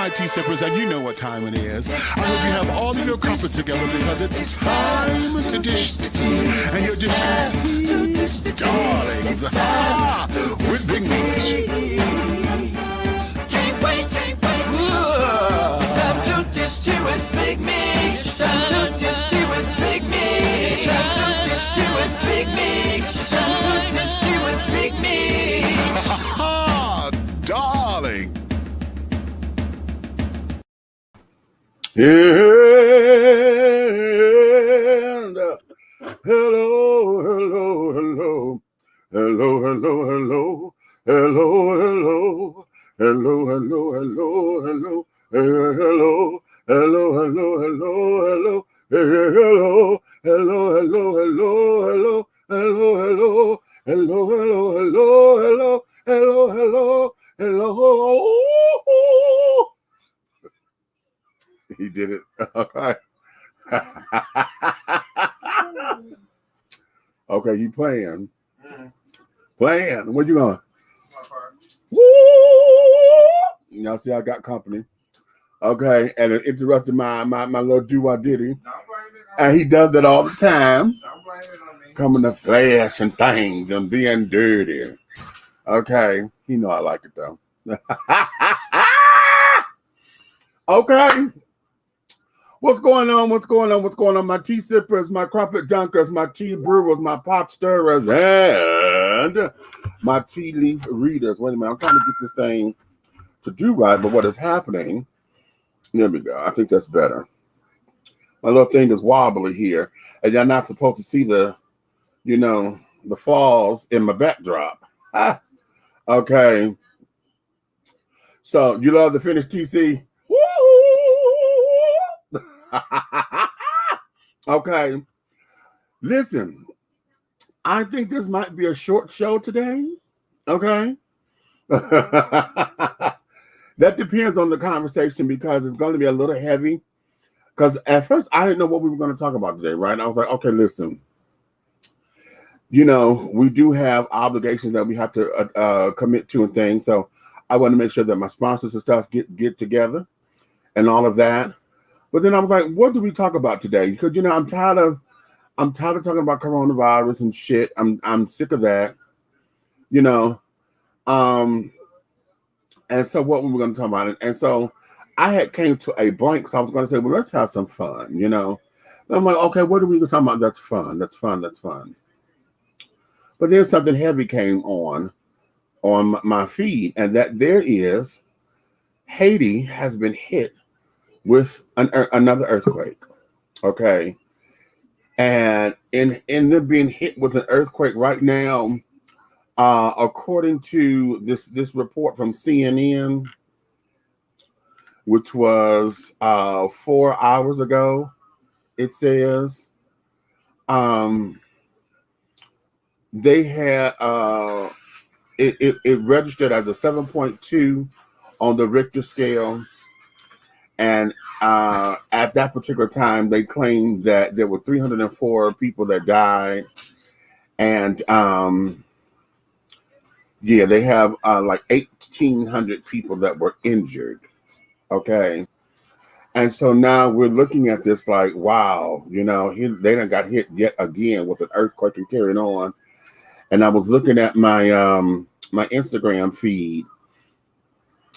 my tea sippers, and you know what time it is. I hope you have all of your comfort together because it's time to dish tea. And your dish tea, darlings, with Big Meech. Can't wait. It's time to dish tea with Big Meech. It's time to dish tea with Big Meech. It's time to dish tea with Big Meech. It's time to dish tea with Big Meech. Darling. And hello. He did it. All right. Okay, you playing. Playing. Where you going? Woo! Y'all see I got company. Okay, and it interrupted my little do-I-diddy. And he does that all the time. Coming to flash and things and being dirty. Okay, you know I like it though. Okay. What's going on? My tea sippers, my crumpet dunkers, my tea brewers, my pot stirrers, and my tea leaf readers. Wait a minute, I'm trying to get this thing to do right, but what is happening? There we go. I think that's better. My little thing is wobbly here, and you're not supposed to see the falls in my backdrop. Okay. So you love the finished TC? Woo! Okay. Listen, I think this might be a short show today. Okay. That depends on the conversation because it's going to be a little heavy. Because at first I didn't know what we were going to talk about today, right? I was like, okay, listen. We do have obligations that we have to commit to and things. So I want to make sure that my sponsors and stuff get together and all of that. But then I was like, what do we talk about today? Because I'm tired of talking about coronavirus and shit. I'm sick of that. And so what we were going to talk about, and so I had came to a blank, so I was going to say, well, let's have some fun, And I'm like, okay, what are we going to talk about? That's fun. But then something heavy came on my feed, and that there is Haiti has been hit with another earthquake, okay? And in them being hit with an earthquake right now, according to this report from CNN, which was 4 hours ago, it says they had it registered as a 7.2 on the Richter scale. And at that particular time, they claimed that there were 304 people that died. And they have like 1,800 people that were injured. Okay. And so now we're looking at this like, wow, they done got hit yet again with an earthquake and carrying on. And I was looking at my my Instagram feed,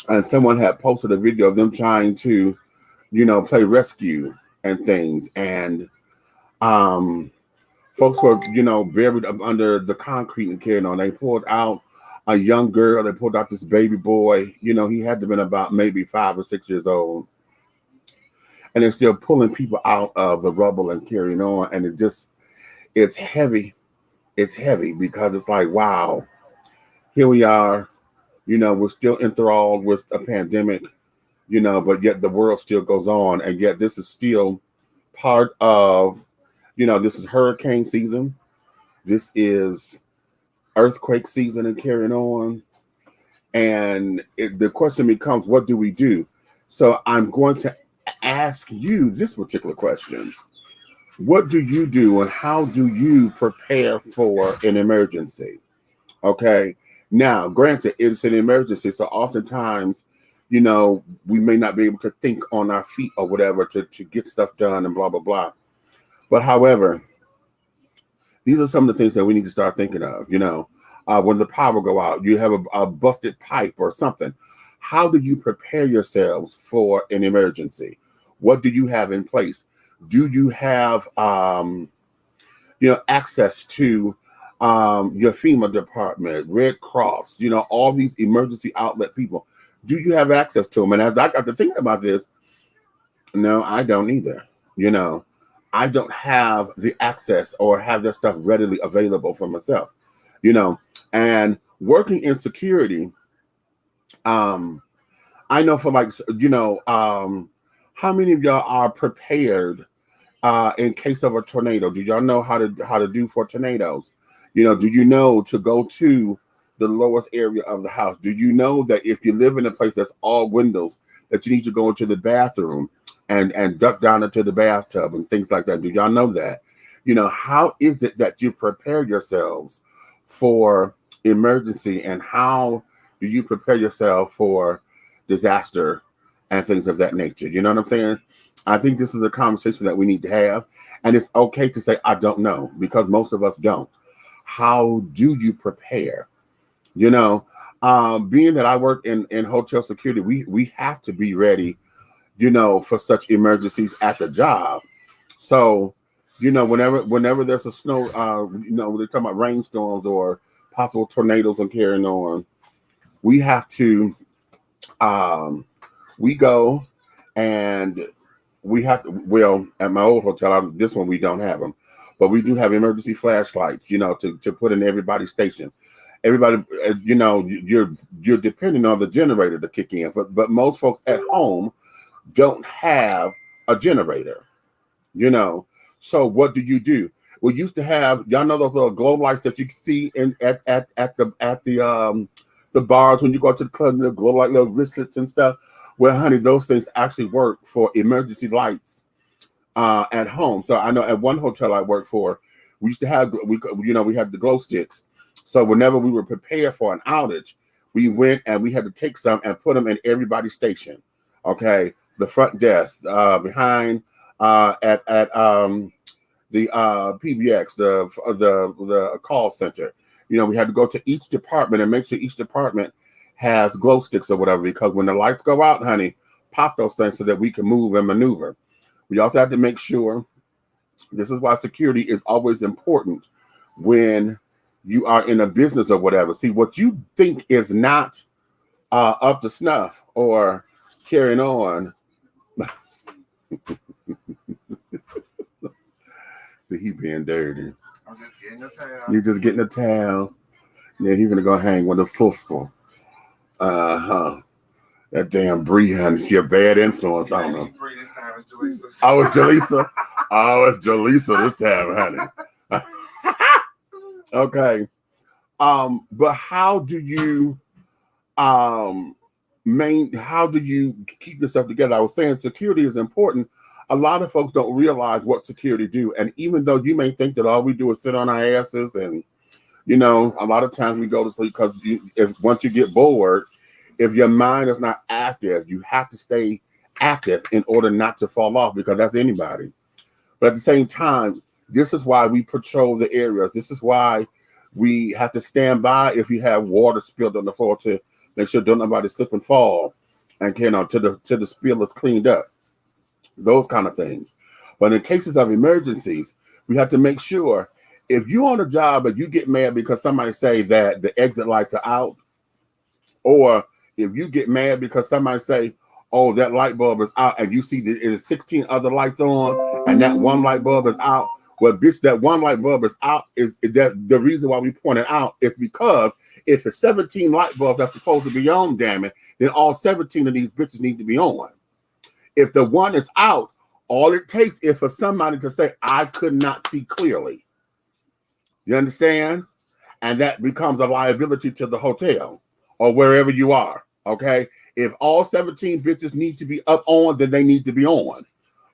and someone had posted a video of them trying to, play rescue and things. And folks were, buried up under the concrete and carrying on. They pulled out a young girl. They pulled out this baby boy. He had to have been about maybe 5 or 6 years old. And they're still pulling people out of the rubble and carrying on. And it's heavy. It's heavy because it's like, wow, here we are. We're still enthralled with a pandemic, but yet the world still goes on. And yet this is still part of, this is hurricane season. This is earthquake season and carrying on. And the question becomes, what do we do? So I'm going to ask you this particular question. What do you do and how do you prepare for an emergency? Okay. Now, granted, it's an emergency. So oftentimes, you know, we may not be able to think on our feet or whatever to get stuff done and blah, blah, blah. But however, these are some of the things that we need to start thinking of, you know. When the power go out, you have a busted pipe or something. How do you prepare yourselves for an emergency? What do you have in place? Do you have, you know, access to your FEMA department, Red Cross, you know, all these emergency outlet people? Do you have access to them? And as I got to thinking about this, no, I don't either. You know, I don't have the access or have that stuff readily available for myself, you know. And working in security, I know for like, you know, how many of y'all are prepared in case of a tornado? Do y'all know how to do for tornadoes? You know, do you know to go to the lowest area of the house? Do you know that if you live in a place that's all windows, that you need to go into the bathroom and duck down into the bathtub and things like that? Do y'all know that? You know, how is it that you prepare yourselves for emergency, and how do you prepare yourself for disaster and things of that nature? You know what I'm saying? I think this is a conversation that we need to have, and it's okay to say, I don't know, because most of us don't. How do you prepare? You know, being that I work in hotel security, we have to be ready, you know, for such emergencies at the job. So, you know, whenever there's a snow, you know, they're talking about rainstorms or possible tornadoes and carrying on, we have to, we go and we have to, well, at my old hotel, this one we don't have them, but we do have emergency flashlights, you know, to put in everybody's station. Everybody, you know, you're depending on the generator to kick in, but most folks at home don't have a generator, you know. So what do? We used to have, y'all know those little glow lights that you can see at the bars when you go to the club, the glow like little wristlets and stuff. Well, honey, those things actually work for emergency lights at home. So I know at one hotel I worked for, we used to have, we had the glow sticks. So whenever we were prepared for an outage, we went and we had to take some and put them in everybody's station. Okay, the front desk, behind at the PBX, the call center. You know, we had to go to each department and make sure each department has glow sticks or whatever, because when the lights go out, honey, pop those things so that we can move and maneuver. We also have to make sure, this is why security is always important when you are in a business or whatever. See, what you think is not up to snuff or carrying on. See, he being dirty. I'm just getting a towel. You're just getting a towel. Yeah, he's gonna go hang with a sister. That damn Bree, honey, she a bad influence on her. This time it's Jaleesa. Oh, it's Jaleesa. Oh, it's Jaleesa this time, honey. Okay. But how do you how do you keep yourself together? I was saying security is important. A lot of folks don't realize what security do. And even though you may think that all we do is sit on our asses, and you know, a lot of times we go to sleep because once you get bored, if your mind is not active, you have to stay active in order not to fall off, because that's anybody. But at the same time, this is why we patrol the areas. This is why we have to stand by if you have water spilled on the floor to make sure don't nobody slip and fall, and till the spill is cleaned up. Those kind of things. But in cases of emergencies, we have to make sure if you're on a job and you get mad because somebody say that the exit lights are out, or if you get mad because somebody say, oh, that light bulb is out, and you see there's 16 other lights on and that one light bulb is out. Well, bitch, that one light bulb is out. Is that the reason why we point it out? Is because if it's 17 light bulbs that's supposed to be on, damn it, then all 17 of these bitches need to be on. If the one is out, all it takes is for somebody to say, I could not see clearly. You understand? And that becomes a liability to the hotel or wherever you are, okay? If all 17 bitches need to be up on, then they need to be on,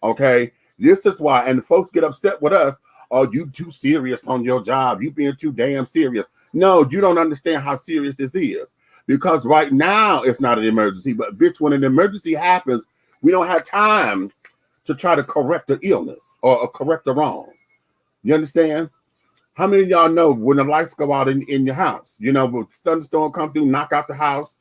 okay? This is why, and folks get upset with us, oh, you too serious on your job. You being too damn serious. No, you don't understand how serious this is. Because right now it's not an emergency, but bitch, when an emergency happens, we don't have time to try to correct the illness or correct the wrong. You understand? How many of y'all know when the lights go out in your house, you know, when thunderstorm come through, knock out the house,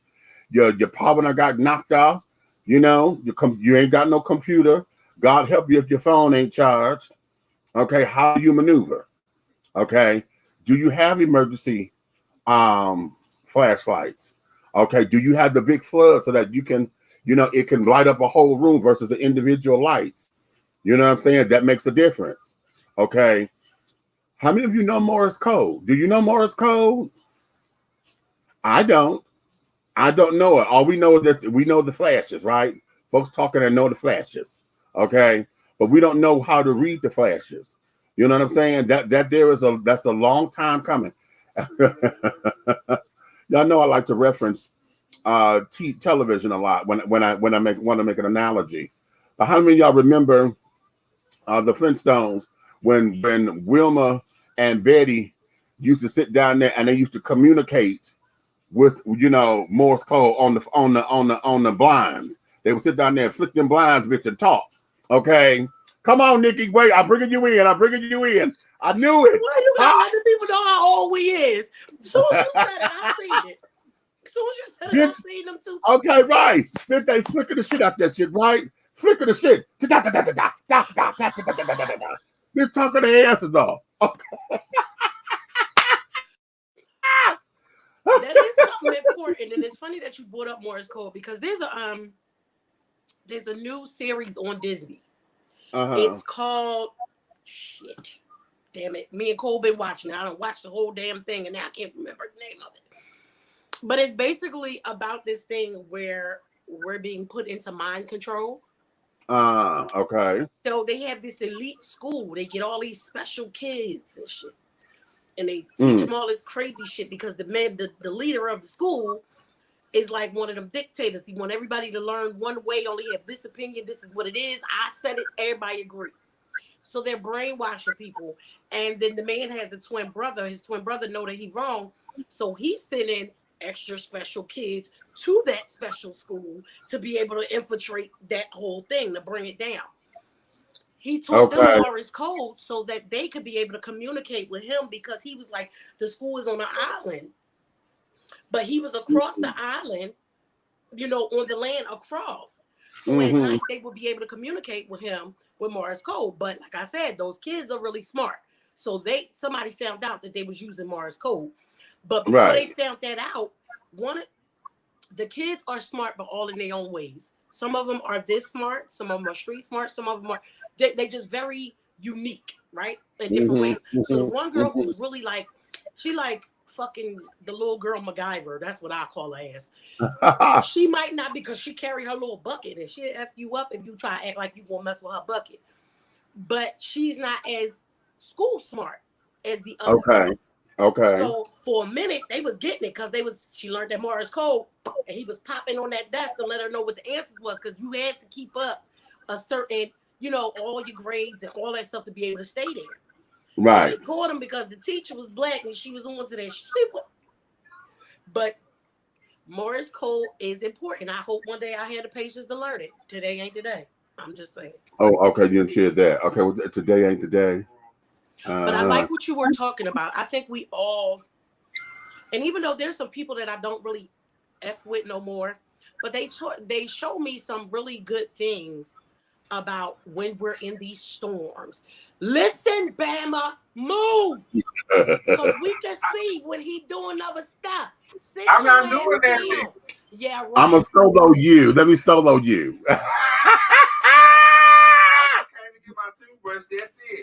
your power got knocked off, you know, you ain't got no computer. God help you if your phone ain't charged. Okay, how do you maneuver? Okay, do you have emergency flashlights? Okay, do you have the big flood so that you can, you know, it can light up a whole room versus the individual lights? You know what I'm saying? That makes a difference. Okay. How many of you know Morse code? Do you know Morse code? I don't. I don't know it. All we know is that we know the flashes, right? Folks talking and know the flashes. Okay. But we don't know how to read the flashes. You know what I'm saying? That's a long time coming. Y'all know I like to reference television a lot when I want to make an analogy. But how many of y'all remember the Flintstones when Wilma and Betty used to sit down there and they used to communicate with, you know, Morse code on the blinds? They would sit down there and flick them blinds, bitch, and talk. Okay, come on, Nikki. Wait, I'm bringing you in. I knew it. Why you gotta let the people know how old we is? As soon as you said it, I seen it. As soon as you said it, I seen them too. Okay, right. Bitch, they flicker the shit out that shit, right? Flicker the shit. Bitch, talking their asses off. Okay. That is something important, and it's funny that you brought up Morse code because there's a new series on Disney. It's called shit. Damn it. Me and Cole been watching it. I don't watch the whole damn thing and now I can't remember the name of it. But it's basically about this thing where we're being put into mind control. Okay. So they have this elite school. They get all these special kids and shit. And they teach them all this crazy shit because the leader of the school is like one of them dictators. He want everybody to learn one way, only have this opinion. This is what it is. I said it. Everybody agree. So they're brainwashing people. And then the man has a twin brother. His twin brother know that he's wrong. So he's sending extra special kids to that special school to be able to infiltrate that whole thing, to bring it down. He taught them Morse code so that they could be able to communicate with him because he was like, the school is on an island. But he was across the island, you know, on the land across. So at night, they would be able to communicate with him with Morse code. But like I said, those kids are really smart. So somebody found out that they was using Morse code. But before they found that out, the kids are smart, but all in their own ways. Some of them are this smart. Some of them are street smart. Some of them are, they just very unique, right? In different ways. So the one girl who's really like, she like fucking the little girl MacGyver. That's what I call her ass. She might not because she carry her little bucket and she'll F you up if you try to act like you won't mess with her bucket. But she's not as school smart as the other. Okay. So for a minute they was getting it because she learned that Morse code and he was popping on that desk to let her know what the answers was because you had to keep up a certain, you know, all your grades and all that stuff to be able to stay there. Right. They caught him because the teacher was black and she was on to that shit. But Morse code is important. I hope one day I have the patience to learn it. Today ain't today. I'm just saying. Oh, okay. You didn't share that. Okay. Well, today ain't today. But I like what you were talking about. I think we all, and even though there's some people that I don't really F with no more, but they show me some really good things about when we're in these storms. Listen, Bama, move. Because we can see when he doing other stuff. I'm not doing that. Yeah, right. I'm a solo you. Let me solo you.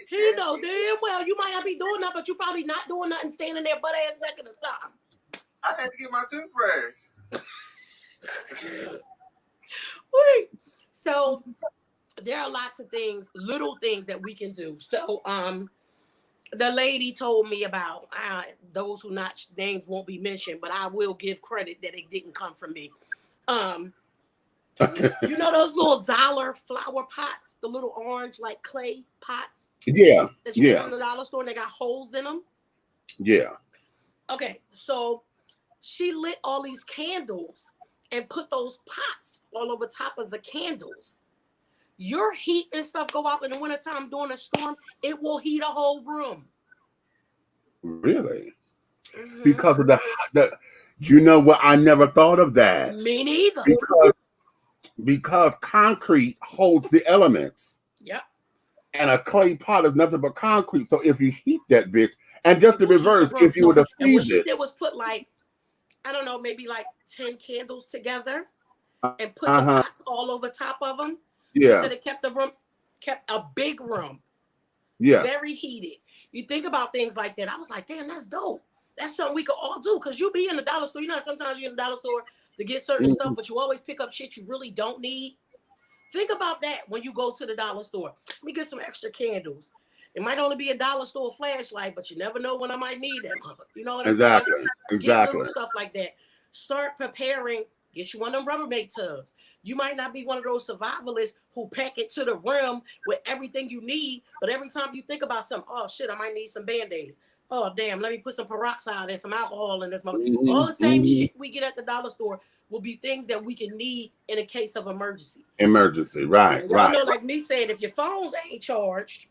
He know damn well you might not be doing nothing, but you probably not doing nothing, standing there butt ass naked or something. I had to get my toothbrush. Wait. So there are lots of things, little things that we can do. So the lady told me about those who not names won't be mentioned, but I will give credit that it didn't come from me. You know those little dollar flower pots, the little orange like clay pots? Yeah. That you get from the dollar store and they got holes in them? Yeah. Okay, so She lit all these candles and put those pots all over top of the candles. Your heat and stuff go out in the wintertime during a storm, it will heat a whole room. Really? Because of the you know what? I never thought of that. Me neither. Because concrete holds the elements. Yep. And a clay pot is nothing but concrete. So if you heat that bitch, and just the reverse, if you were to freeze what she it. did was put like, I don't know, maybe like 10 candles together and put the pots all over top of them. Yeah. She said it kept a big room. Yeah. Very heated. You think about things like that. I was like, damn, that's dope. That's something we could all do. Because you be in the dollar store. You know, sometimes you're in the dollar store to get certain stuff, but you always pick up shit you really don't need. Think about that when you go to the dollar store. Let me get some extra candles. It might only be a dollar store flashlight, but you never know when I might need that. You know what I'm saying? Get little stuff like that. Start preparing. Get you one of them Rubbermaid tubs. You might not be one of those survivalists who pack it to the rim with everything you need, but every time you think about something, oh shit, I might need some Band-Aids. Oh damn, let me put some peroxide and some alcohol in this. All the same shit we get at the dollar store will be things that we can need in a case of emergency. Right, Y'all right. know, like me saying, if your phones ain't charged,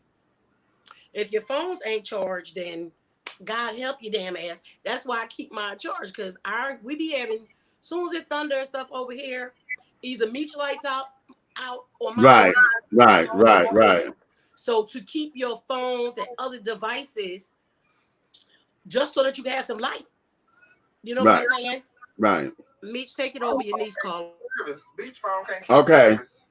then God help you, damn ass. That's why I keep mine charged, because we be having, as soon as it thunder and stuff over here, either Meech lights out or my Right. So to keep your phones and other devices, just so that you can have some light. You know what I'm saying? Right. Meech, take it over. Your niece call. Beach phone can't keep Okay. service.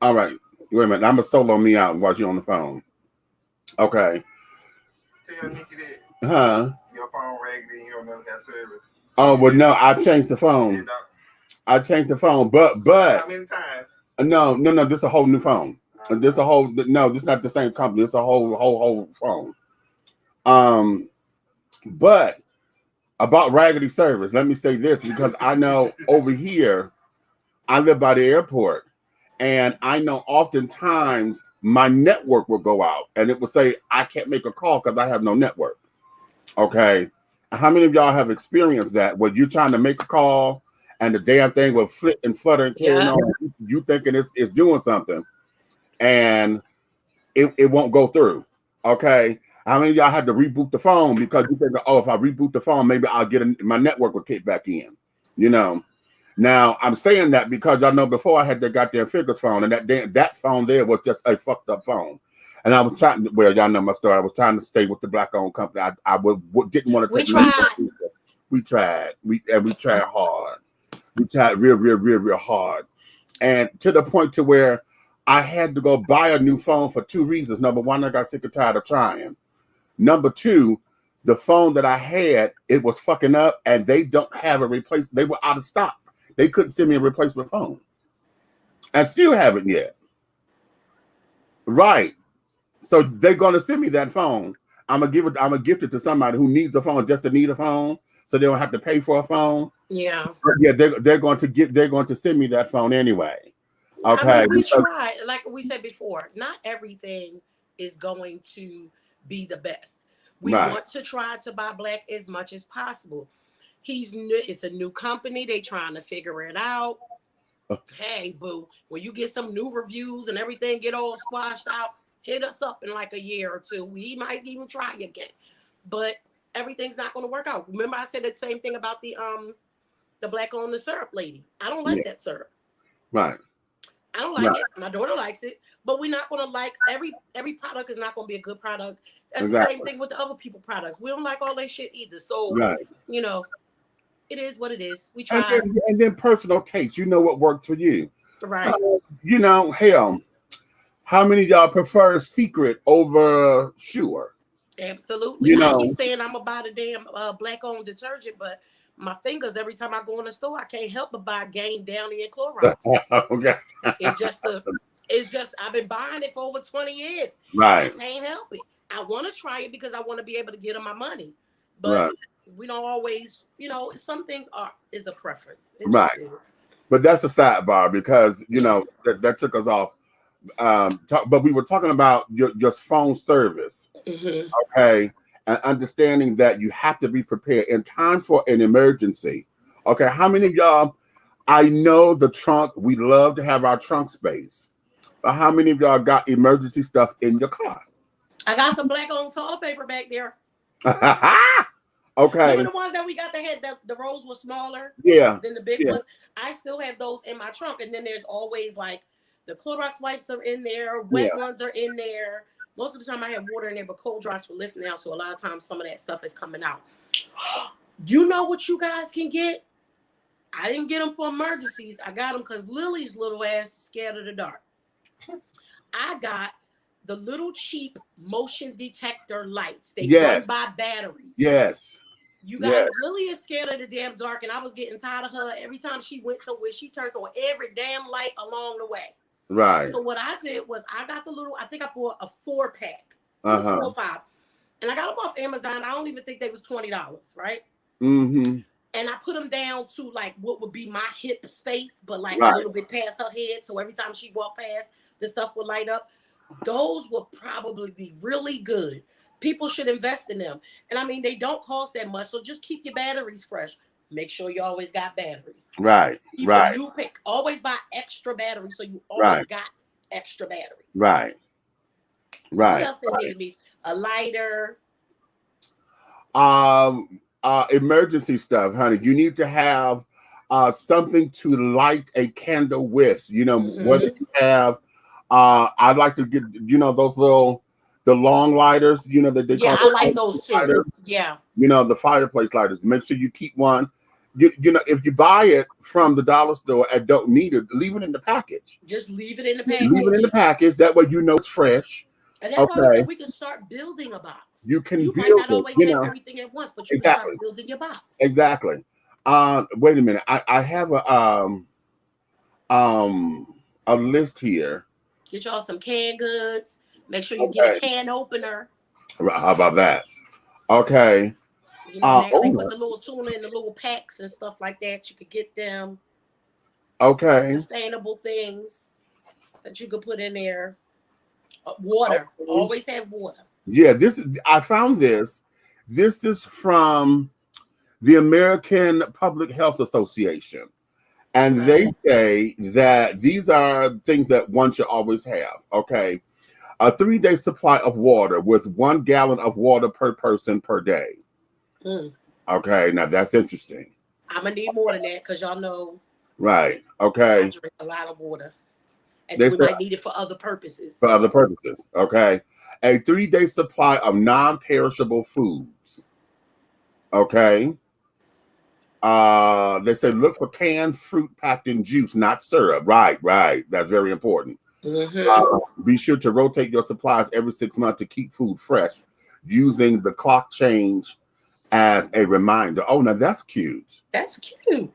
All right. Wait a minute. I'm going to solo me out while you're on the phone. Okay. Tell Nikki that. Huh? Your phone raggedy and you don't never have service. Oh, well, no. I changed the phone. But How many times? No. This is a whole new phone. This is not the same company. It's a whole phone. But about raggedy service, let me say this, because I know over here, I live by the airport, and I know oftentimes my network will go out and it will say, I can't make a call because I have no network. Okay. How many of y'all have experienced that where you're trying to make a call and the damn thing will flit and flutter and carry on, you thinking it's doing something, and it won't go through? Okay. How many of y'all had to reboot the phone because you think, oh, if I reboot the phone, maybe I'll get my network will kick back in, you know? Now, I'm saying that because y'all know before I had that goddamn Figures phone, and that phone there was just a fucked up phone. And I was trying to, well, y'all know my story. I was trying to stay with the black-owned company. I didn't want to take. We tried. We tried hard. We tried real hard. And to the point to where I had to go buy a new phone for two reasons. Number one, I got sick and tired of trying. Number two, the phone that I had, it was fucking up, and they don't have a replacement. They were out of stock. They couldn't send me a replacement phone. I still haven't yet. Right. So they're gonna send me that phone. I'm gonna gift it to somebody who needs a phone just to need a phone, so they don't have to pay for a phone. Yeah. But yeah, they're going to send me that phone anyway. Okay. I mean, we try, like we said before, not everything is going to be the best. We want to try to buy black as much as possible. It's a new company. They trying to figure it out. Hey, boo, when you get some new reviews and everything get all squashed out, hit us up in like a year or two. We might even try again. But everything's not going to work out. Remember I said the same thing about the black on the syrup lady. I don't like that syrup. Right. I don't like it. My daughter likes it, but we're not going to like every product is not going to be a good product. That's the same thing with the other people products. We don't like all that shit either. So, you know, it is what it is. We try. And then personal taste. You know what worked for you. Right. You know, hell, how many of y'all prefer Secret over Sure? Absolutely. You know, I keep saying I'm going to buy the damn black-owned detergent, but my fingers, every time I go in the store, I can't help but buy Gain, Downy, and Clorox. Okay. It's just, I've been buying it for over 20 years. Right. I can't help it. I want to try it because I want to be able to get them my money. But we don't always, you know, some things is a preference. It right. Is. But that's a sidebar because, you know, that took us off. But we were talking about your phone service. Mm-hmm. Okay. and understanding that you have to be prepared in time for an emergency. Okay, how many of y'all, I know the trunk, we love to have our trunk space, but how many of y'all got emergency stuff in your car? I got some black owned toilet paper back there. Okay. Remember the ones that we got that had the rolls were smaller than the big ones? I still have those in my trunk. And then there's always like the Clorox wipes are in there, wet ones are in there. Most of the time I have water in there, but cold drops for lifting out. So a lot of times some of that stuff is coming out. You know what you guys can get? I didn't get them for emergencies. I got them because Lily's little ass is scared of the dark. I got the little cheap motion detector lights. They run by batteries. Yes. You guys, Lily is scared of the damn dark, and I was getting tired of her. Every time she went somewhere, she turned on every damn light along the way. Right. So what I did was I got the little, I think I bought a 4-pack. 4 or 5. And I got them off Amazon. I don't even think they was $20, right? Mm-hmm. And I put them down to like what would be my hip space, but like a little bit past her head. So every time she walked past, the stuff would light up. Those will probably be really good. People should invest in them. And I mean, they don't cost that much. So just keep your batteries fresh. Make sure you always got batteries. Right. Keep a new pick. Always buy extra batteries so you always got extra batteries. Right. What else they need? A lighter. Emergency stuff, honey. You need to have something to light a candle with. You know, whether you have I'd like to get, you know, those little the long lighters, you know, that they call. I like those too. Lighters. Yeah. You know, the fireplace lighters. Make sure you keep one. You know, if you buy it from the dollar store and don't need it, leave it in the package. Just leave it in the package. Leave it in the package. That way you know it's fresh. And that's why we can start building a box. You can you build might not always it, have everything at once, but you can start building your box. Exactly. Wait a minute. I have a list here. Get y'all some canned goods. Make sure you get a can opener. How about that? Okay. You know, they put the little tuna in the little packs and stuff like that. You could get them. Okay. Sustainable things that you could put in there. Water. Okay. Always have water. Yeah, I found this. This is from the American Public Health Association. And they say that these are things that one should always have. Okay. A 3-day supply of water with 1 gallon of water per person per day. Okay, now that's interesting. I'm gonna need more than that because y'all know. Right. Okay. I drink a lot of water, and we might need it for other purposes. For other purposes. Okay. A 3-day supply of non-perishable foods. Okay. They say look for canned fruit packed in juice, not syrup. Right. That's very important. Be sure to rotate your supplies every 6 months to keep food fresh, using the clock change as a reminder. Oh, now that's cute. That's cute.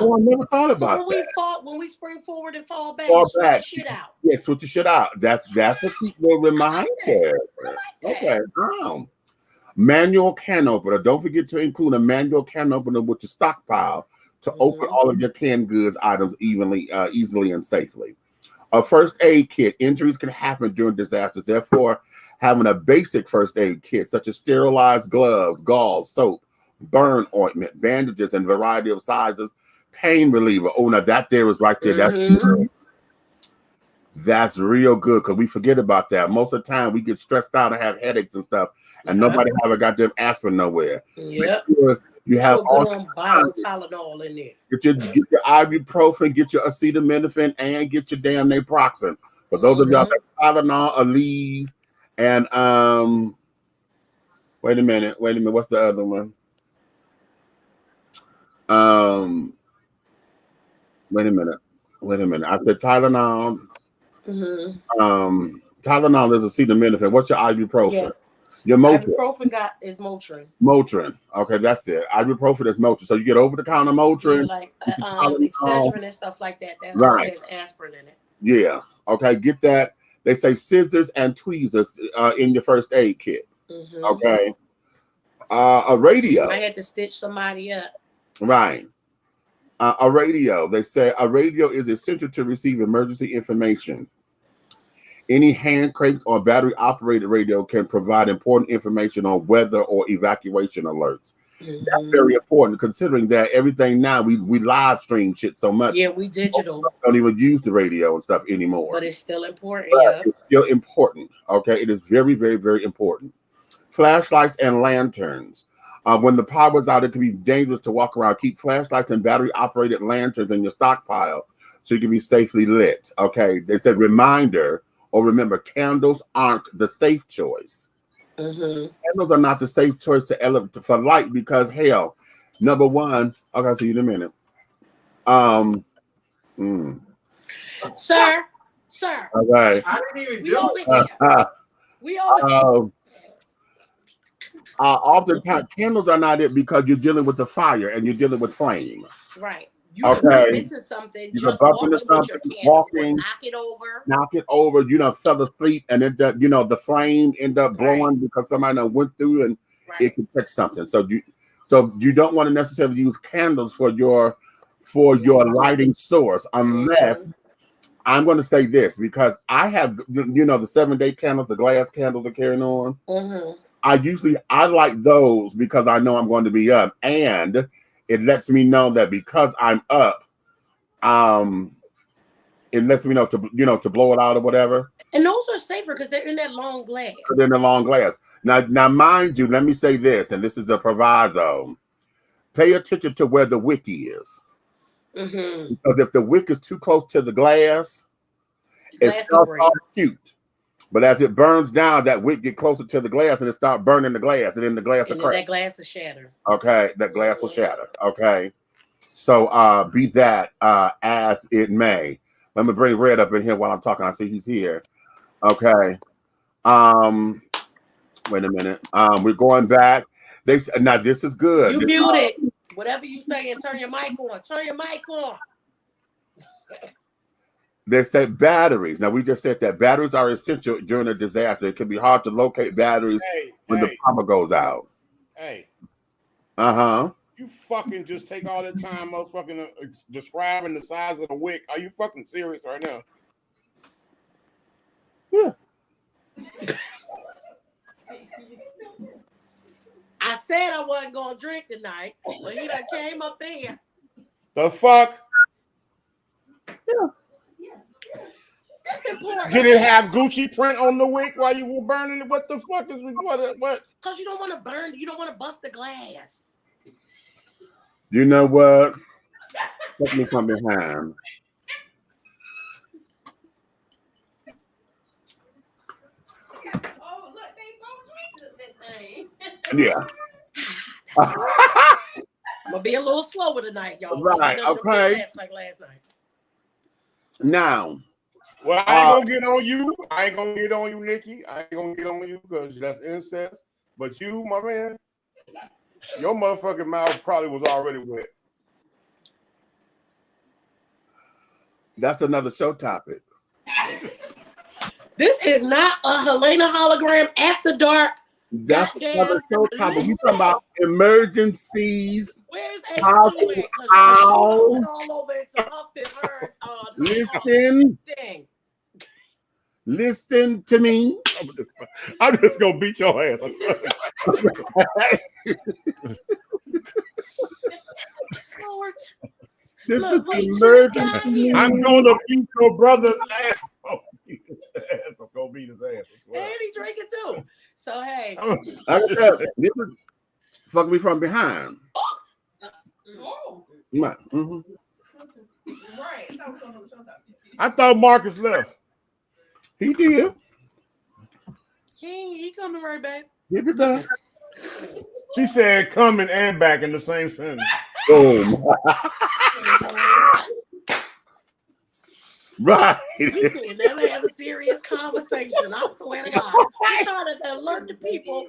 Oh, I never thought about that. When we spring forward and fall back, switch your shit out. Yeah, switch your shit out. That's a cute little reminder. Okay. Manual can opener. Don't forget to include a manual can opener with your stockpile to open all of your canned goods items easily and safely. A first aid kit. Injuries can happen during disasters. Therefore, having a basic first aid kit, such as sterilized gloves, gauze, soap, burn ointment, bandages, and variety of sizes, pain reliever. Oh, now that there is right there. That's real good because we forget about that. Most of the time, we get stressed out and have headaches and stuff, and nobody have a goddamn aspirin nowhere. Yep. You have all Tylenol in there. Get your ibuprofen, get your acetaminophen, and get your damn naproxen. For those of y'all that Tylenol, Aleve, and wait a minute. What's the other one? Wait a minute. I said Tylenol. Tylenol is acetaminophen. What's your ibuprofen? Yeah. Your Motrin. Ibuprofen is Motrin. Motrin. Okay, that's it. Ibuprofen is Motrin. So you get over-the-counter Motrin. Yeah, like Excedrin and stuff like that. That has aspirin in it. Yeah. Okay, get that. They say scissors and tweezers in your first aid kit. Okay. A radio. I had to stitch somebody up. Right. A radio. They say a radio is essential to receive emergency information. Any hand cranked or battery operated radio can provide important information on weather or evacuation alerts. That's very important, considering that everything now we live stream shit so much. Yeah, we digital. Don't even use the radio and stuff anymore. But it's still important. But Yeah. it's still important. Okay, it is very, very, very important. Flashlights and lanterns. When the power is out, it can be dangerous to walk around. Keep flashlights and battery operated lanterns in your stockpile so you can be safely lit. Okay, they said reminder or remember, candles aren't the safe choice. Candles are not the safe choice for light because hell, number one, okay, I'll see you in a minute. Sir. Okay. I didn't even We do over it. here. We over here. Oftentimes, candles are not it because you're dealing with the fire and you're dealing with flame. Right. You Okay. can bump into something, You just can bump walking into with your something, candle, walking, knock it over. You know, fell asleep, and it, the flame end up blowing because somebody done went through and it could catch something. So you don't want to necessarily use candles for your lighting source unless. I'm going to say this because I have, the 7-day candles, the glass candles are carrying on. I like those because I know I'm going to be up, and it lets me know that because I'm up, it lets me know to blow it out or whatever. And those are safer because they're in that long glass. They're in the long glass. Now, mind you, let me say this, and this is a proviso. Pay attention to where the wick is. Because if the wick is too close to the glass, it starts off cute. But as it burns down, that wick get closer to the glass and it starts burning the glass, and then the glass will crack. That glass will shatter. Okay, that glass will shatter. Okay. So be that as it may. Let me bring Red up in here while I'm talking. I see he's here. Okay. Wait a minute. We're going back. Now this is good. You muted. Whatever you say, and turn your mic on. Turn your mic on. They said batteries. Now we just said that batteries are essential during a disaster. It can be hard to locate batteries when the power goes out. Hey. You fucking just take all that time motherfucking describing the size of the wick. Are you fucking serious right now? Yeah. I said I wasn't gonna drink tonight, but he done came up in here. The fuck? Yeah. That's important. Did it have Gucci print on the wick while you were burning it? What the fuck is what? Because you don't want to burn. You don't want to bust the glass. You know what? Let me come behind. Oh, look, they both drinking that thing. Yeah. I'm gonna be a little slower tonight, y'all. Right, okay. Like last night. Now. Well, I ain't gonna get on you. I ain't gonna get on you, Nikki. I ain't gonna get on you because that's incest. But you, my man, your motherfucking mouth probably was already wet. That's another show topic. This is not a Helena hologram after dark. That's another show topic. You talking about emergencies? Where's how? all over into Huff and her, Listen to me. I'm just gonna beat your ass. Lord. This Look, is emergency. I'm gonna beat your brother's ass. I'm gonna beat his ass. And he's drinking too. So hey, this is fucking me from behind. Right. Right. I thought Marcus left. He did. He coming right back. He did that. She said coming and back in the same sentence. Boom. Right. We can never have a serious conversation. I swear to God. I'm trying to alert the people,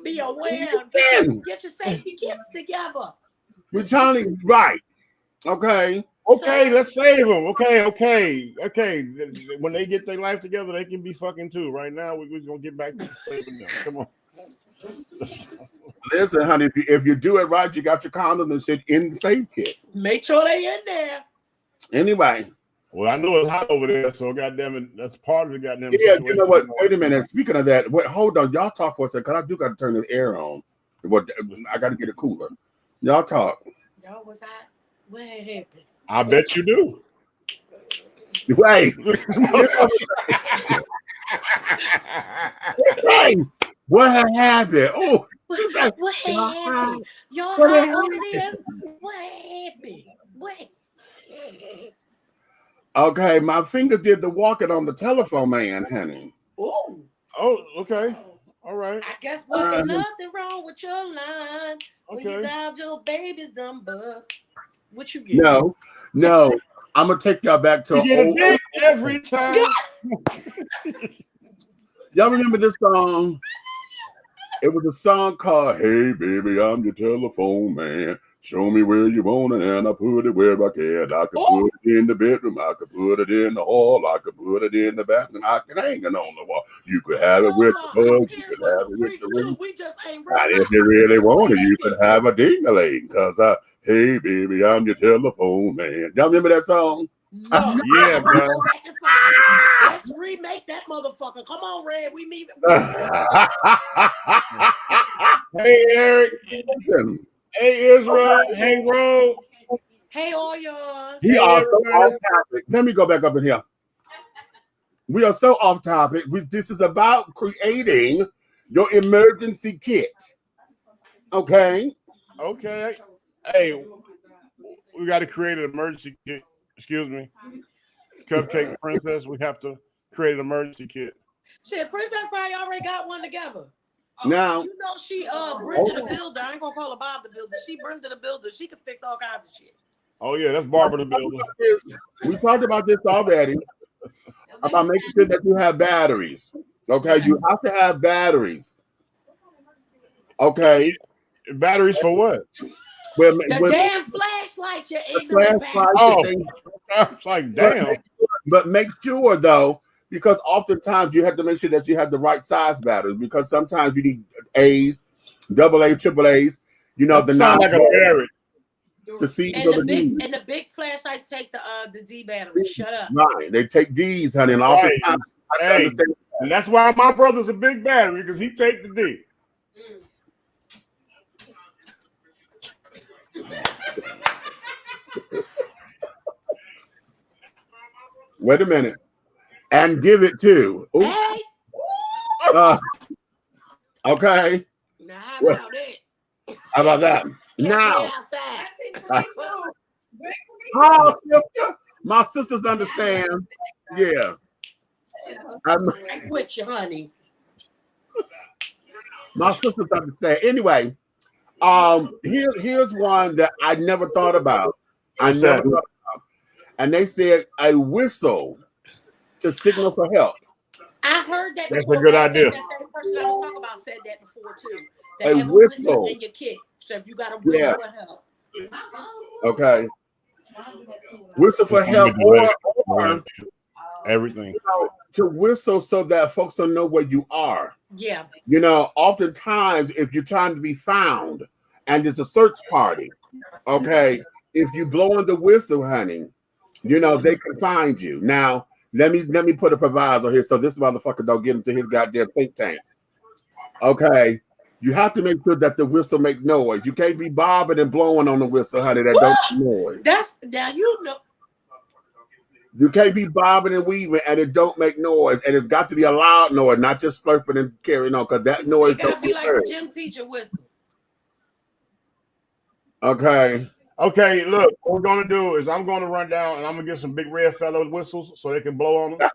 be aware, get your safety kits together. We're trying to, right. Okay. Okay, let's save them. Okay. When they get their life together, they can be fucking too. Right now, we're just gonna get back to saving them. Come on. Listen, honey, if you do it right, you got your condoms and shit in the safe kit. Make sure they in there. Anyway. Well, I know it's hot over there, so goddamn it, that's part of the goddamn Yeah, situation. you know what? Wait a minute. Speaking of that, wait, hold on. Y'all talk for a second, because I do got to turn the air on. What? I got to get it cooler. Y'all talk. Y'all was hot. What had happened? I bet you do. Wait. Hey, what had happened? Oh, What happened? Y'all What hot happened? over there? What happened? What? Okay, my finger did the walking on the telephone, man, honey. Oh, Okay. All right. I guess wasn't nothing wrong with your line when you Okay. dialed your baby's number. What you get? No. I'm gonna take y'all back to You get a old. dick every time. Y'all remember this song? It was a song called "Hey Baby, I'm your telephone man. Show me where you want it, and I put it where I can. I can put it in the bedroom, I could put it in the hall, I could put it in the bathroom, I can hang it on the wall. You could have it with the bug, you could have it with the ring. We just ain't And if you really want it, you could have a ding-a-ling, because hey baby, I'm your telephone man. Y'all remember that song? No. Yeah, bro. Go back and find it. Let's remake that motherfucker. Come on, Red. We need. Hey, Eric. Hey, Israel. Hey, Ro. Hey, all y'all. We are so off topic. Let me go back up in here. We are so off topic. This is about creating your emergency kit. Okay? Okay. Hey, we got to create an emergency kit. Excuse me. Cupcake Princess, we have to create an emergency kit. Shit, Princess probably already got one together. Now, You know she Brenda the builder. I ain't gonna call her Bob the builder. She Brenda the builder. She can fix all kinds of shit. Oh, yeah, that's Barbara the builder. we talked about this already. About making sure that you have batteries. Okay, you have to have batteries. Okay. Batteries for what? The damn flashlight, you ignorant bastard. Oh, it's like, damn. But make sure, though, because oftentimes you have to make sure that you have the right size batteries, because sometimes you need A's, AA, triple A's, you know, the sound like a ferret. The C and the big flashlights take the D battery. Shut up. Right. They take D's, honey, and oftentimes hey, and that's why my brother's a big battery, because he take the D. Wait a minute. And give it to. Hey. Okay. Now, how about it? How about that? Now. Oh, sister. My sisters understand. Yeah. I'm with you, honey. My sisters understand. Anyway, here's one that I never thought about. And they said a whistle to signal for help. I heard that. That's a good idea. That same person I was talking about said that before too. A They have whistle. a whistle in your kit. So if you got a whistle for help. Okay. Whistle for help or everything. You know, to whistle so that folks don't know where you are. Yeah. You know, oftentimes if you're trying to be found and it's a search party, okay, if you blow in the whistle, honey, you know, they can find you. Now, let me put a proviso here so this motherfucker don't get into his goddamn think tank. Okay. You have to make sure that the whistle make noise. You can't be bobbing and blowing on the whistle, honey. That don't make noise. That's now you know. You can't be bobbing and weaving and it don't make noise. And it's got to be a loud noise, not just slurping and carrying on, because that noise gotta be like the gym teacher whistle. Okay. Okay, look, what we're gonna do is I'm gonna run down and I'm gonna get some big red fellow whistles so they can blow on them.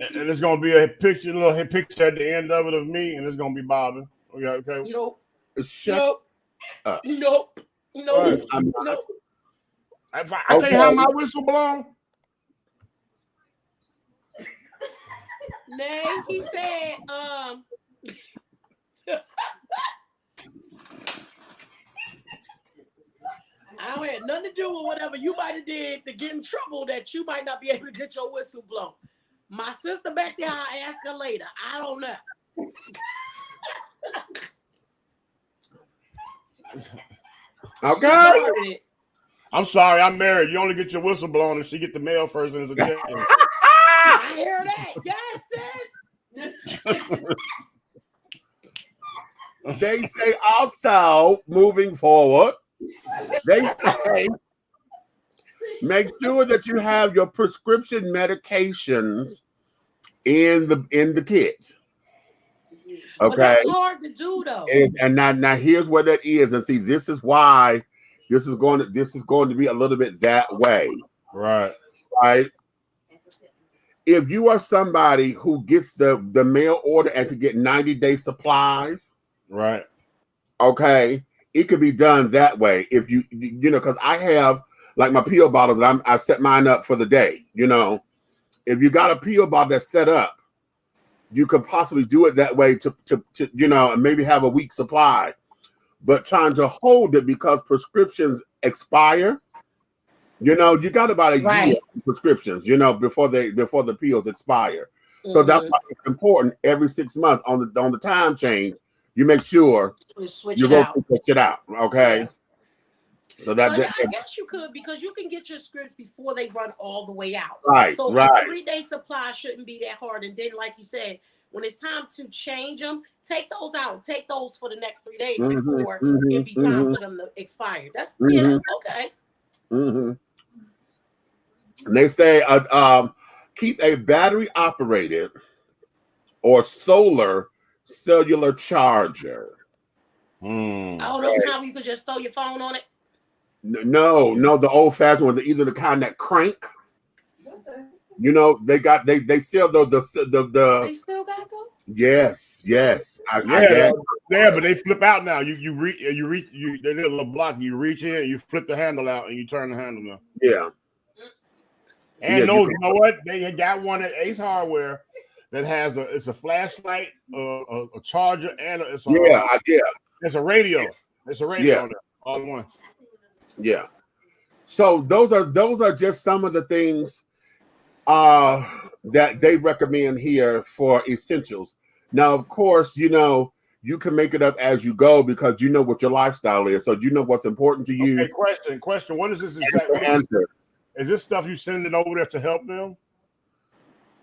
And it's gonna be a little picture at the end of it of me, and it's gonna be bobbing. Okay. Nope. Shut up. Nope. Nope. I'm not. Nope. I can't have my whistle blown. Nay, he said, I don't have nothing to do with whatever you might have did to get in trouble that you might not be able to get your whistle blown. My sister back there, I'll ask her later. I don't know. Okay. I'm sorry, I'm married. You only get your whistle blown if she get the mail first and it's a check. I hear that. Yes, sis. They say also, moving forward, they say make sure that you have your prescription medications in the kits. Okay, But that's hard to do though. And now here's where that is, and see, this is why this is going to be a little bit that way, Right? If you are somebody who gets the mail order and can get 90-day supplies, right? Okay, it could be done that way. If you because I have like my PO bottles that I set mine up for the day. If you got a PO bottle that's set up, you could possibly do it that way to and maybe have a week supply. But trying to hold it because prescriptions expire, you got about a year of prescriptions, before the POs expire. So that's why it's important every 6 months on the time change. You make sure you switch it out. Okay. Yeah. So I guess you could, because you can get your scripts before they run all the way out. Right. So a 3-day supply shouldn't be that hard. And then, like you said, when it's time to change them, take those out. Take those for the next 3 days before it be time for them to expire. That's that's okay. And they say keep a battery operated or solar cellular charger. Oh, those kind where you could just throw your phone on it? No, the old fashioned one, either the kind that crank. They still the They still got those? Yes. Yeah, but they flip out now. You reach they did a little block. You reach in, you flip the handle out, and you turn the handle now. Yeah. And you know what? They got one at Ace Hardware that has it's a flashlight, a charger, and it's a radio. It's a radio on there, all in one. Yeah. So those are just some of the things that they recommend here for essentials. Now, of course, you can make it up as you go because you know what your lifestyle is, so you know what's important to you. Okay, question. What is this exactly? Answer. Is this stuff you sending over there to help them?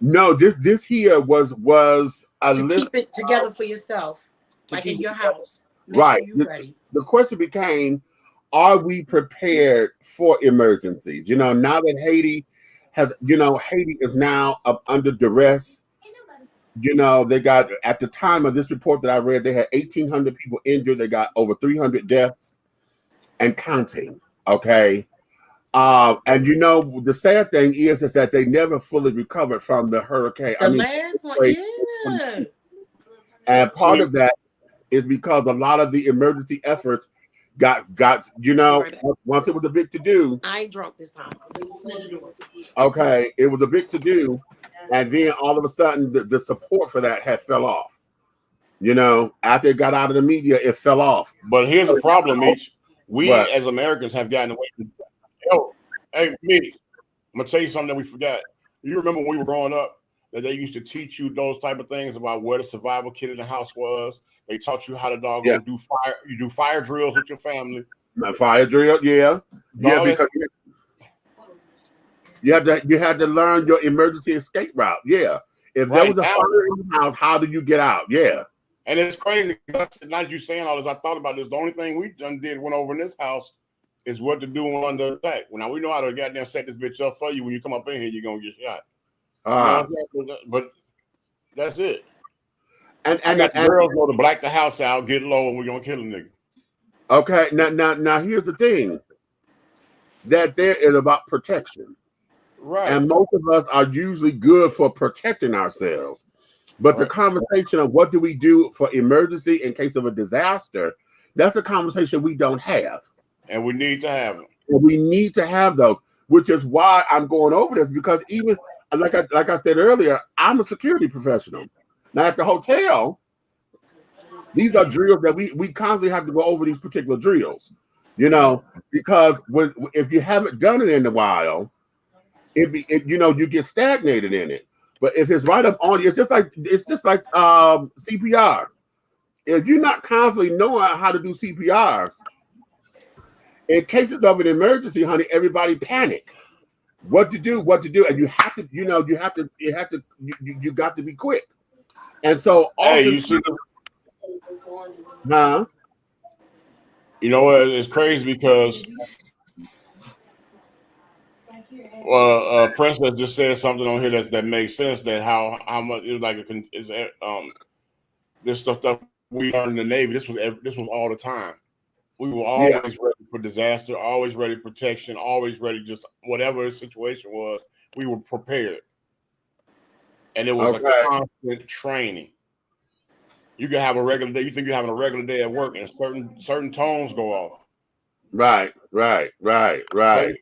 No, this here was a to keep it together for yourself, like in your house. Make right. Sure you're ready. The question became, are we prepared for emergencies? Now that Haiti is now up under duress. They got, at the time of this report that I read, they had 1,800 people injured. They got over 300 deaths and counting. Okay. And the sad thing is that they never fully recovered from the hurricane. Last one, yeah. And part of that is because a lot of the emergency efforts got once it was a big to do. I ain't drunk this time. Okay, it was a big to do, and then all of a sudden the support for that had fell off. After it got out of the media, it fell off. But here's the problem, Mitch. We as Americans have gotten away from. Hey, me, I'm gonna tell you something that we forgot. You remember when we were growing up that they used to teach you those type of things about where the survival kit in the house was. They taught you how to do fire. You do fire drills with your family. Fire drill, because you had to learn your emergency escape route. Yeah, if there was a fire in the house, how do you get out? Yeah, and it's crazy. Not you saying all this. I thought about this. The only thing we went over in this house is what to do under attack. Well, now we know how to goddamn set this bitch up for you. When you come up in here, you're gonna get shot. But that's it. And the girls know to black the house out, get low, and we're gonna kill a nigga. Okay, now here's the thing. That there is about protection. Right. And most of us are usually good for protecting ourselves. But the conversation of what do we do for emergency in case of a disaster, that's a conversation we don't have. And we need to have them. And we need to have those, which is why I'm going over this, because even like I said earlier, I'm a security professional. Now at the hotel, these are drills that we constantly have to go over these particular drills, because if you haven't done it in a while, you get stagnated in it. But if it's right up on you, it's just like CPR. If you're not constantly knowing how to do CPR, In cases of an emergency, honey, everybody panic. What to do, and you have to, you got to be quick. And so, Hey, often, you see, huh? you know what? It's crazy because Princess just said something on here that makes sense. That how much it was like this stuff we learned in the Navy. This was all the time. We were always ready for disaster, always ready for protection, always ready. Just whatever the situation was, we were prepared, and it was a constant training. You can have a regular day. You think you're having a regular day at work, and certain tones go off. Right. Certain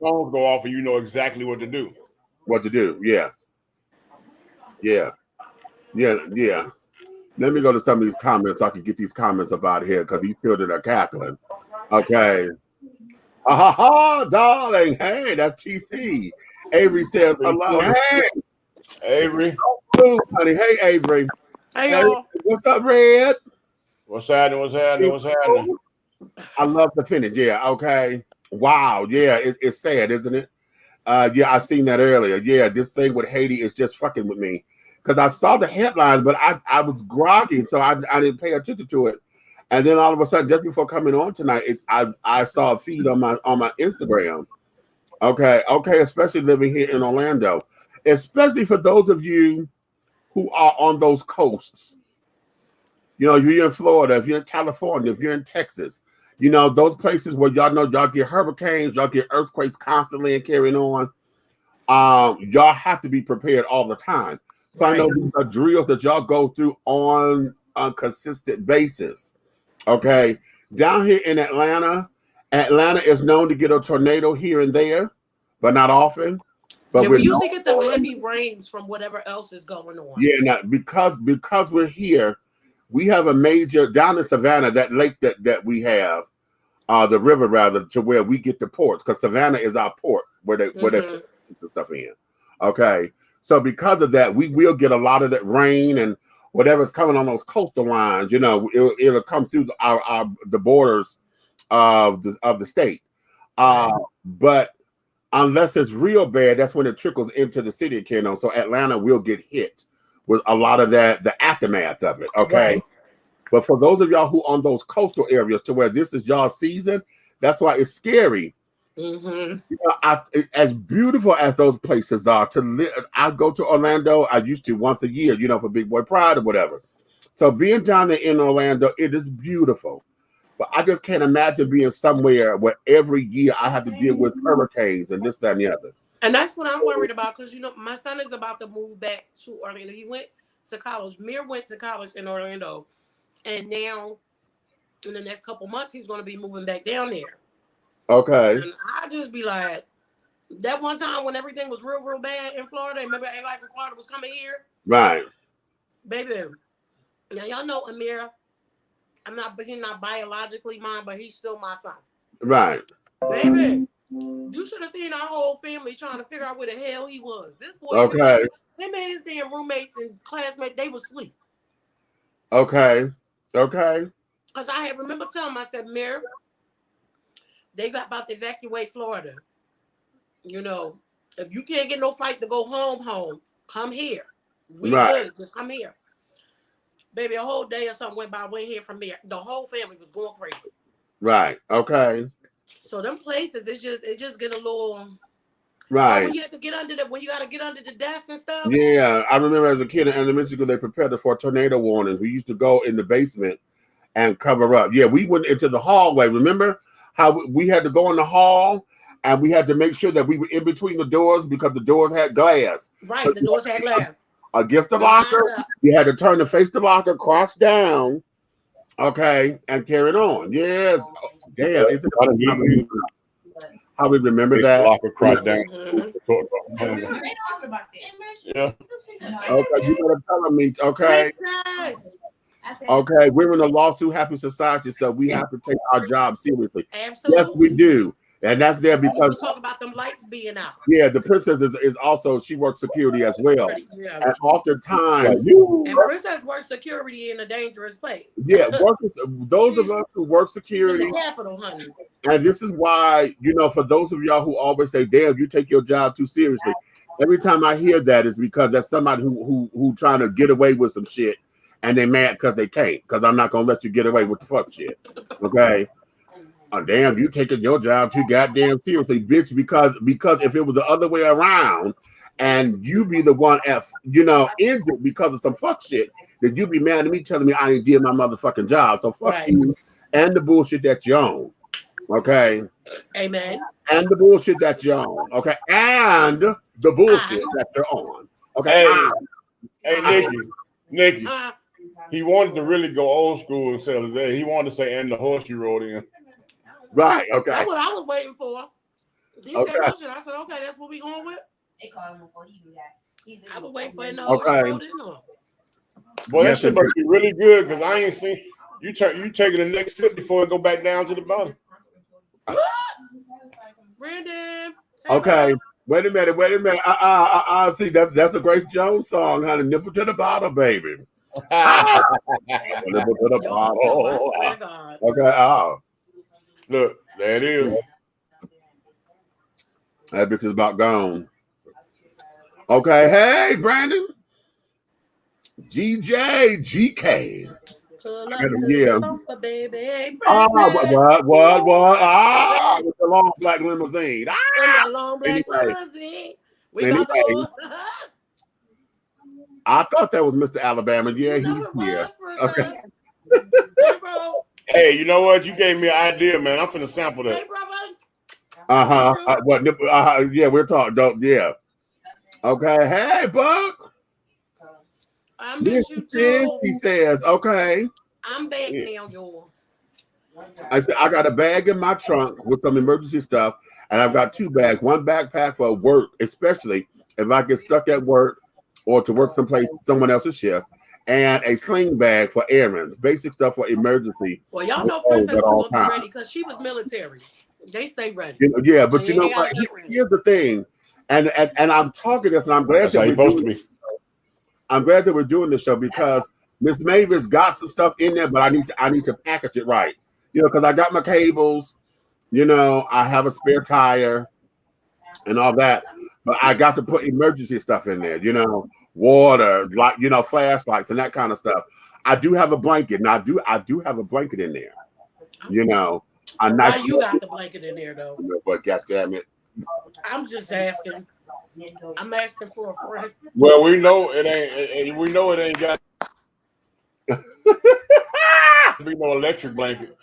tones go off, and you know exactly what to do. Yeah. Let me go to some of these comments so I can get these comments up out of here because these children are cackling. Okay. Darling. Hey, that's TC. Avery says hello. Hey, Avery. Oh, honey. Hey, Avery. Hey, y'all. What's up, Red? What's happening? I love the finish. Yeah. Okay. Wow. Yeah. It's sad, isn't it? Yeah, I seen that earlier. Yeah, this thing with Haiti is just fucking with me because I saw the headlines, but I was groggy, so I didn't pay attention to it. And then all of a sudden, just before coming on tonight, I saw a feed on my Instagram. Okay, especially living here in Orlando, especially for those of you who are on those coasts. You know, if you're in Florida, if you're in California, if you're in Texas, you know, those places where y'all get hurricanes, y'all get earthquakes constantly and carrying on. Y'all have to be prepared all the time. So I know these are drills that y'all go through on a consistent basis. Okay. Down here in Atlanta is known to get a tornado here and there, but not often. But we usually get the heavy rains from whatever else is going on. Yeah, because we're here, we have a major down in Savannah, that lake that we have, the river rather, to where we get the ports, because Savannah is our port where they put the stuff in. Okay, so because of that, we will get a lot of that rain and whatever's coming on those coastal lines. You know, it'll come through the borders of the state. But unless it's real bad, that's when it trickles into the city of Kano. So Atlanta will get hit with a lot of that, the aftermath of it. Okay. Right. But for those of y'all who on those coastal areas to where this is y'all season, that's why it's scary. You know, as beautiful as those places are to live, I go to Orlando. I used to once a year, you know, for Big Boy Pride or whatever. So being down there in Orlando, it is beautiful. But I just can't imagine being somewhere where every year I have to deal with hurricanes and this, that, and the other. And that's what I'm worried about because, you know, my son is about to move back to Orlando. He went to college. Mir went to college in Orlando. And now, in the next couple months, he's going to be moving back down there. Okay. And I just be like, that one time when everything was real, real bad in Florida, remember everybody from Florida was coming here? Right. Baby. Now, y'all know Amir. He's not biologically mine, but he's still my son. Right. Baby, you should have seen our whole family trying to figure out where the hell he was. This boy, okay. Him and his damn roommates and classmates, they was asleep. Okay. Because I remember telling him, I said, Mir, they got about to evacuate Florida. You know, if you can't get no flight to go home, come here. We good. Just come here. Baby, a whole day or something went by. We ain't hear from me. The whole family was going crazy. Right. Okay. So them places, it just get a little. Right. When you have to get under when you got to get under the desk and stuff. Yeah, I remember as a kid in elementary school, they prepared us for tornado warnings. We used to go in the basement and cover up. Yeah, we went into the hallway. Remember how we had to go in the hall and we had to make sure that we were in between the doors because the doors had glass. Right, so the doors had glass. Against the locker, you had to turn to face the locker, crouch down, okay, and carry it on. Yes. Damn. How we remember that? Locker, crouch down. Yeah. Okay, you gotta tell me, okay? Okay, we're in a lawsuit happy society, so we have to take our job seriously. Absolutely. Yes, we do. And that's there because talk about them lights being out. Yeah, the princess is also, she works security as well. Yeah. And oftentimes and princess works security in a dangerous place. Yeah, those of us who work security. Capital, honey. And this is why, for those of y'all who always say, damn, you take your job too seriously. Every time I hear that is because that's somebody who trying to get away with some shit and they mad because they can't. Because I'm not going to let you get away with the fuck shit. Okay? Oh, damn, you taking your job too goddamn seriously, bitch, because if it was the other way around and you be the one injured because of some fuck shit, then you be mad at me telling me I didn't do my motherfucking job. So fuck you and the bullshit that you own. Okay? Amen. And the bullshit that you're on. Okay? And the bullshit that you're on. Okay? Hey, Nikki. He wanted to really go old school and say, he wanted to say, and the horse you rode in. Right, okay. That's what I was waiting for. He said bullshit. I said, okay, that's what we going with. They call him before he do that. I was waiting for him to horse you rode in on. Boy, that shit must be really good because I ain't seen you taking the next sip before it go back down to the bottom. Brandon. Okay. Wait a minute. See, that's a Grace Jones song, honey. Nipple to the bottle, baby. Nipple to the bottle. Okay. Look, there it is. That bitch is about gone. Okay. Hey, Brandon. GK. Yeah. Baby. What? With the long black limousine. The long black limousine. I thought that was Mr. Alabama. Yeah, he's here. Okay. Hey, bro. Hey, you know what? You gave me an idea, man. I'm finna sample that. Hey, brother. Yeah, we're talking. Yeah. Okay. Hey, Buck. I miss you too. He says, okay. I'm back now, y'all. I said, I got a bag in my trunk with some emergency stuff, and I've got 2 bags. One backpack for work, especially if I get stuck at work or to work someplace, someone else's shift, and a sling bag for errands, basic stuff for emergency. Well, y'all know Princess was going to be ready because she was military. They stay ready. Yeah, but you know what? Here's the thing, and I'm talking this, and I'm glad I'm glad that we're doing this show because Miss Mavis got some stuff in there, but I need to package it right. Because I got my cables, I have a spare tire and all that, but I got to put emergency stuff in there, water, like flashlights and that kind of stuff. I do have a blanket, and I do have a blanket in there. Why you got the blanket in there though? But goddamn it, I'm just asking. I'm asking for a friend. Well, we know it ain't. We know it ain't got be no electric blanket.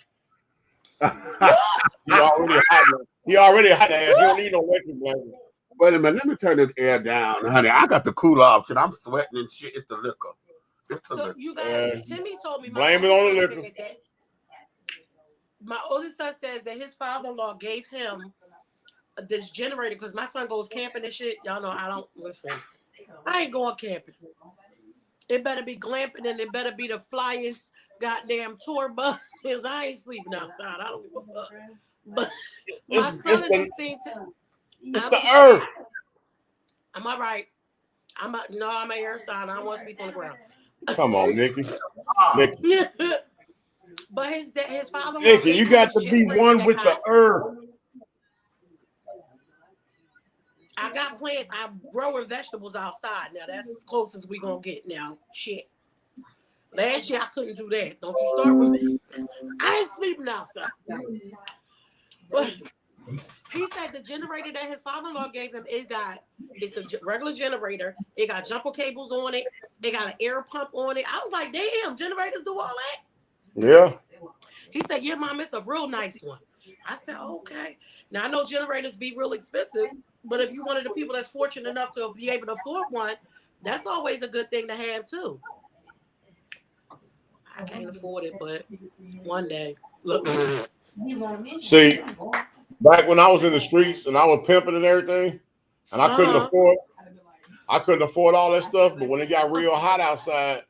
He already hot ass. He don't need no electric blanket. Wait a minute, let me turn this air down, honey. I got to cool off shit. I'm sweating and shit. It's the liquor. You guys, Timmy told me. Blame it on the liquor. My oldest son says that his father-in-law gave him this generator because my son goes camping and shit. Y'all know I don't listen. I ain't going camping. It better be glamping and it better be the flyest goddamn tour buses. I ain't sleeping outside. I don't give a fuck. But my son didn't seem to. It's the earth. Am I right? I'm an air sign. I don't want to sleep on the ground. Come on, Nikki. But his father. Nikki, you got to be one with the earth. I got plants. I'm growing vegetables outside now. That's as close as we gonna get now. Shit. Last year I couldn't do that. Don't you start with me. I ain't sleeping outside. But he said the generator that his father-in-law gave him it's the regular generator. It got jumper cables on it. It got an air pump on it. I was like, damn, generators do all that? Yeah. He said, yeah, Mom, it's a real nice one. I said, okay. Now I know generators be real expensive, but if you're one of the people that's fortunate enough to be able to afford one, that's always a good thing to have too. I can't afford it, but one day. Look. See, back when I was in the streets and I was pimping and everything, and I couldn't afford all that stuff, but when it got real hot outside,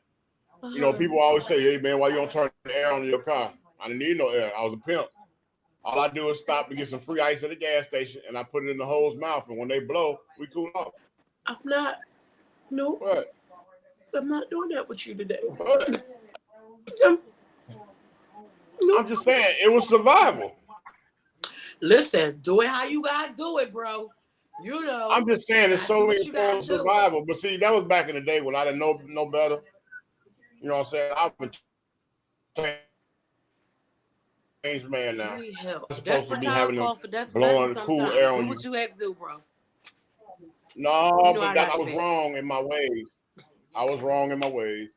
people always say, hey man, why you don't turn the air on in your car? I didn't need no air. I was a pimp. All I do is stop and get some free ice at the gas station, and I put it in the hose's mouth, and when they blow, we cool off. I'm not. No. What? I'm not doing that with you today. What? I'm just saying, it was survival. Listen, do it how you gotta do it, bro. You know. I'm just saying, there's so many you gotta forms of survival. But see, that was back in the day when I didn't know no better. You know what I'm saying? I've been changed man now. Supposed to be having them blowing cool air on do you. what you have to do, bro. No, You know but I was wrong in my ways. I was wrong in my ways.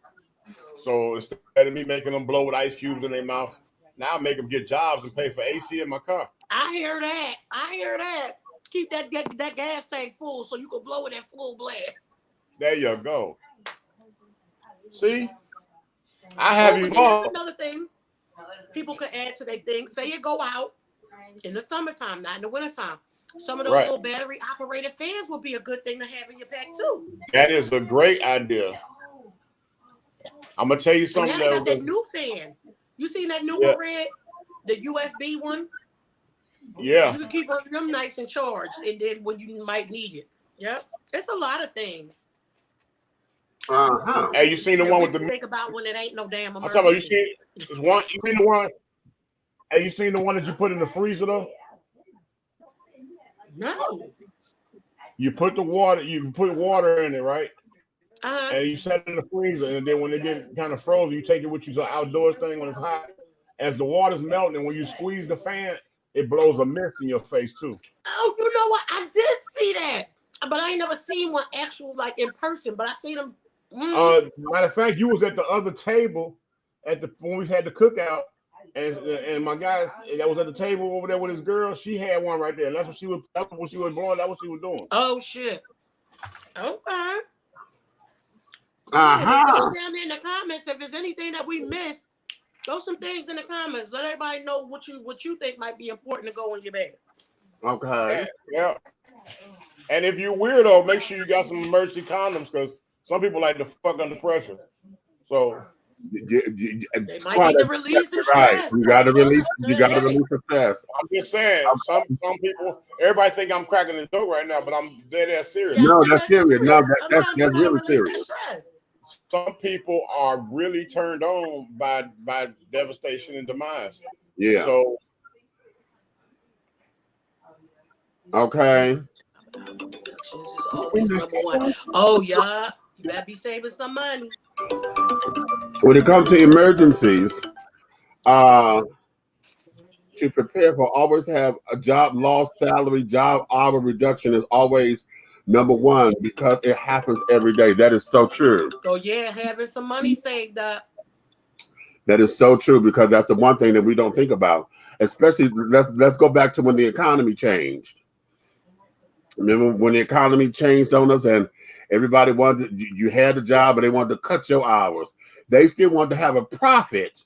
So instead of me making them blow with ice cubes in their mouth, now I make them get jobs and pay for AC in my car. I hear that. Keep that gas tank full so you can blow it at full blast. There you go. See? I have you all. Another thing people could add to their thing. Say you go out in the summertime, not in the wintertime. Some of those little battery operated fans would be a good thing to have in your pack too. That is a great idea. I'm gonna tell you something. And now they got that new fan. You seen that new one, Red? The USB one? Yeah. You can keep them nice and charged, and then when you might need it. Yep. It's a lot of things. Hey, you seen the one with the? Think about when it ain't no damn emergency. I'm talking about you seen one. You seen the one? Hey, you seen the one that you put in the freezer though? No. You put the water. You put water in it, right? And you set it in the freezer, and then when they get kind of frozen, you take it with you to the outdoors thing when it's hot. As the water's melting, and when you squeeze the fan, it blows a mist in your face too. Oh, you know what? I did see that, but I ain't never seen one actual like in person. But I seen them. Matter of fact, you was at the other table when we had the cookout, and my guy that was at the table over there with his girl, she had one right there, and that's what she was. That's what she was blowing. That's what she was doing. Oh shit! Okay. Go down there in the comments if there's anything that we missed. Throw some things in the comments. Let everybody know what you think might be important to go in your bag. Okay. Yeah. And if you're weirdo, make sure you got some emergency condoms because some people like to fuck under pressure. So they might need to release some stress. You got to release. You got to release the stress. I'm just saying. Some people. Everybody think I'm cracking the joke right now, but I'm dead ass serious. No, that's serious. No, that's really serious. Some people are really turned on by devastation and demise. Yeah. So okay. Oh yeah, you better be saving some money. When it comes to emergencies, to prepare for, always have a job loss, salary, job hour reduction is always number one because it happens every day. That is so true. Oh yeah, having some money saved up. That is so true because that's the one thing that we don't think about. Especially let's go back to when the economy changed. Remember when the economy changed on us and everybody wanted you had a job but they wanted to cut your hours. They still wanted to have a profit,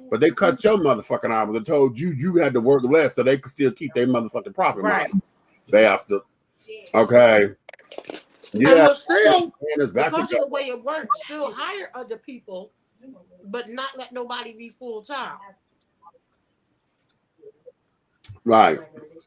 but they cut your motherfucking hours and told you had to work less so they could still keep their motherfucking profit. Right. Bastards. Okay. Yeah. Still, it's back because of the way it works, still hire other people, but not let nobody be full time. Right.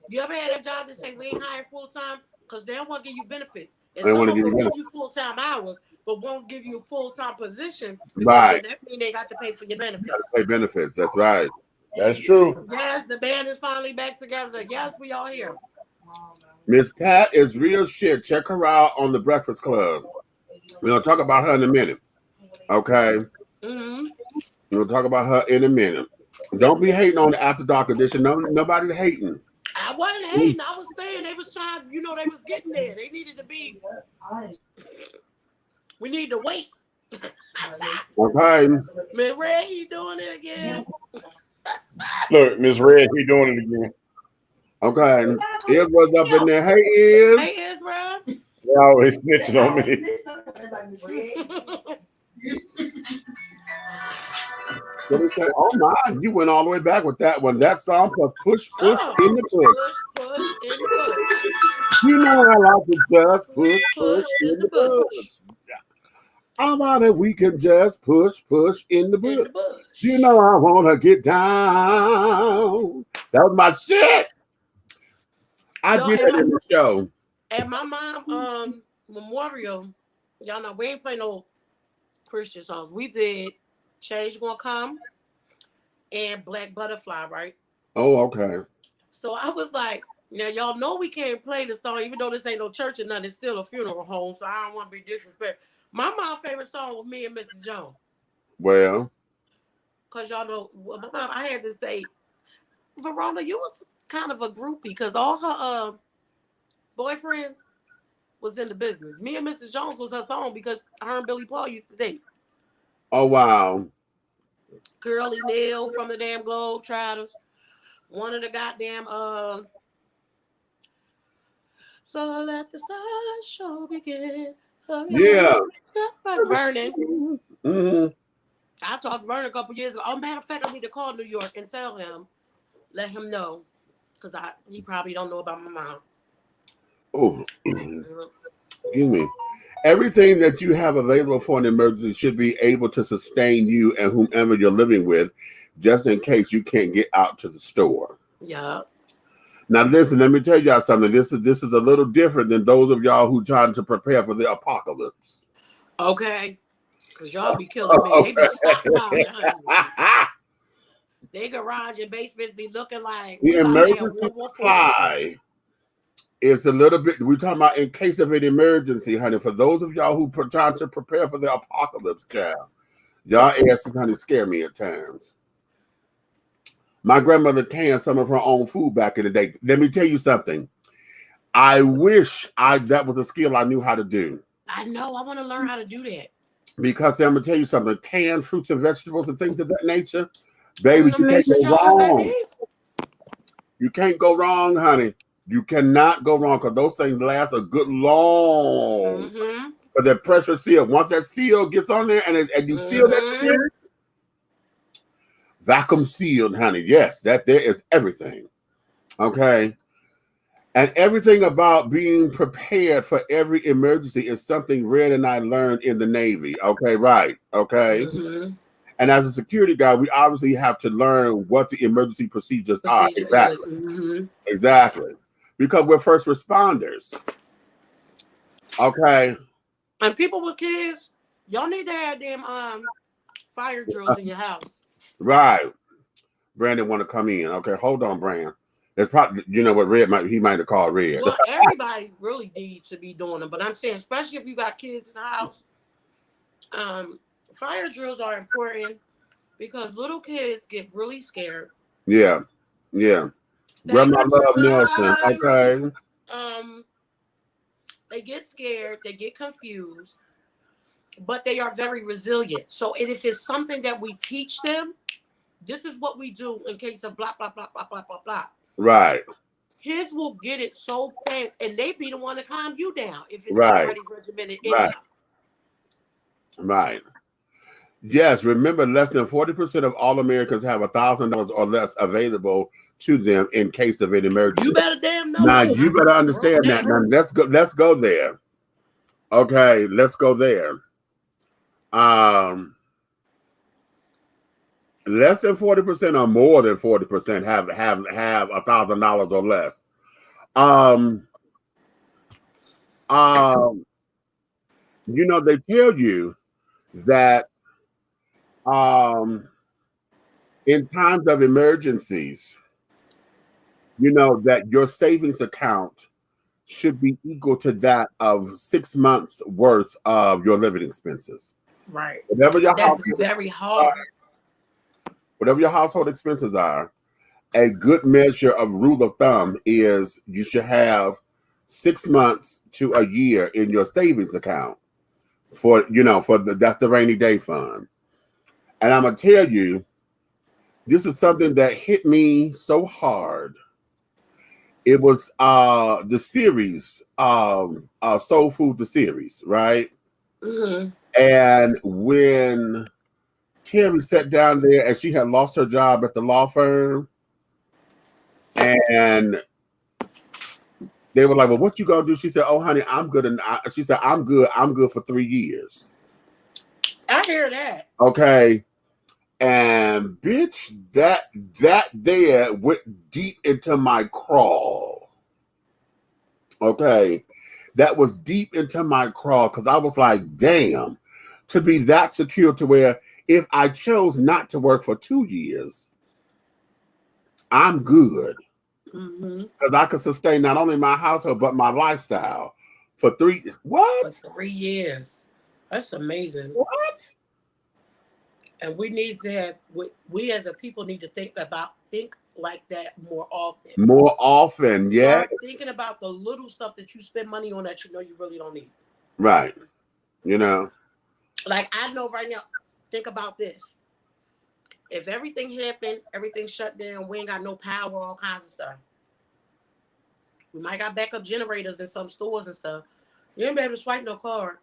You ever had a job that say we ain't hiring full time because they don't want to give you benefits? And they some want of to them give give you full time hours, but won't give you a full time position. Right. That means they got to pay for your benefits. Pay benefits. That's right. That's true. Yes, the band is finally back together. Yes, we all here. Miss Pat is real shit. Check her out on the Breakfast Club. We're gonna talk about her in a minute. Okay. Mm-hmm. We'll talk about her in a minute. Don't be hating on the After Dark edition. No, nobody's hating. I wasn't hating. I was saying they was trying. You know, they was getting there. They needed to be. We need to wait. Okay. Miss Red, he doing it again. Look, Miss Red, he doing it again. Okay. Here's what's up in there. Hey, Iz. Hey, Ezra. They always snitching on me. Oh my, you went all the way back with that one. That song was push in the bush. Push in the bush. You know I like to just push in the bush. How about if we can just push in the bush? You know I want to get down. That was my shit. I did that in the show. At my mom memorial, y'all know we ain't play no Christian songs. We did Change Gonna Come and Black Butterfly, right? Oh, okay. So I was like, now y'all know we can't play the song, even though this ain't no church or nothing. It's still a funeral home, so I don't want to be disrespectful. My favorite song was Me and Mrs. Jones. Well, Cause y'all know, I had to say, Verona, you was kind of a groupie because all her boyfriends was in the business. Me and Mrs. Jones was her song because her and Billy Paul used to date. oh wow. Curly Neal from the damn Globetrotters. One of the goddamn so let the sun show begin. Yeah. Stuff like Vernon. Mm-hmm. I talked to Vernon a couple years ago. Oh, matter of fact, I need to call New York and tell him, let him know, because he probably don't know about my mom. Oh, excuse me. Everything that you have available for an emergency should be able to sustain you and whomever you're living with, just in case you can't get out to the store. Yeah. Now listen, let me tell y'all something. This is a little different than those of y'all who trying to prepare for the apocalypse. Okay. Because y'all be killing me. They be stockpiling. They garage and basements be looking like the emergency supply is a little bit. We're talking about in case of an emergency, honey. For those of y'all who trying to prepare for the apocalypse, child, y'all asses, honey, scare me at times. My grandmother canned some of her own food back in the day. Let me tell you something. I wish that was a skill I knew how to do. I know. I want to learn how to do that. Because I'm gonna tell you something. Canned fruits and vegetables and things of that nature, baby, you can't go wrong. Baby. You can't go wrong, honey. You cannot go wrong because those things last a good long. But that pressure seal, once that seal gets on there and you seal that shit, vacuum sealed, honey. Yes, that there is everything. Okay. And everything about being prepared for every emergency is something Red and I learned in the Navy. Okay, right. Okay. And as a security guard, we obviously have to learn what the emergency procedures are. Exactly. Exactly. Because we're first responders. Okay. And people with kids, y'all need to have them fire drills in your house. Right. Brandon want to come in. Okay, hold on, Brandon. It's probably, you know what, he might have called Red. Well, everybody really needs to be doing them, but I'm saying, especially if you got kids in the house, fire drills are important because little kids get really scared. Yeah, yeah. Grandma love Nelson. Okay. They get scared, they get confused, but they are very resilient. So if it's something that we teach them, this is what we do in case of blah, blah, blah, blah, blah, blah, blah. Right. Kids will get it so fast, and they be the one to calm you down if it's already regimented in them. Right. Yes, remember, less than 40% of all Americans have $1,000 or less available to them in case of an emergency. You better damn know. Now you better understand that. Now let's go there. Okay, let's go there. Less than 40% or more than 40% have $1,000 or less. You know, they tell you that in times of emergencies, you know, that your savings account should be equal to that of 6 months worth of your living expenses. Right. Whatever your That's very hard. Whatever your household expenses are, a good measure of rule of thumb is you should have 6 months to a year in your savings account for, you know, that's the rainy day fund. And I'm gonna tell you, this is something that hit me so hard. It was the series, Soul Food, the series, right? And when Terry sat down there and she had lost her job at the law firm, and they were like, well, what you gonna do? She said, oh, honey, I'm good. And she said, I'm good for 3 years. I hear that. Okay. And bitch, that there went deep into my crawl. Okay. That was deep into my crawl because I was like, damn, to be that secure to where if I chose not to work for 2 years, I'm good. because I could sustain not only my household but my lifestyle for 3 what? For 3 years. That's amazing. What? And we need to have we as a people need to think like that more often. More often, yeah. Start thinking about the little stuff that you spend money on that you know you really don't need. Right. You know. Like I know right now, think about this. If everything happened, everything shut down, we ain't got no power, all kinds of stuff. We might got backup generators in some stores and stuff. You ain't be able to swipe no card.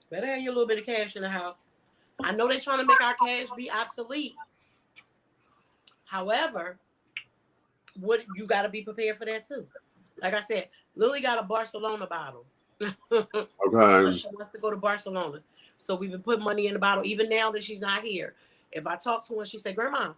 Better have your little bit of cash in the house. I know they're trying to make our cash be obsolete. However, you got to be prepared for that too. Like I said, Lily got a Barcelona bottle. Okay. She wants to go to Barcelona. So we've been putting money in the bottle. Even now that she's not here. If I talk to her, she said, Grandma,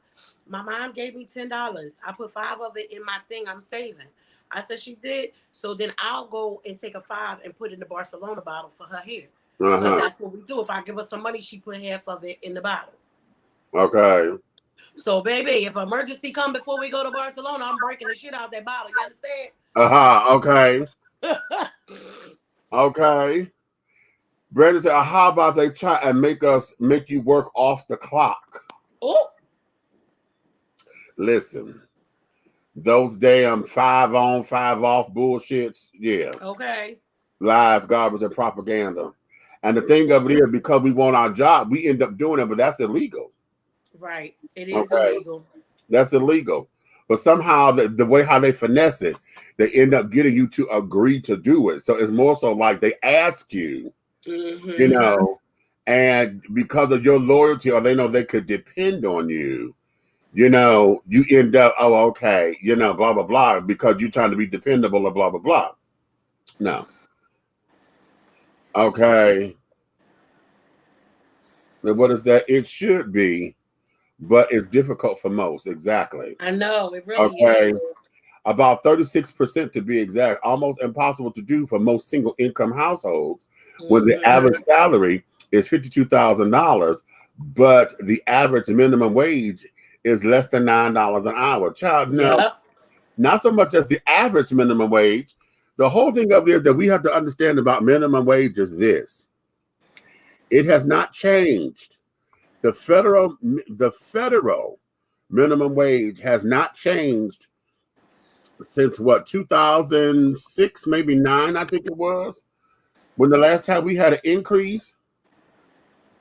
my mom gave me $10. I put 5 of it in my thing I'm saving. I said she did. So then I'll go and take a 5 and put in the Barcelona bottle for her hair. Because that's what we do. If I give her some money, she put half of it in the bottle. Okay. So, baby, if emergency come before we go to Barcelona, I'm breaking the shit out that bottle. You understand? Okay. Okay. Brandon said, how about they try and make you work off the clock? Oh. Listen, those damn 5 on, 5 off bullshits, yeah. Okay. Lies, garbage, and propaganda. And the thing of it is, because we want our job, we end up doing it, but that's illegal. Right. It is illegal. That's illegal. But somehow the way how they finesse it, they end up getting you to agree to do it. So it's more so like they ask you, you know, and because of your loyalty or they know they could depend on you, you know, you end up, oh, okay, you know, blah, blah, blah, because you're trying to be dependable or blah, blah, blah. No. Okay. Then what is that? It should be, but it's difficult for most. Exactly. I know. It really is. About 36% to be exact. Almost impossible to do for most single income households when the average salary is $52,000, but the average minimum wage is less than $9 an hour. Child, no, not so much as the average minimum wage. The whole thing of it is that we have to understand about minimum wage is this. It has not changed. The federal minimum wage has not changed since what, 2006, maybe 9, I think it was, when the last time we had an increase.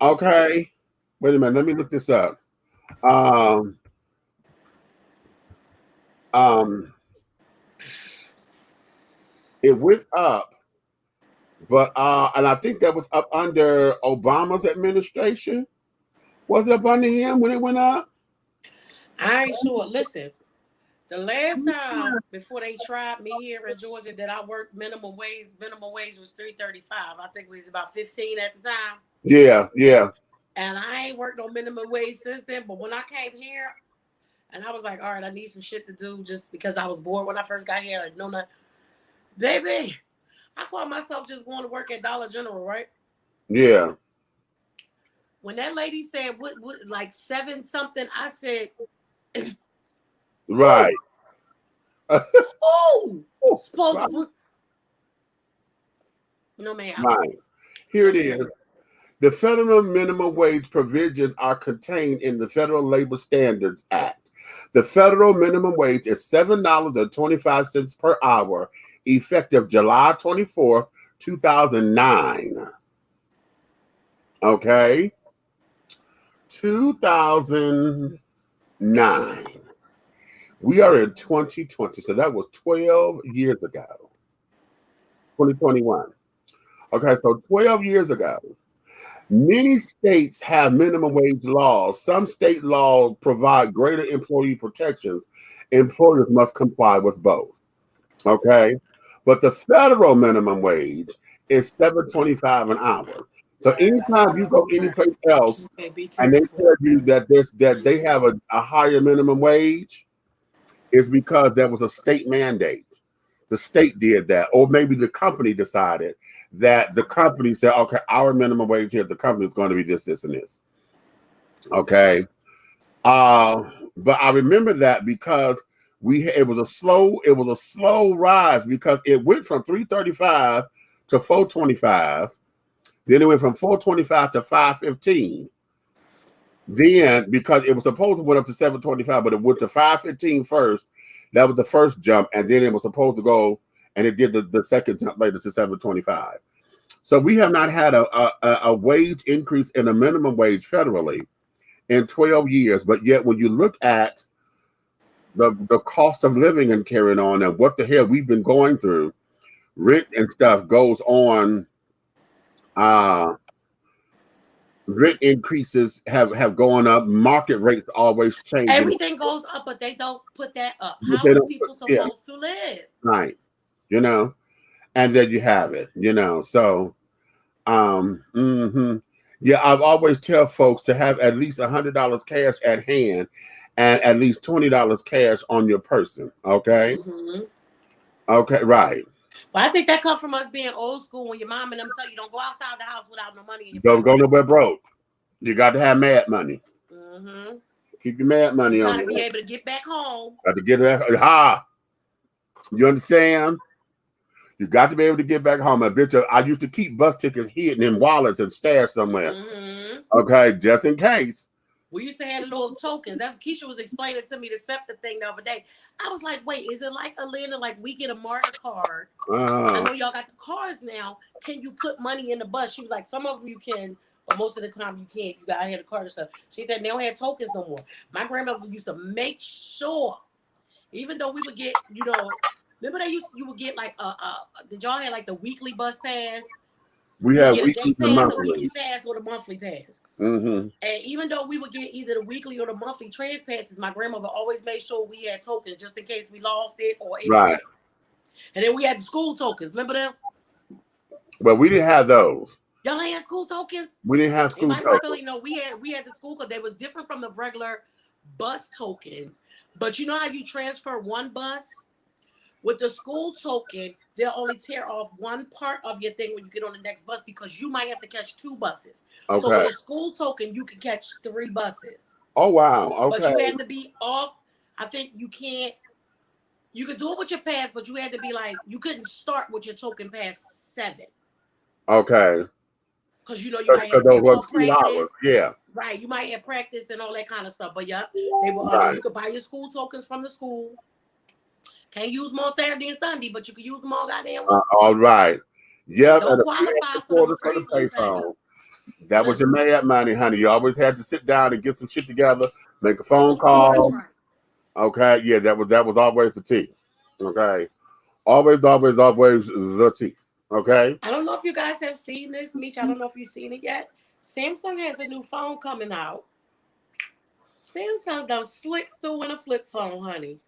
Okay, wait a minute, let me look this up. It went up, but and I think that was up under Obama's administration. Was it up under him when it went up? I ain't sure. Listen, the last time before they tried me here in Georgia that I worked minimum wage was $3.35. I think it was about 15 at the time. Yeah, yeah. And I ain't worked on minimum wage since then. But when I came here, and I was like, all right, I need some shit to do just because I was bored when I first got here. Like, no, not. Baby, I called myself just going to work at Dollar General, right? Yeah. When that lady said, what like 7 something, I said, right. Oh, supposed to. No, ma'am. Right. Here it is. The federal minimum wage provisions are contained in the Federal Labor Standards Act. The federal minimum wage is $7.25 per hour, effective July 24th, 2009. Okay? 2009. We are in 2020, so that was 12 years ago. 2021. Okay, so 12 years ago. Many states have minimum wage laws. Some state laws provide greater employee protections. Employers must comply with both. Okay? But the federal minimum wage is $7.25 an hour. So anytime you go anyplace else and they tell you that they have a higher minimum wage, it's because there was a state mandate. The state did that, or maybe the company decided that the company said, okay, our minimum wage here at the company is going to be this, this, and this. Okay. But I remember that because it was a slow rise because it went from 335 to 425. Then it went from 425 to 515. Then, because it was supposed to went up to 725, but it went to 515 first. That was the first jump, and then it was supposed to go, and it did the second jump later to 725. So we have not had a wage increase in a minimum wage federally in 12 years. But yet, when you look at the cost of living and carrying on, and what the hell we've been going through, rent and stuff goes on. Rent increases have gone up. Market rates always change. Everything goes up, but they don't put that up. But How they is don't people put- yeah. supposed to live? Right. You know, and then you have it, you know. So yeah, I've always tell folks to have at least $100 cash at hand and at least $20 cash on your person. Okay. Mm-hmm. Okay, right. But I think that comes from us being old school when your mom and them tell you don't go outside the house without no money in your Don't pocket. go nowhere broke. You got to have mad money. Mm-hmm. Keep your mad money You on gotta you. be able to get back home. Got to get that. You understand? You got to be able to get back home. I used to keep bus tickets hidden in wallets and stashed somewhere. Mm-hmm. Okay, just in case. We used to have the little tokens. That's Keisha was explaining to me the SEPTA thing the other day. I was like, wait, is it like Atlanta? Like we get a MARTA card. I know y'all got the cards now. Can you put money in the bus? She was like, some of them you can, but most of the time you can't. You gotta have the card and stuff. She said they don't have tokens no more. My grandmother used to make sure, even though we would get, you know, remember you would get like did y'all have like the weekly bus pass? We You have get a weekly day and pass, a weekly monthly. pass, or the monthly pass. Mm-hmm. And even though we would get either the weekly or the monthly trans passes, my grandmother always made sure we had tokens just in case we lost it or anything. Right. And then we had the school tokens. Remember them? But we didn't have those. Y'all ain't had school tokens? We didn't have school Anybody tokens. really know we had the school because they was different from the regular bus tokens. But you know how you transfer one bus? With the school token, they'll only tear off one part of your thing when you get on the next bus because you might have to catch 2 buses. Okay. So with a school token, you can catch 3 buses. Oh wow. Okay. But you have to be off. I think you can't. You could do it with your pass, but you had to be like you couldn't start with your token past 7 Okay. because you know you might have Those were football 2 hours. practice. Yeah. Right, you might have practice and all that kind of stuff. But yeah, they will. Right. You could buy your school tokens from the school. Can't use them on Saturday and Sunday, but you can use them all goddamn. All right. Yep. Don't And the qualify for quarter the for the free payphone. That was your mad money, honey. You always had to sit down and get some shit together, make a phone call. That's right. Okay. Yeah, that was always the tea. Okay. Always the tea. Okay. I don't know if you guys have seen this, Meech. I don't know if you've seen it yet. Samsung has a new phone coming out. Samsung done slick through in a flip phone, honey.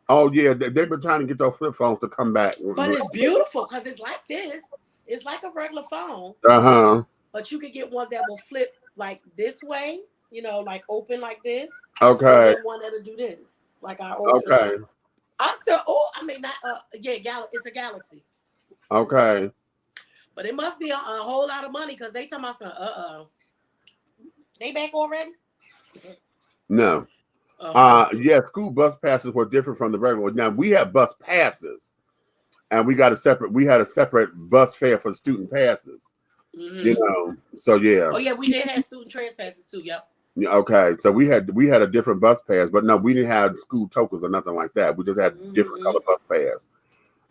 Oh yeah, they've been trying to get those flip phones to come back. But it's beautiful because it's like this. It's like a regular phone, but you can get one that will flip like this way, you know, like open like this. Okay. And one that'll do this, like our old phone. Okay. It's a Galaxy. Okay. But it must be a whole lot of money because they talking about some, they back already? No. Yeah, school bus passes were different from the regular ones. Now we have bus passes, and we had a separate bus fare for student passes. Mm-hmm. You know, so yeah. Oh yeah, we did have student trans passes too. Yep. Yeah, okay, so we had a different bus pass, but no, we didn't have school tokens or nothing like that. We just had different color bus pass.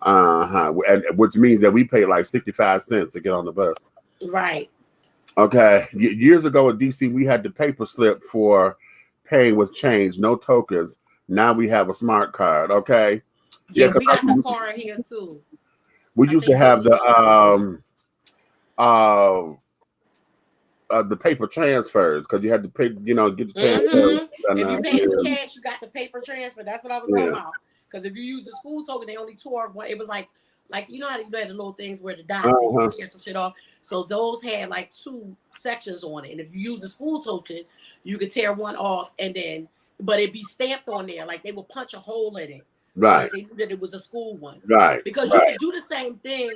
And which means that we paid like 65 cents to get on the bus. Right. Okay. Years ago in DC, we had the paper slip for paying with change, no tokens. Now we have a smart card. Okay. Yeah, we got the card here too. We used to have the paper transfers because you had to pay, you know, get the transfer. If you paid with cash, you got the paper transfer. That's what I was talking about. Because if you use the school token, they only tore one. It was like you know how you had the little things where the dots and you tear some shit off. So those had like 2 sections on it. And if you use the school token, you could tear one off but it'd be stamped on there. Like they would punch a hole in it. Right. So they knew that it was a school one. Right. Because you could do the same thing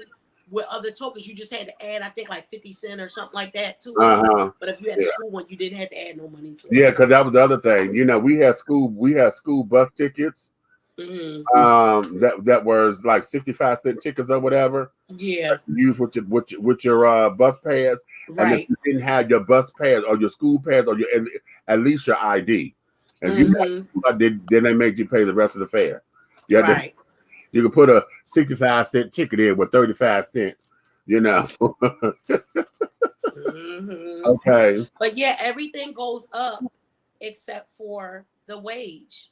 with other tokens. You just had to add, I think, like 50 cents or something like that too. But if you had a school one, you didn't have to add no money to it. Yeah, because that was the other thing. You know, we had school bus tickets, that was like 65-cent tickets or whatever. Yeah. Use with your bus pass, and if Right. you didn't have your bus pass or your school pass or your at least your ID, and then they made you pay the rest of the fare. You had Right. you could put a 65-cent ticket in with 35 cents. You know. Okay. But yeah, everything goes up except for the wage.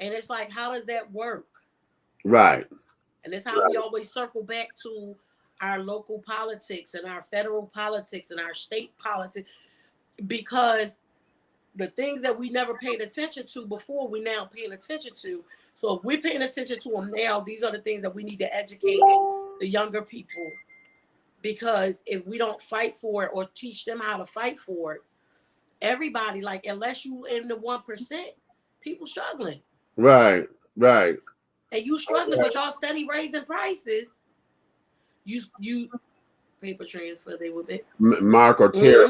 And it's like, how does that work? Right. And it's how we always circle back to our local politics and our federal politics and our state politics, because the things that we never paid attention to before, we now paying attention to. So if we're paying attention to them now, these are the things that we need to educate the younger people. Because if we don't fight for it or teach them how to fight for it, everybody, like, unless you in the 1%, people struggling. Right. Right. And you struggling with y'all steady raising prices. You paper transfer, they would be Mark or Terry,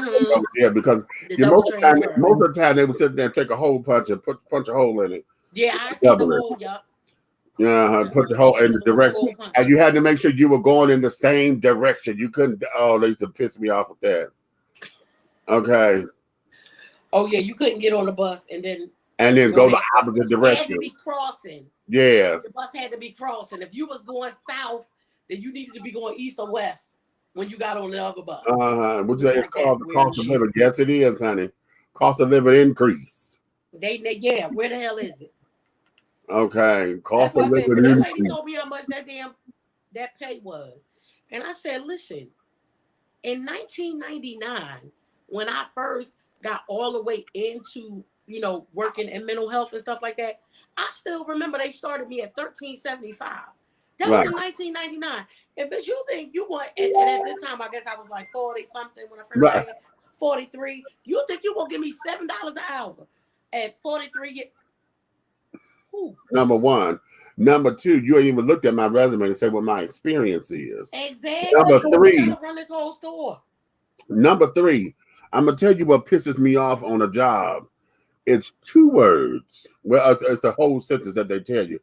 yeah, because most of the time they would sit there and take a hole punch and punch a hole in it. Yeah, I see the hole, yup. Yeah, put the hole in the direction, and you had to make sure you were going in the same direction. You couldn't. Oh, they used to piss me off with that. Okay. Oh yeah, you couldn't get on the bus and then go the opposite direction. Had to be crossing. Yeah. The bus had to be crossing. If you was going south, then you needed to be going east or west when you got on the other bus. Which is called the cost of living. Yes, it is, honey. Cost of living increase. Yeah. Where the hell is it? Okay, cost of living increase. increase. That lady told me how much that pay was, and I said, listen, in 1999, when I first got all the way into working in mental health and stuff like that, I still remember they started me at $13.75. That was in 1999. And but you think you want, and at this time, I guess I was like 40 something when I first got 43. You think you gonna give me $7 an hour at 43? Number one. Number two, you ain't even looked at my resume to say what my experience is. Exactly. Number three, run this whole store. Number three, I'm gonna tell you what pisses me off on a job. It's 2 words. Well, it's a whole sentence that they tell you.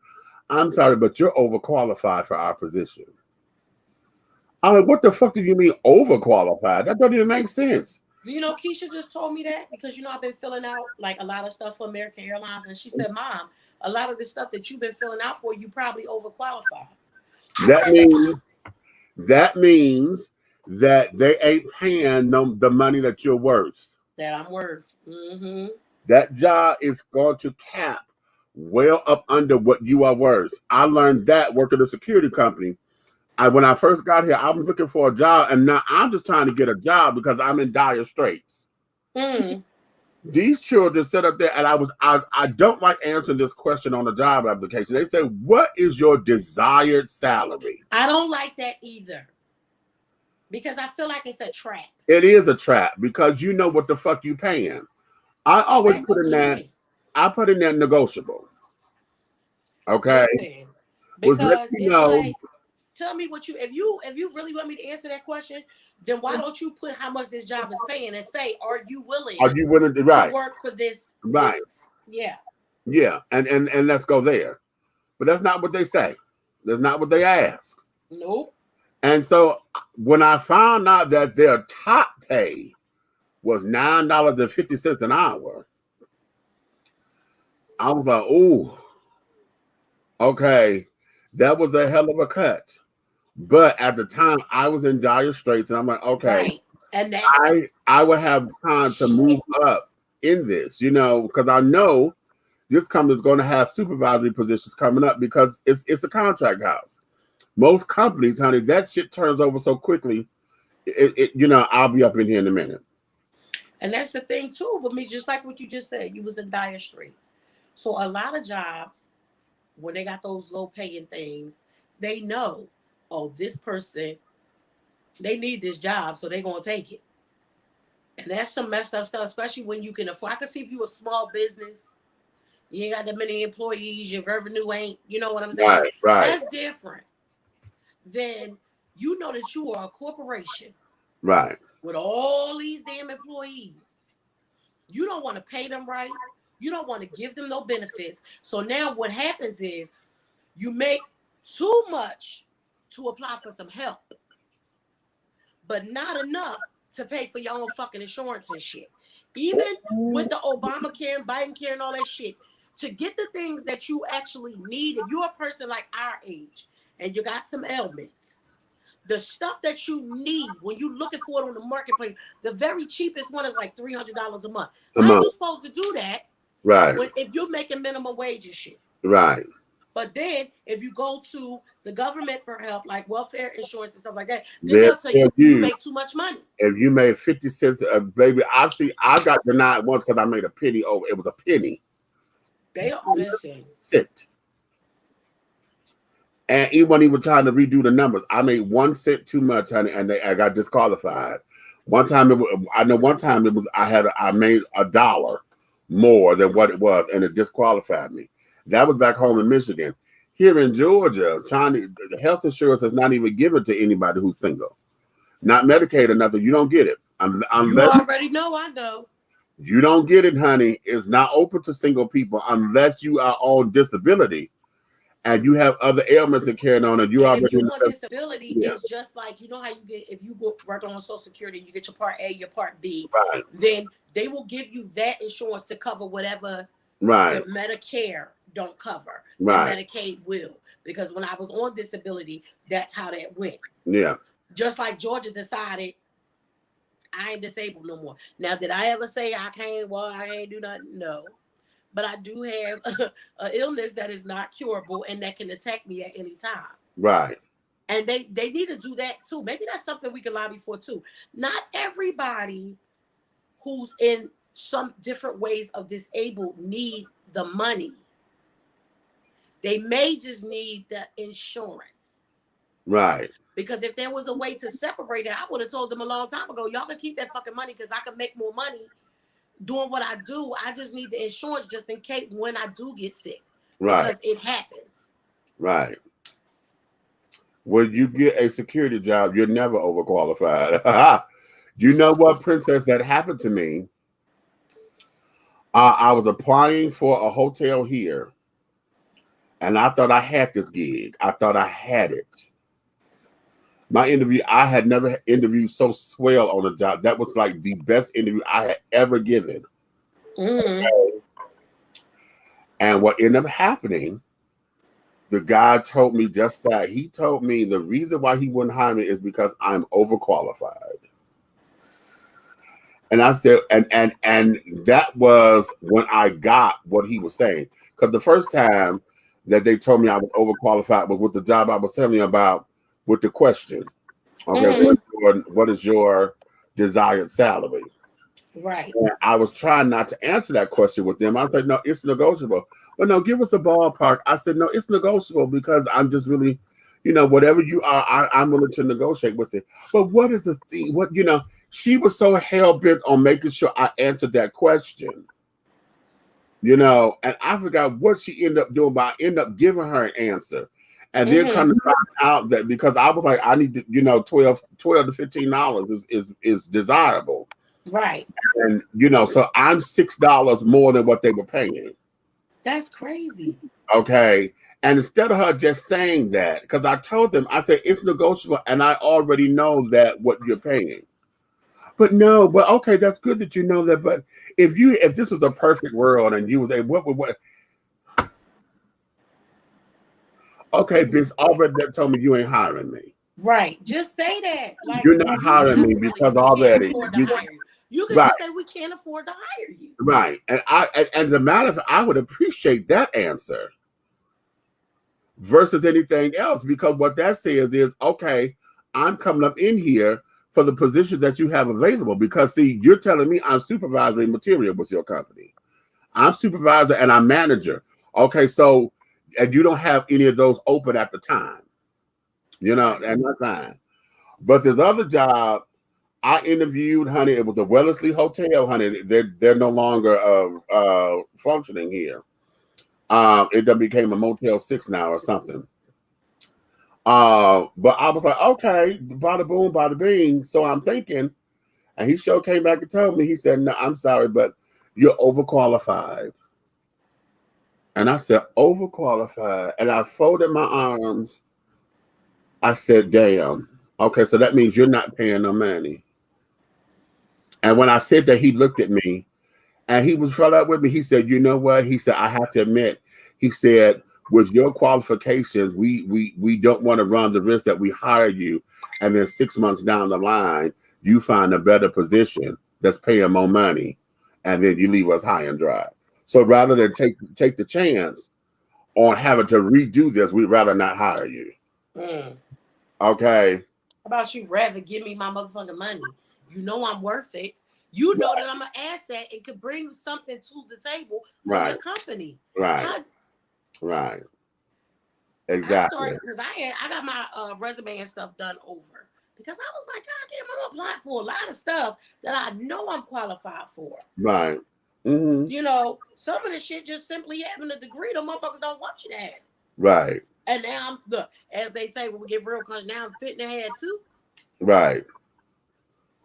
I'm sorry, but you're overqualified for our position. I mean, what the fuck do you mean overqualified? That doesn't even make sense. Do you know Keisha just told me that? Because I've been filling out like a lot of stuff for American Airlines, and she said, Mom, a lot of the stuff that you've been filling out for, you probably overqualified. That means that they ain't paying the money that you're worth. That I'm worth. Mm-hmm. That job is going to cap well up under what you are worth. I learned that working at a security company. When I first got here, I was looking for a job, and now I'm just trying to get a job because I'm in dire straits. These children sit up there, and I don't like answering this question on a job application. They say, "What is your desired salary?" I don't like that either, because I feel like it's a trap. It is a trap because you know what the fuck you paying. I always put in that. I put in that negotiable. Okay. Because like, tell me what if you really want me to answer that question, then why don't you put how much this job is paying and say, are you willing to work for this? Right. Yeah. Yeah. And let's go there. But that's not what they say. That's not what they ask. Nope. And so when I found out that their top pay was $9.50 an hour, I was like, "Ooh, okay, that was a hell of a cut." But at the time, I was in dire straits, and I'm like, "Okay, and I would have time to move up in this, because I know this company is going to have supervisory positions coming up because it's a contract house. Most companies, honey, that shit turns over so quickly. I'll be up in here in a minute." And that's the thing too with me, just like what you just said, you was in dire straits. So a lot of jobs, when they got those low paying things, they know, oh, this person, they need this job, so they're going to take it. And that's some messed up stuff, especially when you can afford. I can see if you a small business, you ain't got that many employees, your revenue ain't, you know what I'm saying? Right. That's different. Then you know that you are a corporation. Right. With all these damn employees. You don't want to pay them right. You don't want to give them no benefits. So now what happens is You make too much to apply for some help, but not enough to pay for your own fucking insurance and shit. Even with the Obamacare and Bidencare and all that shit, to get the things that you actually need, if you're a person like our age and you got some ailments, the stuff that you need when you're looking for it on the marketplace, the very cheapest one is like $300 a month. How are you supposed to do that? Right. If you're making minimum wage and shit. Right. But then if you go to the government for help, like welfare insurance and stuff like that, then they'll tell you make too much money. If you made 50 cents, baby, I got denied once because I made a penny over. It was a penny. They don't listen. Cent. And even when he was trying to redo the numbers, I made 1 cent too much, honey, and I got disqualified. One time I made $1 more than what it was, and it disqualified me. That was back home in Michigan. Here in Georgia, the health insurance is not even given to anybody who's single. Not Medicaid or nothing. You don't get it. You already know, I know. You don't get it, honey. It's not open to single people unless you are on disability and you have other ailments and carrying on. And you already if you're on disability, it's just like, you know how you get, if you work on Social Security, you get your Part A, your Part B. Right. Then they will give you that insurance to cover whatever the Medicare don't cover. Right. Medicaid will. Because when I was on disability, that's how that went. Yeah. Just like Georgia decided I ain't disabled no more. Now, did I ever say I can't do nothing? No. But I do have an illness that is not curable and that can attack me at any time. Right. And they need to do that too. Maybe that's something we can lobby for too. Not everybody who's in some different ways of disabled need the money. They may just need the insurance. Right. Because if there was a way to separate it, I would have told them a long time ago, y'all can keep that fucking money because I can make more money doing what I do. I just need the insurance just in case when I do get sick. Right. Because it happens. Right. When you get a security job, you're never overqualified. You know what, Princess, that happened to me? I was applying for a hotel here, and I thought I had this gig. I thought I had it. My interview, I had never interviewed so swell on a job. That was like the best interview I had ever given. Mm-hmm. And what ended up happening, the guy told me just that. He told me the reason why he wouldn't hire me is because I'm overqualified. And I said, and that was when I got what he was saying. Because the first time that they told me I was overqualified was with the job I was telling you about with the question. Okay, what is your desired salary? Right. And I was trying not to answer that question with them. I was like, no, it's negotiable. But no, give us a ballpark. I said, no, it's negotiable because I'm just really, whatever you are, I'm willing to negotiate with it. But what is this thing? She was so hell-bent on making sure I answered that question. And I forgot what she ended up doing, but I ended up giving her an answer. And then come to find out that because I was like, I need to, $12 to $15 is desirable. Right. And, so I'm $6 more than what they were paying. That's crazy. Okay. And instead of her just saying that, because I told them, I said, it's negotiable and I already know that what you're paying. But okay, that's good that you know that. But if this was a perfect world and you was what? Okay, bitch, already that told me you ain't hiring me. Right. Just say that. Like, you're not hiring me because already you can just say we can't afford to hire you. Right. And as a matter of fact, I would appreciate that answer versus anything else, because what that says is, okay, I'm coming up in here for the position that you have available. Because see, you're telling me I'm supervisory material with your company. I'm supervisor and I'm manager. Okay, so and you don't have any of those open at the time, and that's fine. But this other job, I interviewed, honey. It was the Wellesley Hotel, honey. They're no longer functioning here. It done became a Motel 6 now or something. But I was like, okay, bada boom, bada bing. So I'm thinking, and he sure came back and told me. He said, "No, I'm sorry, but you're overqualified." And I said, overqualified. And I folded my arms. I said, damn. Okay, so that means you're not paying no money. And when I said that, he looked at me and he was fed up with me. He said, you know what? He said, I have to admit, he said, with your qualifications, we don't want to run the risk that we hire you. And then 6 months down the line, you find a better position that's paying more money. And then you leave us high and dry. So rather than take the chance on having to redo this, we'd rather not hire you. Okay. How about you rather give me my motherfucking money? You know I'm worth it. You know that I'm an asset and could bring something to the table for the company. Right. Right. Exactly. Because I got my resume and stuff done over. Because I was like, God damn, I'm applying for a lot of stuff that I know I'm qualified for. Right. Mm-hmm. You know, some of the shit just simply having a degree, the motherfuckers don't want you to have. Right. And now look, as they say, when we get real, now I'm fitting ahead too. Right.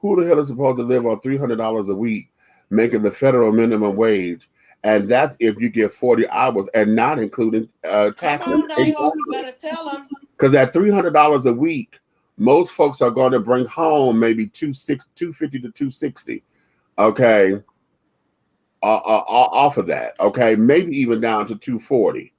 Who the hell is supposed to live on $300 a week, making the federal minimum wage? And that's if you get 40 hours and not including tax. Come on, you better tell them. Because at $300 a week, most folks are going to bring home maybe $250 to $260. Okay. Off of that. Okay. Maybe even down to $240.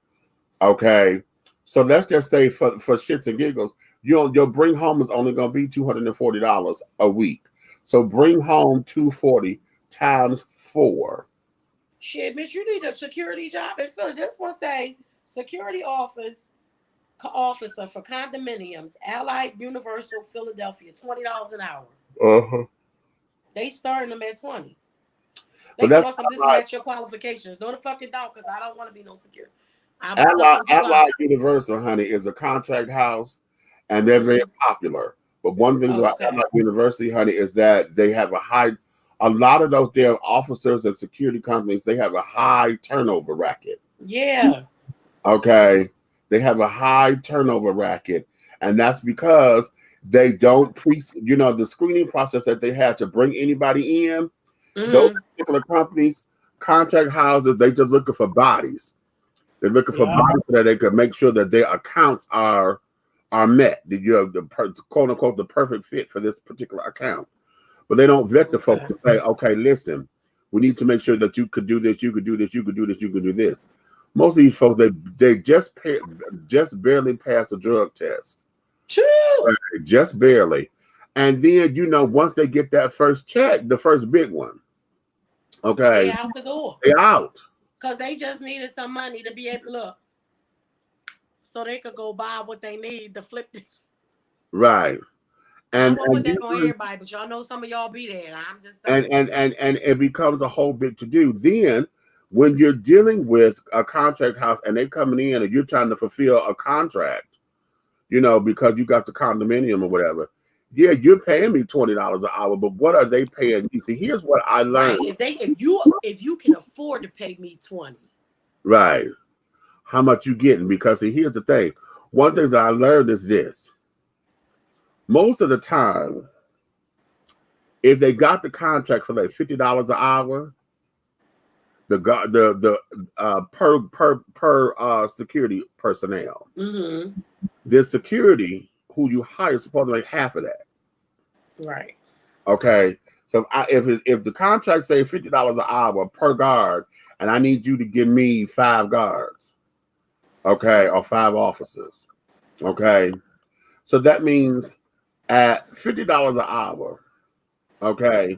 Okay. So let's just say for shits and giggles, your bring home is only going to be $240 a week. So bring home $240 times 4. Shit, bitch, you need a security job in Philly. This one say security officer for condominiums, Allied Universal Philadelphia, $20 an hour. Uh-huh. They starting them at 20. But They that's this match your qualifications. No, the fucking don't, because I don't want to be no security. Allied Universal, honey, is a contract house, and they're very popular. But one thing about Allied University, honey, is that they have a lot of those damn officers and security companies, they have a high turnover racket. Yeah. Okay. They have a high turnover racket. And that's because they don't the screening process that they had to bring anybody in. Those particular companies, contract houses, they just looking for bodies. They're looking for bodies so that they can make sure that their accounts are met. That you have the quote unquote the perfect fit for this particular account. But they don't vet the folks to say, okay, listen, we need to make sure that you could do this, you could do this, you could do this, you could do this. Most of these folks, they just barely pass the drug test. True. Just barely. And then, once they get that first check, the first big one, okay. They out the door. They out. Because they just needed some money to be able to look. So they could go buy what they need to flip it. Right. And I won't put that on everybody, but y'all know some of y'all be there. I'm just saying. And it becomes a whole big to do. Then when you're dealing with a contract house and they coming in and you're trying to fulfill a contract, because you got the condominium or whatever. Yeah, you're paying me $20 an hour, but what are they paying you? See, here's what I learned. Right. If you can afford to pay me 20. Right. How much you getting? Because see, here's the thing. One thing that I learned is this. Most of the time, if they got the contract for like $50 an hour, the per security personnel, the security who you hire is supposed to make half of that. Right. Okay. So if the contract say $50 an hour per guard, and I need you to give me 5 guards, okay, or 5 officers, okay. So that means at $50 an hour, okay,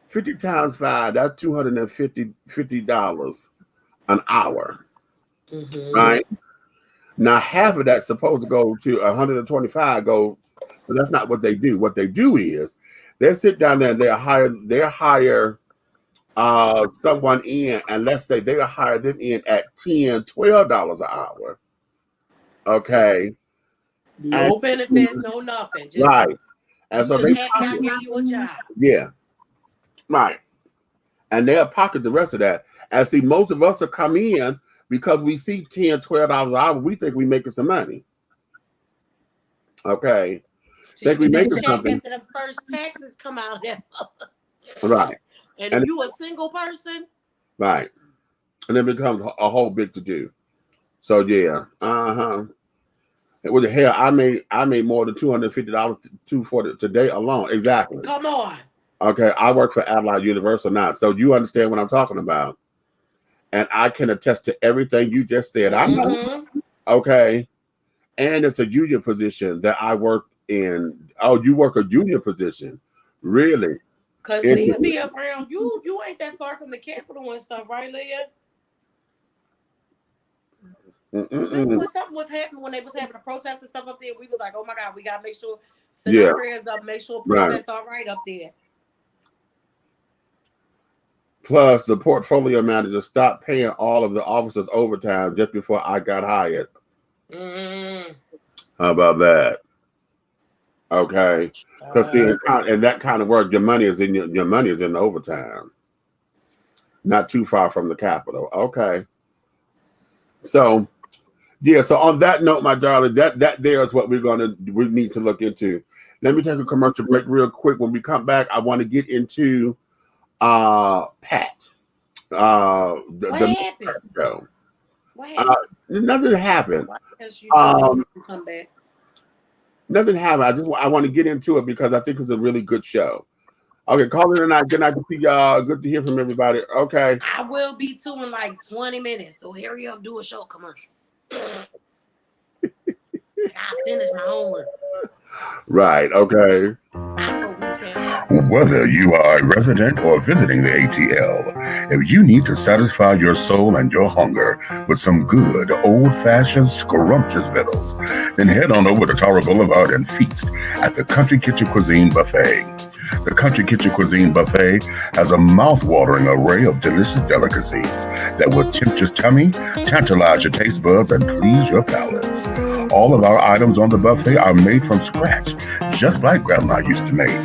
50 times 5, that's $250 an hour, right? Now half of that's supposed to go to 125. But that's not what they do. What they do is they sit down there and they hire someone in, and let's say they'll hire them in at $10, $12 an hour, okay. No benefits, no nothing. Just, right. And so they gave you a job. Yeah. Right. And they'll pocket the rest of that. And see, most of us will come in because we see $10, $12 an hour. We think we're making some money. Okay. Think we making something. After the first taxes come out of that. Right. And if you a single person. Right. And it becomes a whole big to do. So yeah, With the hell, I made more than $250 today alone. Exactly. Come on. Okay, I work for Adelaide Universal now, so you understand what I'm talking about, and I can attest to everything you just said. I know. Okay, and it's a union position that I work in. Oh, you work a union position, really? Because Leah be around you. You ain't that far from the Capitol and stuff, right, Leah? When something was happening, when they was having a protest and stuff up there, we was like, oh my God, we got to make sure send our prayers up, make sure process all right up there. Plus, the portfolio manager stopped paying all of the officers overtime just before I got hired. How about that? Okay, because in that kind of work, your money is in your money is in the overtime. Not too far from the Capitol. Okay, so. Yeah, so on that note, my darling, that there is what we need to look into. Let me take a commercial break real quick. When we come back, I want to get into Pat. What happened? Show. What happened? Nothing happened. Come back. Nothing happened. I want to get into it because I think it's a really good show. Okay, call in tonight. Good night to see y'all. Good to hear from everybody. Okay. I will be too in like 20 minutes. So hurry up, do a show commercial. I finished my homework. Right, okay. Whether you are a resident or visiting the ATL, if you need to satisfy your soul and your hunger with some good old-fashioned scrumptious victuals, then head on over to Tara Boulevard and feast at the Country Kitchen Cuisine Buffet. The Country Kitchen Cuisine Buffet has a mouth-watering array of delicious delicacies that will tempt your tummy, tantalize your taste buds, and please your palates. All of our items on the buffet are made from scratch, just like Grandma used to make.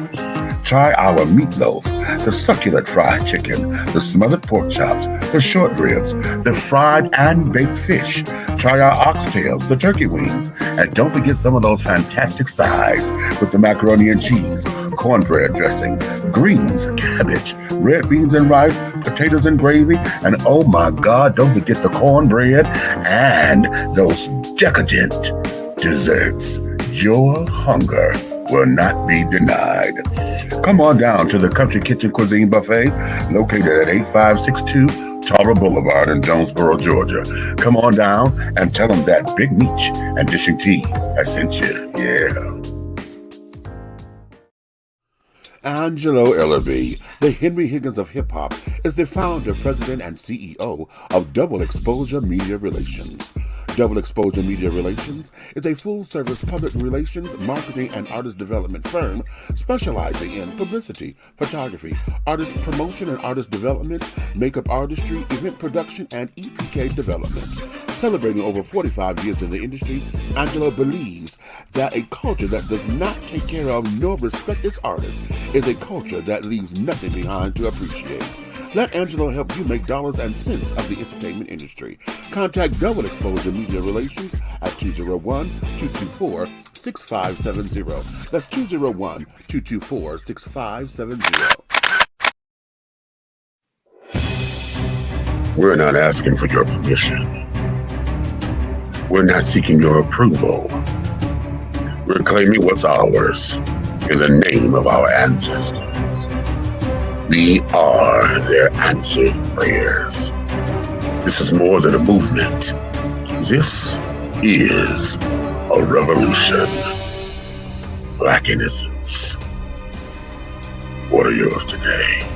Try our meatloaf, the succulent fried chicken, the smothered pork chops, the short ribs, the fried and baked fish. Try our oxtails, the turkey wings, and don't forget some of those fantastic sides with the macaroni and cheese, cornbread dressing, greens, cabbage, red beans and rice, potatoes and gravy, and oh my God, don't forget the cornbread and those decadent desserts. Your hunger will not be denied. Come on down to the Country Kitchen Cuisine Buffet, located at 8562 Tara Boulevard in Jonesboro, Georgia. Come on down and tell them that Big Meech and Dishing Tea has sent you. Yeah. Angelo Ellerby, the Henry Higgins of hip-hop, is the founder, president, and CEO of Double Exposure Media Relations. Double Exposure Media Relations is a full-service public relations, marketing, and artist development firm specializing in publicity, photography, artist promotion and artist development, makeup artistry, event production, and EPK development. Celebrating over 45 years in the industry, Angelo believes that a culture that does not take care of nor respect its artists is a culture that leaves nothing behind to appreciate. Let Angelo help you make dollars and cents of the entertainment industry. Contact Double Exposure Media Relations at 201-224-6570. That's 201-224-6570. We're not asking for your permission. We're not seeking your approval. We're claiming what's ours in the name of our ancestors. We are their answered prayers. This is more than a movement. This is a revolution. Black innocence. What are yours today?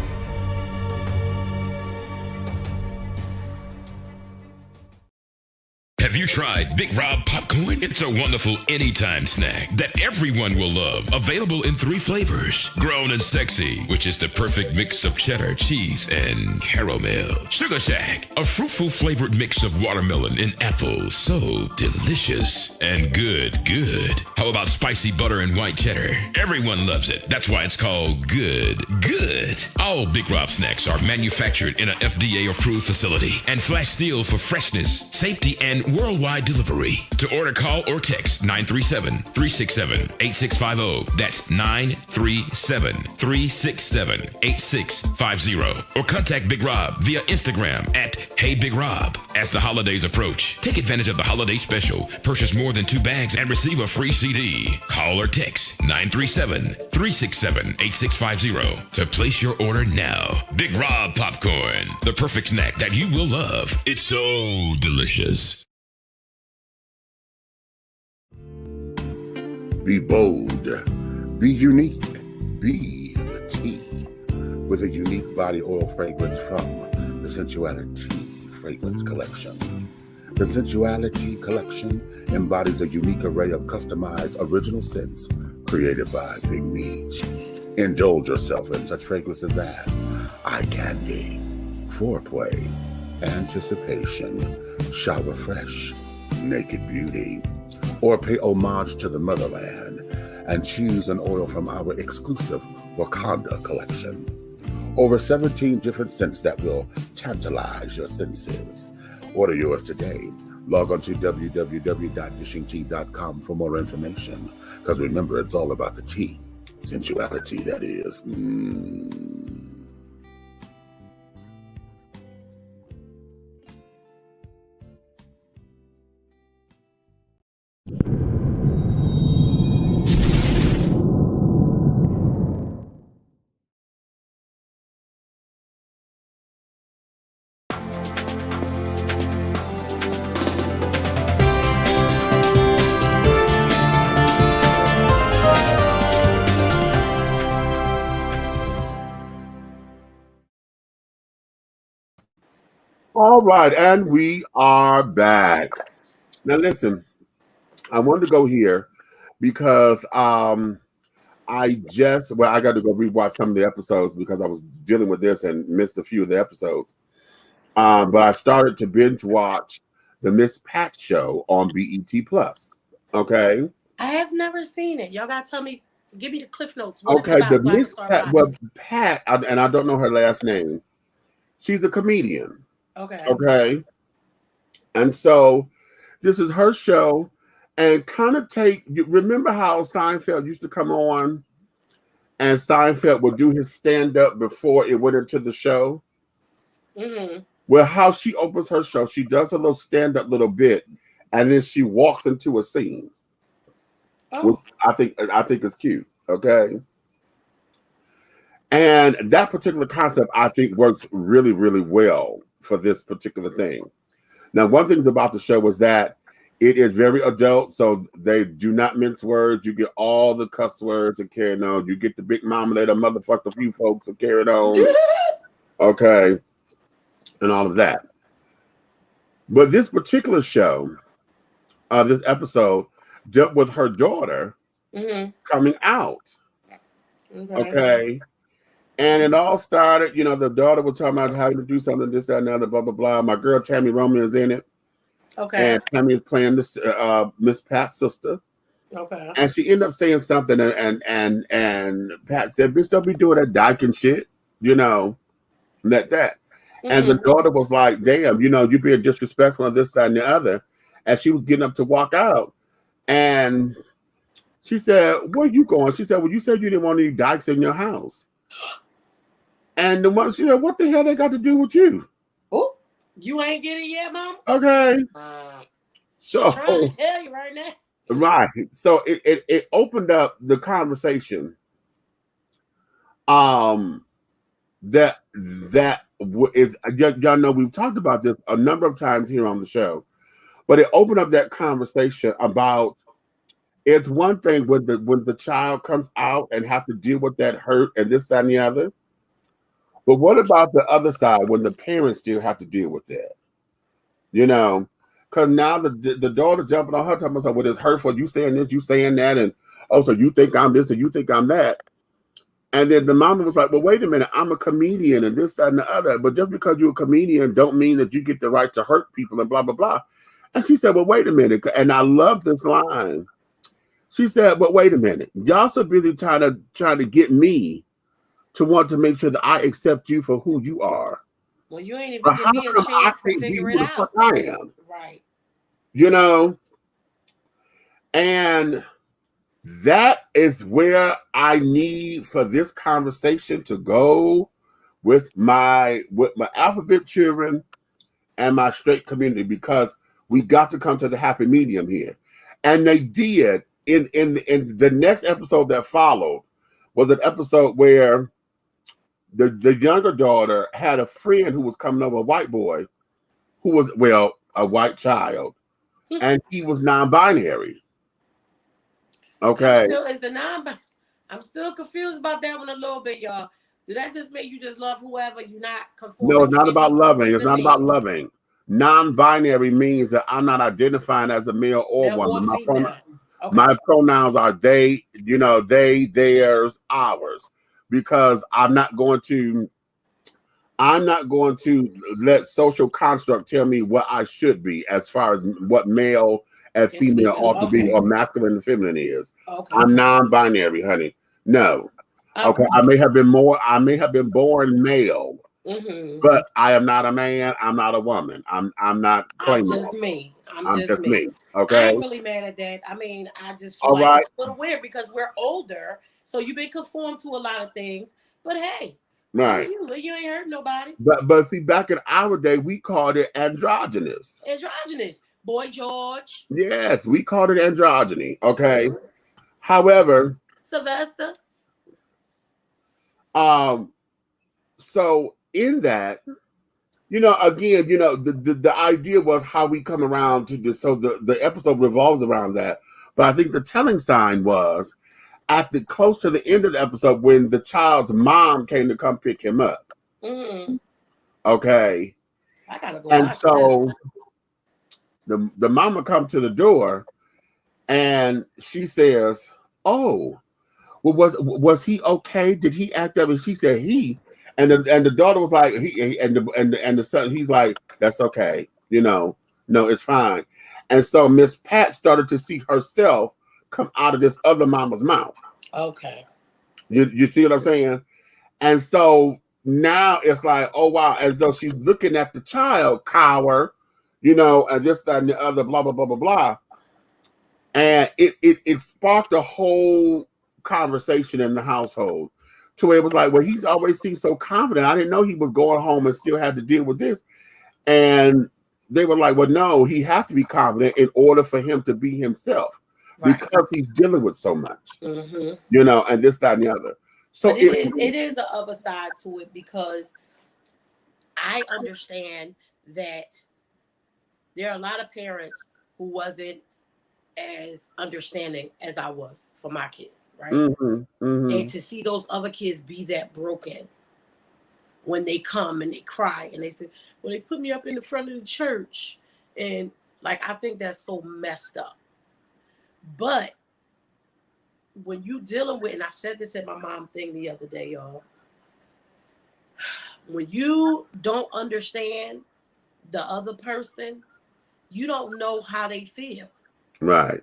Have you tried Big Rob Popcorn? It's a wonderful anytime snack that everyone will love. Available in 3 flavors. Grown and Sexy, which is the perfect mix of cheddar, cheese, and caramel. Sugar Shack, a fruitful flavored mix of watermelon and apple. So delicious and good. How about spicy butter and white cheddar? Everyone loves it. That's why it's called good. All Big Rob snacks are manufactured in an FDA-approved facility and flash sealed for freshness, safety, and worldwide delivery. To order, call or text 937-367-8650. That's 937-367-8650. Or contact Big Rob via Instagram at Hey Big Rob. As the holidays approach, take advantage of the holiday special. Purchase more than 2 bags and receive a free CD. Call or text 937-367-8650 to place your order now. Big Rob Popcorn, the perfect snack that you will love. It's so delicious. Be bold, be unique, be the tea with a unique body oil fragrance from the Sensuality Fragrance Collection. The Sensuality Collection embodies a unique array of customized original scents created by Big Meech. Indulge yourself in such fragrances as eye candy, foreplay, anticipation, shower fresh, naked beauty, or pay homage to the motherland and choose an oil from our exclusive Wakanda collection. Over 17 different scents that will tantalize your senses. Order yours today. Log on to www.dishingtea.com for more information. Because remember, it's all about the tea. Sensuality, that is. All right, and we are back. Now listen, I wanted to go here because I got to go rewatch some of the episodes because I was dealing with this and missed a few of the episodes. But I started to binge watch the Miss Pat show on BET Plus. Okay. I have never seen it. Y'all gotta tell me, give me the cliff notes. Okay, the Miss Pat, Pat, and I don't know her last name. She's a comedian. Okay. And so this is her show, and kind of remember how Seinfeld used to come on and Seinfeld would do his stand-up before it went into the show? Mm-hmm. Well, how she opens her show, she does a little stand-up little bit, and then she walks into a scene. Which I think is cute. Okay. And that particular concept, I think, works really, really well for this particular thing. Now, one thing about the show was that it is very adult, so they do not mince words. You get all the cuss words and carrying on. You get the big mama that motherfucked a few folks and carried on. Okay. And all of that. But this particular show, this episode, dealt with her daughter coming out. Okay. And it all started, the daughter was talking about how to do something, this, that, and the other, blah, blah, blah. My girl, Tammy Roman, is in it. Okay. And Tammy is playing this Miss Pat's sister. Okay. And she ended up saying something, and Pat said, bitch, don't be doing that dyking shit, that. And the daughter was like, damn, you being disrespectful of this, that, and the other. And she was getting up to walk out. And she said, where are you going? She said, well, you said you didn't want any dykes in your house. And the one, she said, what the hell they got to do with you? Oh, you ain't get it yet, Mom? Okay. So I'm trying to tell you right now. Right. So it opened up the conversation. That is, y'all know we've talked about this a number of times here on the show, but it opened up that conversation about it's one thing when the child comes out and have to deal with that hurt and this, that, and the other. But what about the other side when the parents still have to deal with that? Because now the daughter jumping on her talking about, well, it's hurtful. You saying this, you saying that, and so you think I'm this and you think I'm that. And then the mama was like, well, wait a minute, I'm a comedian and this, that, and the other. But just because you're a comedian don't mean that you get the right to hurt people and blah, blah, blah. And she said, well, wait a minute. And I love this line. She said, but wait a minute. Y'all so busy trying to get me to want to make sure that I accept you for who you are. Well, you ain't even give me a chance to figure it out. I am. Right. you know, and that is where I need for this conversation to go with my alphabet children and my straight community, because we got to come to the happy medium here. And they did. In the next episode that followed was an episode where the younger daughter had a friend who was coming over, a white boy, who was, well, a white child, and he was non-binary. Okay. I'm still confused about that one a little bit, y'all. Do that just make you just love whoever you're not conforming? No, it's not about loving. It's to not me? about loving. Non-binary means that I'm not identifying as a male or Male woman. or female. Okay. My pronouns are they, they, theirs, ours, because I'm not going to let social construct tell me what I should be as far as what male and female ought to be, or masculine and feminine is. Okay. I'm non-binary, honey. No. Okay. I may have been born male, but I am not a man. I'm not a woman. I'm not claiming. I'm just me. I'm just me. Okay. I ain't really mad at that. I mean, I just feel it's a little weird because we're older, so you've been conformed to a lot of things. But hey, right, you ain't hurt nobody. But see, back in our day, we called it androgynous. Androgynous, Boy George. Yes, we called it androgyny. Okay. However, Sylvester. So in that, again, the idea was how we come around to this. So the episode revolves around that. But I think the telling sign was close to the end of the episode when the child's mom came to come pick him up. Okay. I gotta go. And so the mama come to the door and she says, "Oh, well, was he okay? Did he act up?" And she said, "He." And the daughter was like, and the son, he's like, "That's okay, no, it's fine." And so Miss Pat started to see herself come out of this other mama's mouth. Okay. You see what I'm saying? And so now it's like, oh wow, as though she's looking at the child cower, and this, that, and the other, blah, blah, blah, blah, blah. And it sparked a whole conversation in the household to where it was like, well, he's always seemed so confident. I didn't know he was going home and still had to deal with this. And they were like, well, no, he had to be confident in order for him to be himself, because he's dealing with so much, and this, that, and the other. So it is the other side to it, because I understand that there are a lot of parents who wasn't as understanding as I was for my kids, right? And to see those other kids be that broken when they come and they cry and they say, well, they put me up in the front of the church, and like, I think that's so messed up. But when you dealing with, and I said this at my mom thing the other day, y'all, when you don't understand the other person, you don't know how they feel. Right.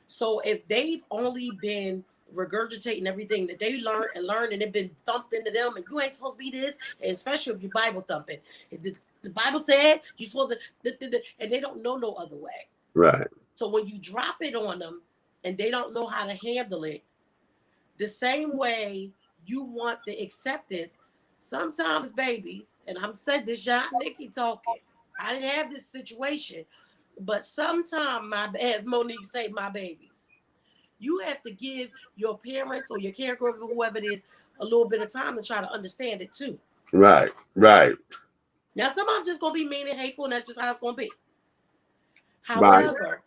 So if they've only been regurgitating everything that they learned and it's been thumped into them, and you ain't supposed to be this, and especially if you're Bible thumping, the Bible said you're supposed to, and they don't know no other way. Right. So when you drop it on them and they don't know how to handle it, the same way you want the acceptance, sometimes babies, and I'm saying this, John Nikki talking, I didn't have this situation, but sometimes, as Monique say, my babies, you have to give your parents or your caregiver, whoever it is, a little bit of time to try to understand it too. Right, right. Now, some of them just going to be mean and hateful, and that's just how it's going to be. However,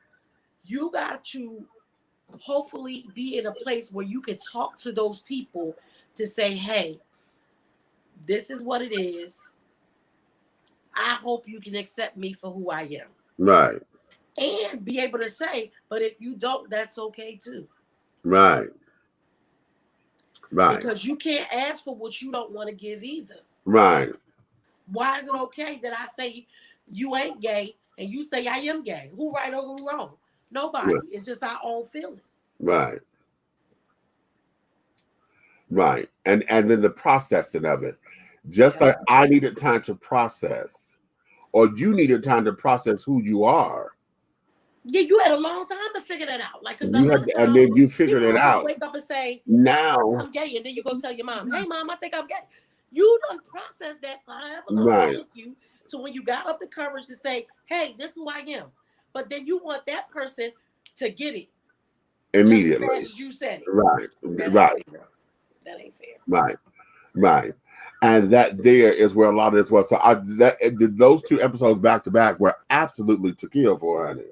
you got to hopefully be in a place where you can talk to those people to say, hey, this is what it is. I hope you can accept me for who I am. Right. And be able to say, but if you don't, that's okay too. Right. Right. Because you can't ask for what you don't want to give either. Right. Why is it okay that I say you ain't gay and you say I am gay? Who right or who wrong? Nobody. Right. It's just our own feelings. Right. Right. And then the processing of it. Just like I needed time to process, or you needed time to process who you are, Yeah, you had a long time to figure that out. Like, cause a You lot had, of times and then you figured people it just out. wake up and say, Now, I'm gay, and then you go tell your mom, hey mom, I think I'm gay. You done processed that for however long right. it took you to when you got up the courage to say, hey, this is who I am. But then you want that person to get it Immediately. just as fast as you said it. Right. That Right. ain't fair. That ain't fair. Right. Right. And that there is where a lot of this was. So those 2 episodes back to back were absolutely to kill for, honey.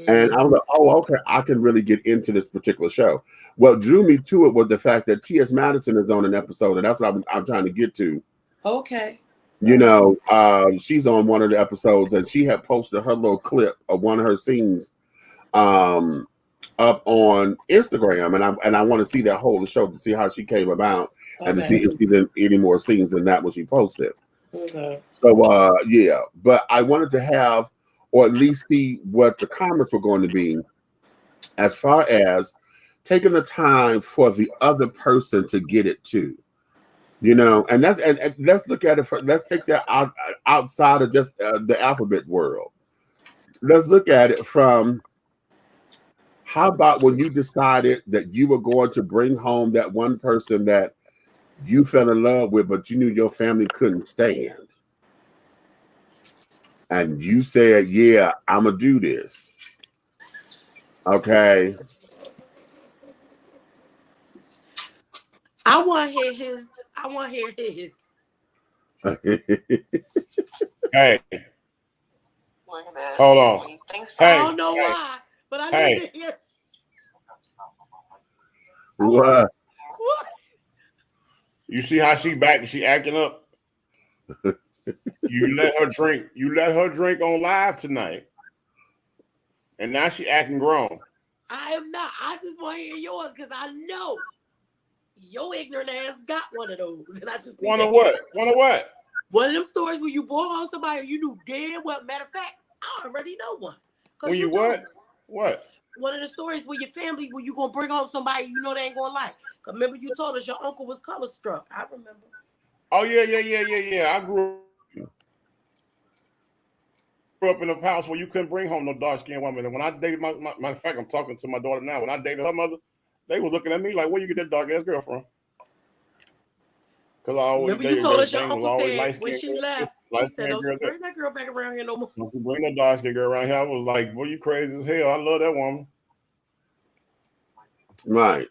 And I was like, oh, okay, I can really get into this particular show. What drew me to it was the fact that T.S. Madison is on an episode, and that's what I'm trying to get to. Okay. You know, she's on one of the episodes, and she had posted her little clip of one of her scenes up on Instagram, and I want to see that whole show to see how she came about and to see if she's in any more scenes than that when she posted. Okay. So yeah, but I wanted to have, or at least see what the comments were going to be as far as taking the time for the other person to get it too. You know, and that's and let's look at it. Let's take that outside of just the alphabet world. Let's look at it from, how about when you decided that you were going to bring home that one person that you fell in love with, but you knew your family couldn't stand, and you said, "Yeah, I'm gonna do this." Okay. I want to hear his. I want to hear his. Hey, hold on. Hey, I don't know why, but I hey. need to hear. What? What? You see how she back? She acting up. You let her drink. You let her drink on live tonight, and now she acting grown. I am not. I just want to hear yours because I know your ignorant ass got one of those, and I just One of what? One of what? One of them stories where you brought home somebody you knew damn well. Matter of fact, I already know one. When you what? What? One of the stories where your family, where you gonna bring home somebody you know they ain't gonna like. Remember you told us your uncle was color struck. I remember. Oh yeah. I grew up in a house where you couldn't bring home no dark skinned woman. And when I dated my matter of fact, I'm talking to my daughter now. When I dated her mother, they were looking at me like, "Where you get that dark ass girl from?" Because I always remember you told us your uncle said when she left, he said, "Don't bring that girl back around here no more." Don't you bring that dark skinned girl around here. I was like, "Boy, you crazy as hell. I love that woman." Right.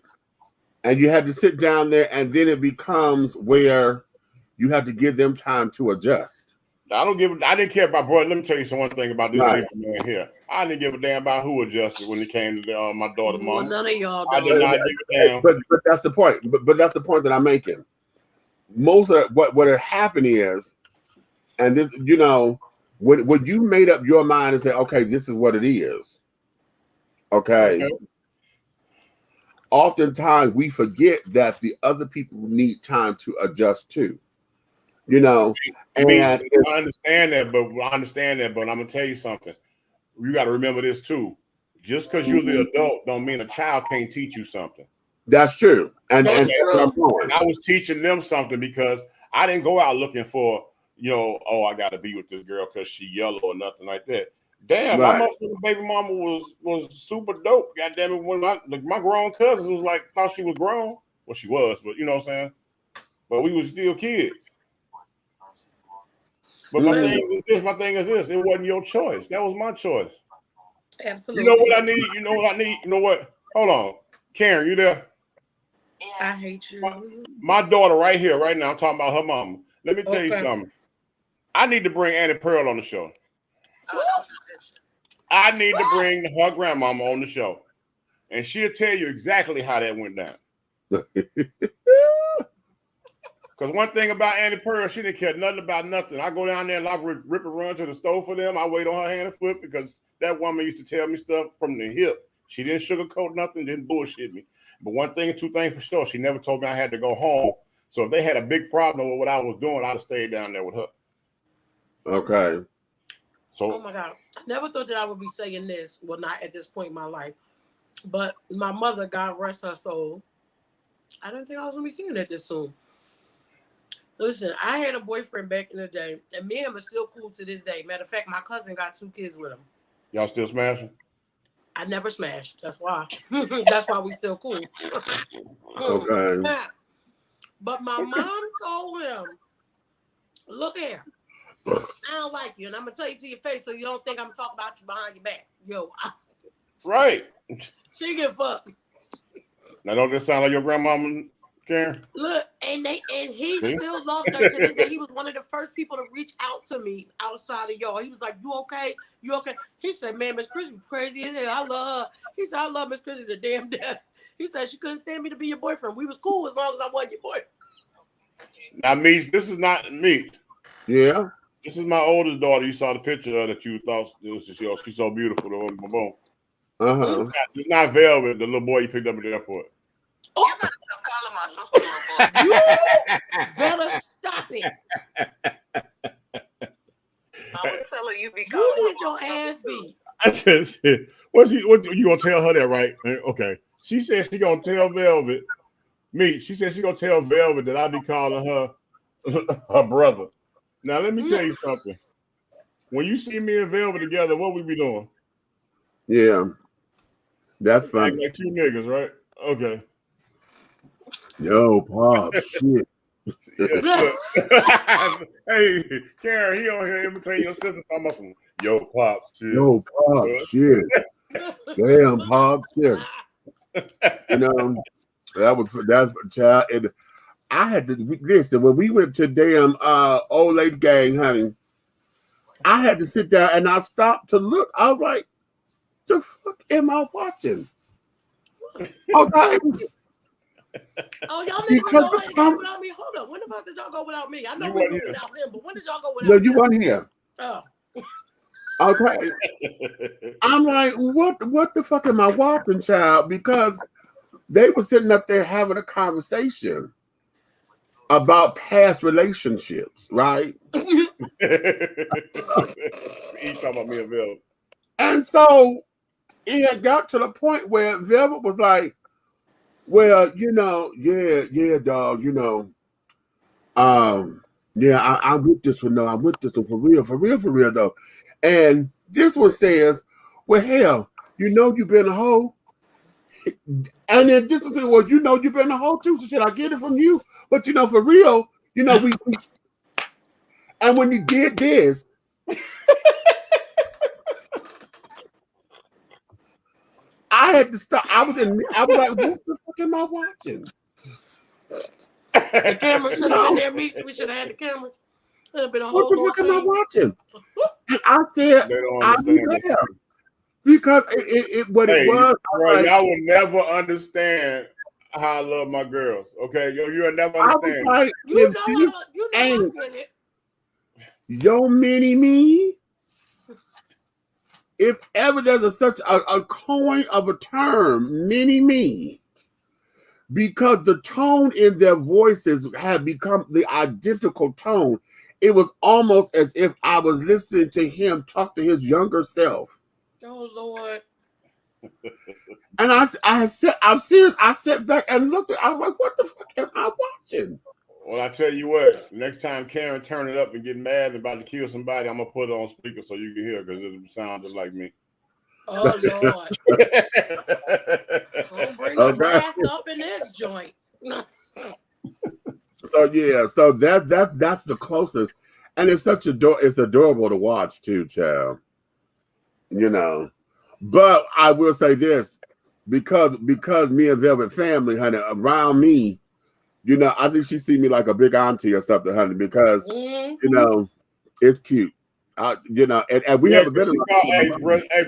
And you had to sit down there, and then it becomes where you have to give them time to adjust. I didn't care about, bro. Let me tell you one thing about this Right. man here. I didn't give a damn about who adjusted when it came to my daughter, mom. Well, none of y'all. I did not give a damn. But that's the point. But that's the point that I'm making. Most of what had happened is, and this, you know, when you made up your mind and said, "Okay, this is what it is," okay. Oftentimes we forget that the other people need time to adjust too. You know, and I understand that, but I'm gonna tell you something. You got to remember this too. Just because you're the adult, don't mean a child can't teach you something. That's true. And I was teaching them something because I didn't go out looking for, oh, I got to be with this girl because she yellow or nothing like that. Damn, Right. my motherfucking baby mama was super dope. God damn it, when my grown cousins was like, thought she was grown. Well, she was, but you know what I'm saying? But we was still kids. But my thing is this. It wasn't your choice. That was my choice. Absolutely. You know what I need? You know what? Hold on. Karen, you there? I hate you. My daughter right here, right now, I'm talking about her mama. Let me tell you something. I need to bring Annie Pearl on the show. I need to bring her grandmama on the show. And she'll tell you exactly how that went down. Because one thing about Annie Pearl, she didn't care nothing about nothing. I go down there and I rip and run to the stove for them. I wait on her hand and foot because that woman used to tell me stuff from the hip. She didn't sugarcoat nothing, didn't bullshit me. But one thing, two things for sure, she never told me I had to go home. So if they had a big problem with what I was doing, I'd have stayed down there with her. Okay. So, oh my God. I never thought that I would be saying this. Well, not at this point in my life. But my mother, God rest her soul, I didn't think I was going to be seeing that this soon. Listen, I had a boyfriend back in the day, and me and him are still cool to this day. Matter of fact, my cousin got 2 kids with him. Y'all still smashing? I never smashed. That's why. That's why we still cool. Okay. But my mom told him, look here, I don't like you, and I'm gonna tell you to your face so you don't think I'm talking about you behind your back. Yo, Right. she get fucked. Now don't this sound like your grandmama, Karen? Look, and he See? still loved her to this day. He was one of the first people to reach out to me outside of y'all. He was like, "You okay? You okay?" He said, "Man, Miss Chrissy crazy as hell. I love her." He said, "I love Miss Chrissy to damn death." He said she couldn't stand me to be your boyfriend. We was cool as long as I wasn't your boyfriend. Now, me, this is not me. Yeah. This is my oldest daughter. You saw the picture of that you thought she's so beautiful. Boom. Uh-huh. It's not Velvet, the little boy you picked up at the airport. Oh, You better stop calling my sister. you better stop it. I would tell her you be You calling need your ass beat. I just what you gonna tell her that, right? Okay. She said she gonna tell Velvet. She said she gonna tell Velvet that I be calling her her brother. Now let me tell you something. When you see me and Velvet together, what we be doing? Yeah. That's funny. Like two niggas, right? Okay. Yo, Pop, shit. Yeah, hey, Karen, he on here imitating your sister talking about some yo Pop shit. Yo, Pop, shit. Damn, Pop, shit. You know, that's child. And I had to listen when we went to damn old lady gang, honey. I had to sit down and I stopped to look. I was like, "The fuck am I watching?" Okay. Oh, y'all niggas go without me. Hold up. When the fuck did y'all go without me? I know we went without him, but when did y'all go without No, me? you weren't here. Oh. Okay. I'm like, what the fuck am I watching, child? Because they were sitting up there having a conversation about past relationships, right? He talking about me and Velvet. And so it had got to the point where Velvet was like, well, you know, yeah, dog, you know, yeah, I'm with this one, though. I'm with this one for real, though. And this one says, well, hell, you know you've been a hoe. And then this one says, well, you know you've been a hoe too, so should I get it from you? But, you know, for real, you know, we and when you did this, I had to stop. I was like, what the fuck am I watching? The camera should have been there, me. We should have had the camera. Should have been a whole What the fuck am I scene. watching? And I said, I'm there. Because it was. Bro, y'all will never understand how I love my girls. Okay, you'll never understand. Like, you know I get it. Yo, mini me. If ever there's such a coin of a term, mini me, because the tone in their voices had become the identical tone. It was almost as if I was listening to him talk to his younger self. Oh Lord! And I'm serious. I sat back and looked at. I was like, "What the fuck am I watching?" Well, I tell you what. Next time Karen turn it up and get mad and about to kill somebody, I'm gonna put it on speaker so you can hear because it sounds just like me. Oh Lord! Don't bring the wrath up in this joint. So yeah, so that's the closest, and it's it's adorable to watch too, child. You know, but I will say this because me and Velvet family, honey, around me, you know, I think she see me like a big auntie or something, honey, because you know it's cute. You know, and we haven't been. Hey,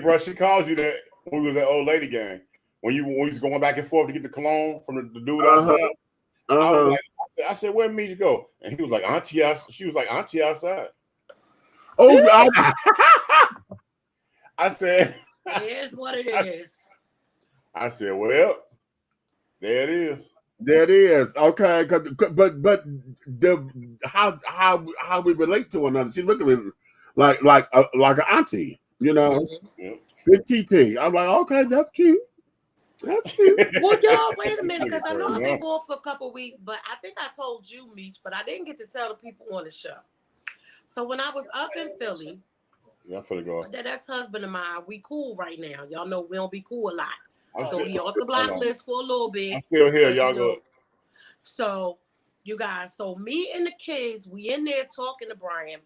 bro, she calls you that when we was at old lady gang when you was going back and forth to get the cologne from the dude outside. I said, where did Meech go? And he was like, auntie outside. She was like, auntie outside. Oh, I said, it is what it is. I said, well, there it is. There it is. Okay, but the how we relate to one another. She's looking like an auntie, you know, big TT. I'm like, okay, that's cute. That's cute. Well, y'all, wait a minute, because I know I've been going for a couple of weeks, but I think I told you, Meech, but I didn't get to tell the people on the show. So when I was up in Philly, Yeah, I'm finna go. That ex-husband of mine, we cool right now. Y'all know we don't be cool a lot. I'm So he off the block list for a little bit. I'm still here. Y'all you know. go. So you guys, so me and the kids, we in there talking to Brian,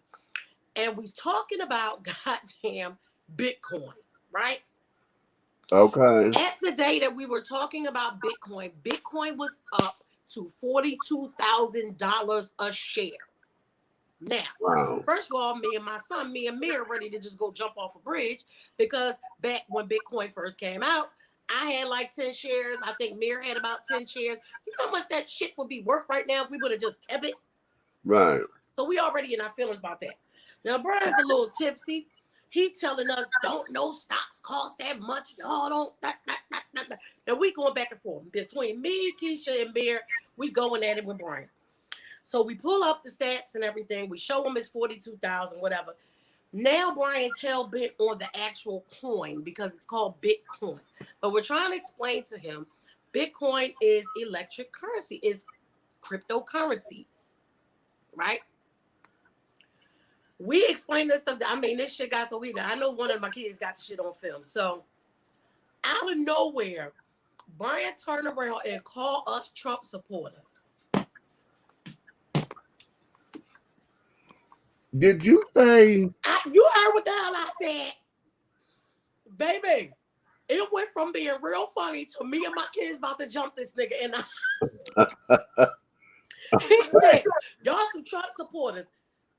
and we talking about goddamn Bitcoin, right? Okay. At the day that we were talking about Bitcoin, Bitcoin was up to $42,000 a share. Now, Wow. first of all, me and my son, me and Mir, ready to just go jump off a bridge because back when Bitcoin first came out, I had like 10 shares. I think Mir had about 10 shares. You know how much that shit would be worth right now if we would have just kept it? Right. So we already in our feelings about that. Now, Brian's a little tipsy. He telling us, don't know stocks cost that much. Y'all don't. And we going back and forth. Between me, Keisha, and Mir, we going at it with Brian. So we pull up the stats and everything. We show him it's 42,000, whatever. Now Brian's hell bent on the actual coin because it's called Bitcoin. But we're trying to explain to him, Bitcoin is electric currency, is cryptocurrency, right? We explained this stuff. I mean, this shit got so weird. I know one of my kids got the shit on film. So out of nowhere, Brian turned around and called us Trump supporters. Did you say? You heard what the hell I said, baby? It went from being real funny to me and my kids about to jump this nigga, and he said, "Y'all some Trump supporters."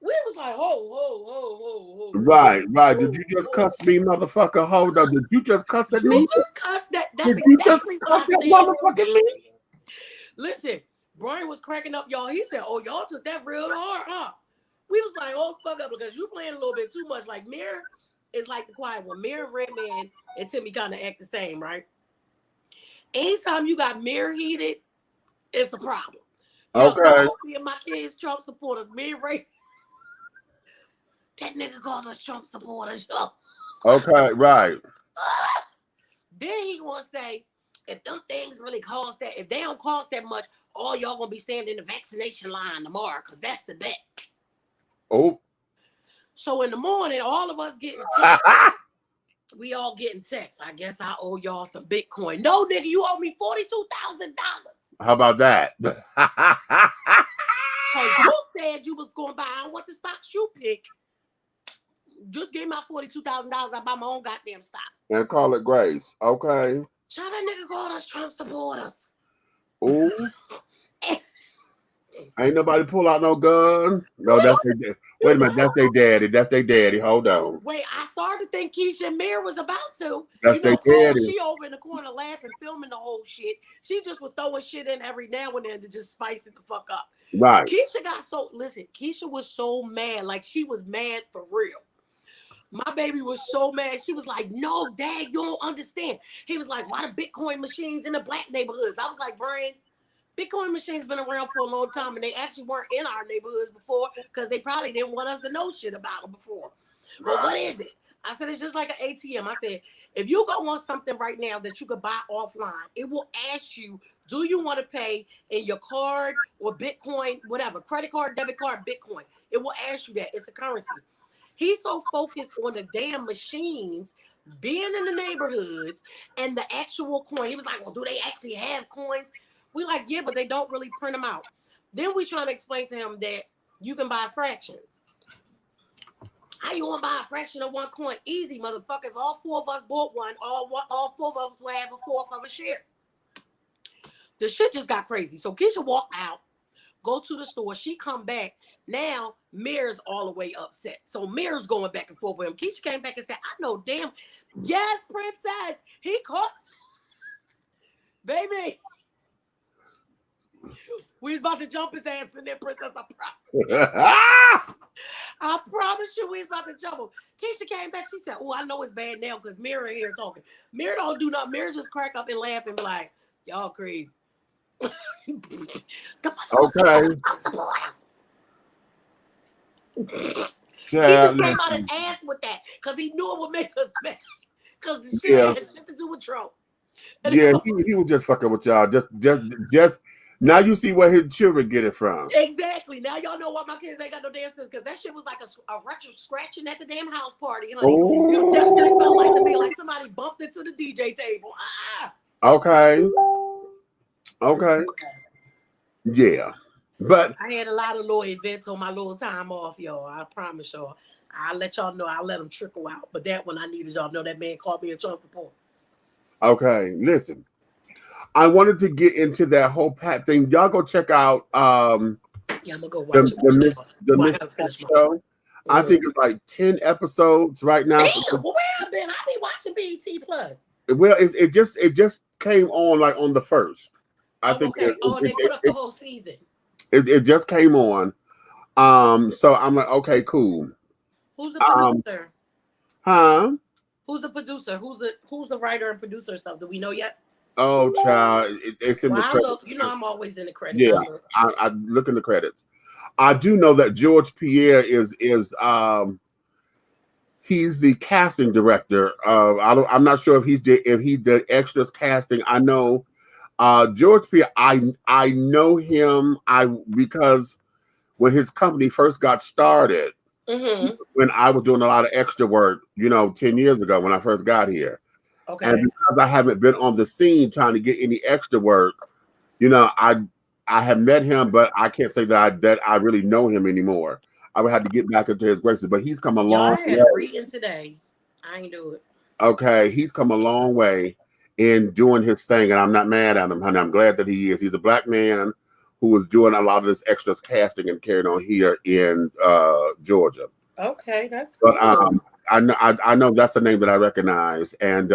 We was like, "Ho." Right. Did you just cuss me, motherfucker? Hold up. Did you just cuss at me? You just cussed that. That's Did you just exactly cuss what I that said. motherfucking me? Listen, Brian was cracking up, y'all. He said, "Oh, y'all took that real hard, huh?" We was like, "Oh, fuck up," because you playing a little bit too much. Like Mir is like the quiet one. Mir, Redman, and Timmy kind of act the same, right? Anytime you got Mir heated, it's a problem. Okay. Me and my kids, Trump supporters. Mir, Ray. That nigga called us Trump supporters. Okay, right. Then he gonna say, if them things really cost that, if they don't cost that much, all y'all gonna be standing in the vaccination line tomorrow, because that's the bet. Oh. So in the morning, all of us getting texts. We all getting texts. I guess I owe y'all some Bitcoin. No, nigga, you owe me $42,000. How about that? Because you said you was gonna buy. I don't want the stocks you pick. Just give me my $42,000. I buy my own goddamn stocks. And call it grace. Okay. Child, that nigga called us Trump supporters. Ooh. Ain't nobody pull out no gun. No, that's their daddy. Wait a minute, that's their daddy. That's their daddy. Hold on. Wait, I started to think Keisha Mir was about to. That's their daddy. She over in the corner laughing, filming the whole shit. She just was throwing shit in every now and then to just spice it the fuck up. Right. Keisha got so, listen, Keisha was so mad. Like, she was mad for real. My baby was so mad. She was like, "No, Dad, you don't understand." He was like, "Why the Bitcoin machines in the black neighborhoods?" I was like, "Brian, Bitcoin machines been around for a long time, and they actually weren't in our neighborhoods before because they probably didn't want us to know shit about them before." Right. But what is it? I said, it's just like an ATM. I said, if you go on something right now that you could buy offline, it will ask you, do you want to pay in your card or Bitcoin, whatever, credit card, debit card, Bitcoin. It will ask you that. It's a currency. He's so focused on the damn machines being in the neighborhoods and the actual coin. He was like, well, do they actually have coins? We like, yeah, but they don't really print them out. Then we trying to explain to him that you can buy fractions. How you want to buy a fraction of one coin? Easy, motherfucker. If all four of us bought one, all four of us will have a fourth of a share. The shit just got crazy. So Keisha walked out, go to the store. She come back. Now, Mir's all the way upset. So Mir's going back and forth with him. Keisha came back and said, I know damn. Yes, princess. He caught. Baby. We was about to jump his ass in there, princess. I promise you we was about to jump him. Keisha came back. She said, oh, I know it's bad now because Mir in here talking. Mir don't do nothing. Mir just crack up and laugh and be like, y'all crazy. Okay. He just came out his ass with that because he knew it would make us mad. Because the shit had shit to do with Trump. Yeah, he was just fucking with y'all. Just Now you see where his children get it from. Exactly. Now y'all know why my kids ain't got no damn sense, because that shit was like a retro scratching at the damn house party, honey. Oh. That's what it felt like to me, like somebody bumped into the DJ table. Okay. Okay. Yeah. But I had a lot of little events on my little time off, y'all. I promise y'all. I'll let y'all know. I'll let them trickle out. But that one, I needed y'all to know that man called me a child support. okay, listen. I wanted to get into that whole Pat thing. Y'all go check out Yeah, I'm gonna go watch the Miss Pat show. I think it's like 10 episodes right now. Damn, where I've been? I be watching BET Plus. Well, it just came on like on the 1st. I think. Okay. They put up the whole season. It just came on. So I'm like, okay, cool. Who's the producer? Who's the producer? Who's the writer and producer and stuff? Do we know yet? Oh, child, it's in the credits. Look, you know I'm always in the credits. Yeah, I look in the credits. I do know that George Pierre is he's the casting director. I'm not sure if he did extras casting. I know George Pierre. I know him because when his company first got started, when I was doing a lot of extra work, 10 years ago when I first got here. Okay. And because I haven't been on the scene trying to get any extra work, I have met him, but I can't say that I really know him anymore. I would have to get back into his graces, but he's come a long way. I had a reading today. I ain't do it. Okay, he's come a long way in doing his thing, and I'm not mad at him, honey. I'm glad that he is. He's a black man who was doing a lot of this extras casting and carrying on here in Georgia. Okay, that's cool. But I know that's the name that I recognize, and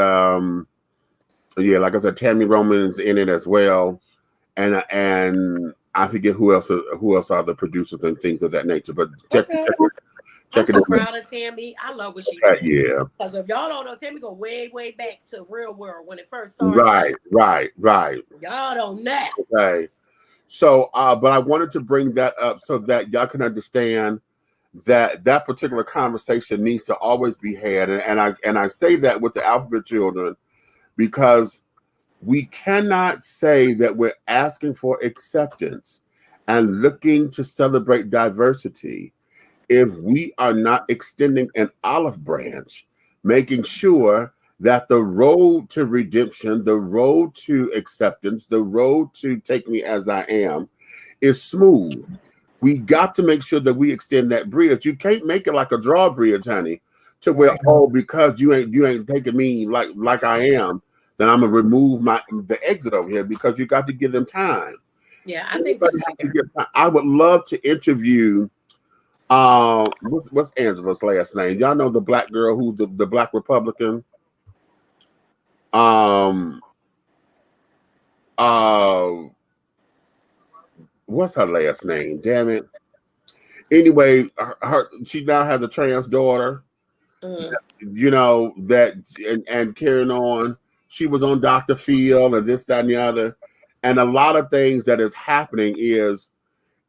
yeah, like I said, Tammy Roman's in it as well, and I forget who else are the producers and things of that nature. But check I'm so proud of Tammy. I love what she did. Yeah. Because if y'all don't know, Tammy go way back to Real World when it first started. Right. Y'all don't know. Okay. So, but I wanted to bring that up so that y'all can understand that particular conversation needs to always be had, and I say that with the alphabet children because we cannot say that we're asking for acceptance and looking to celebrate diversity if we are not extending an olive branch, making sure that the road to redemption, the road to acceptance, the road to take me as I am is smooth. We got to make sure that we extend that bridge. You can't make it like a drawbridge, honey, to where, because you ain't taking me like I am, then I'm gonna remove the exit over here, because you got to give them time. Yeah, I think that's fair. I would love to interview what's Angela's last name? Y'all know the black girl who's the black Republican? What's her last name? Damn it. Anyway, she now has a trans daughter. That and carrying on. She was on Dr. Phil and this, that, and the other. And a lot of things that is happening is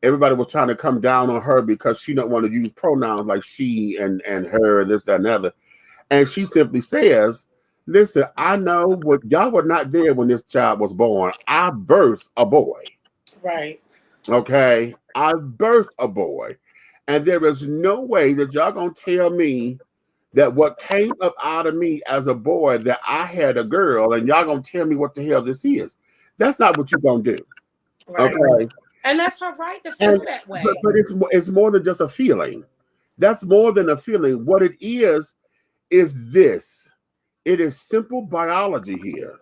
everybody was trying to come down on her because she don't want to use pronouns like she and her and this, that, and the other. And she simply says, listen, I know what y'all were not there when this child was born. I birthed a boy. Right. Okay. I birthed a boy. And there is no way that y'all gonna tell me that what came up out of me as a boy, that I had a girl, and y'all gonna tell me what the hell this is. That's not what you're gonna do. Right. Okay. And that's her right to feel that way. But it's more than just a feeling. That's more than a feeling. What it is this. It is simple biology here.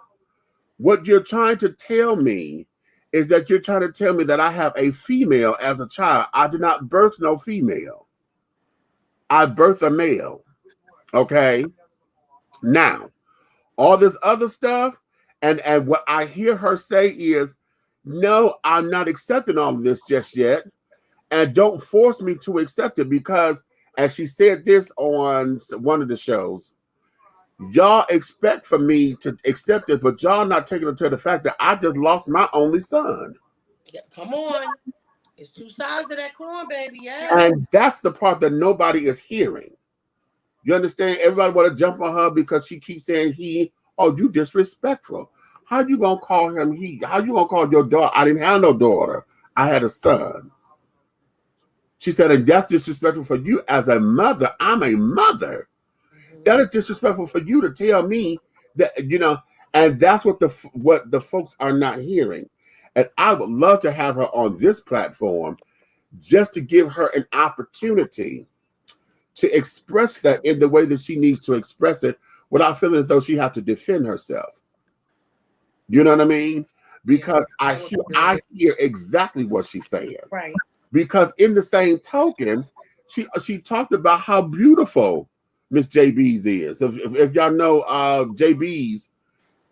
What you're trying to tell me is that you're trying to tell me that I have a female as a child. I did not birth no female. I birthed a male. Okay. Now, all this other stuff, and what I hear her say is, no, I'm not accepting all of this just yet. And don't force me to accept it, because, as she said this on one of the shows, y'all expect for me to accept it, but y'all not taking into the fact that I just lost my only son. Yeah, come on. It's two sides to that coin, baby. Yes. And that's the part that nobody is hearing. You understand? Everybody want to jump on her because she keeps saying you disrespectful. How you gonna call him he? How you gonna call your daughter? I didn't have no daughter. I had a son. She said, and that's disrespectful for you as a mother. I'm a mother. That is disrespectful for you to tell me that, and that's what the folks are not hearing. And I would love to have her on this platform just to give her an opportunity to express that in the way that she needs to express it without feeling as though she has to defend herself. You know what I mean? Because I hear exactly what she's saying. Right. Because in the same token, she talked about how beautiful Miss JB's is. If y'all know JB's,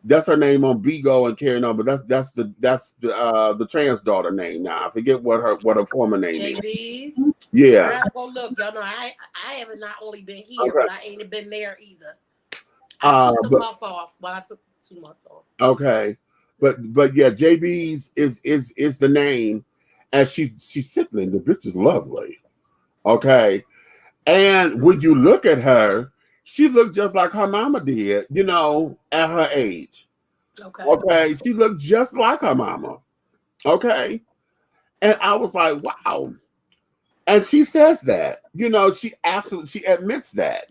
that's her name on Bigo and carrying on, but that's the trans daughter name now. I forget what her former name is. JB's. Yeah. I gotta go look. Y'all know I haven't not only been here, but I ain't been there either. I took the month off. Well, I took 2 months off. Okay. But yeah, JB's is the name, and she's sickening. The bitch is lovely. Okay. And when you look at her, she looked just like her mama did, at her age. Okay. Okay. She looked just like her mama. Okay. And I was like, wow. And she says that, she admits that,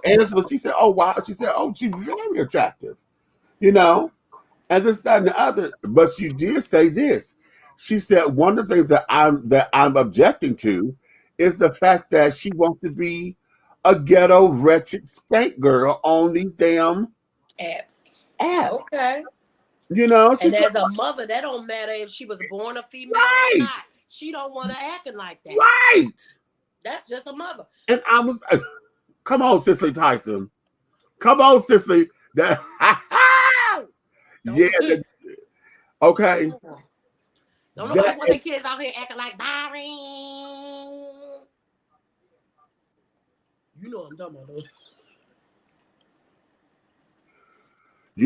and so she said, oh, wow. She said, oh, she's very attractive, and this, that, and the other. But she did say this. She said, one of the things that I'm objecting to is the fact that she wants to be a ghetto, wretched skank girl on these damn apps. Okay. And as a mother, that don't matter if she was born a female or not. She don't want to acting like that. Right. That's just a mother. And I was, come on, Cicely Tyson. Come on, Cicely. That, yeah. Okay. Don't nobody want their kids out here acting like Byron. You know what I'm talking about,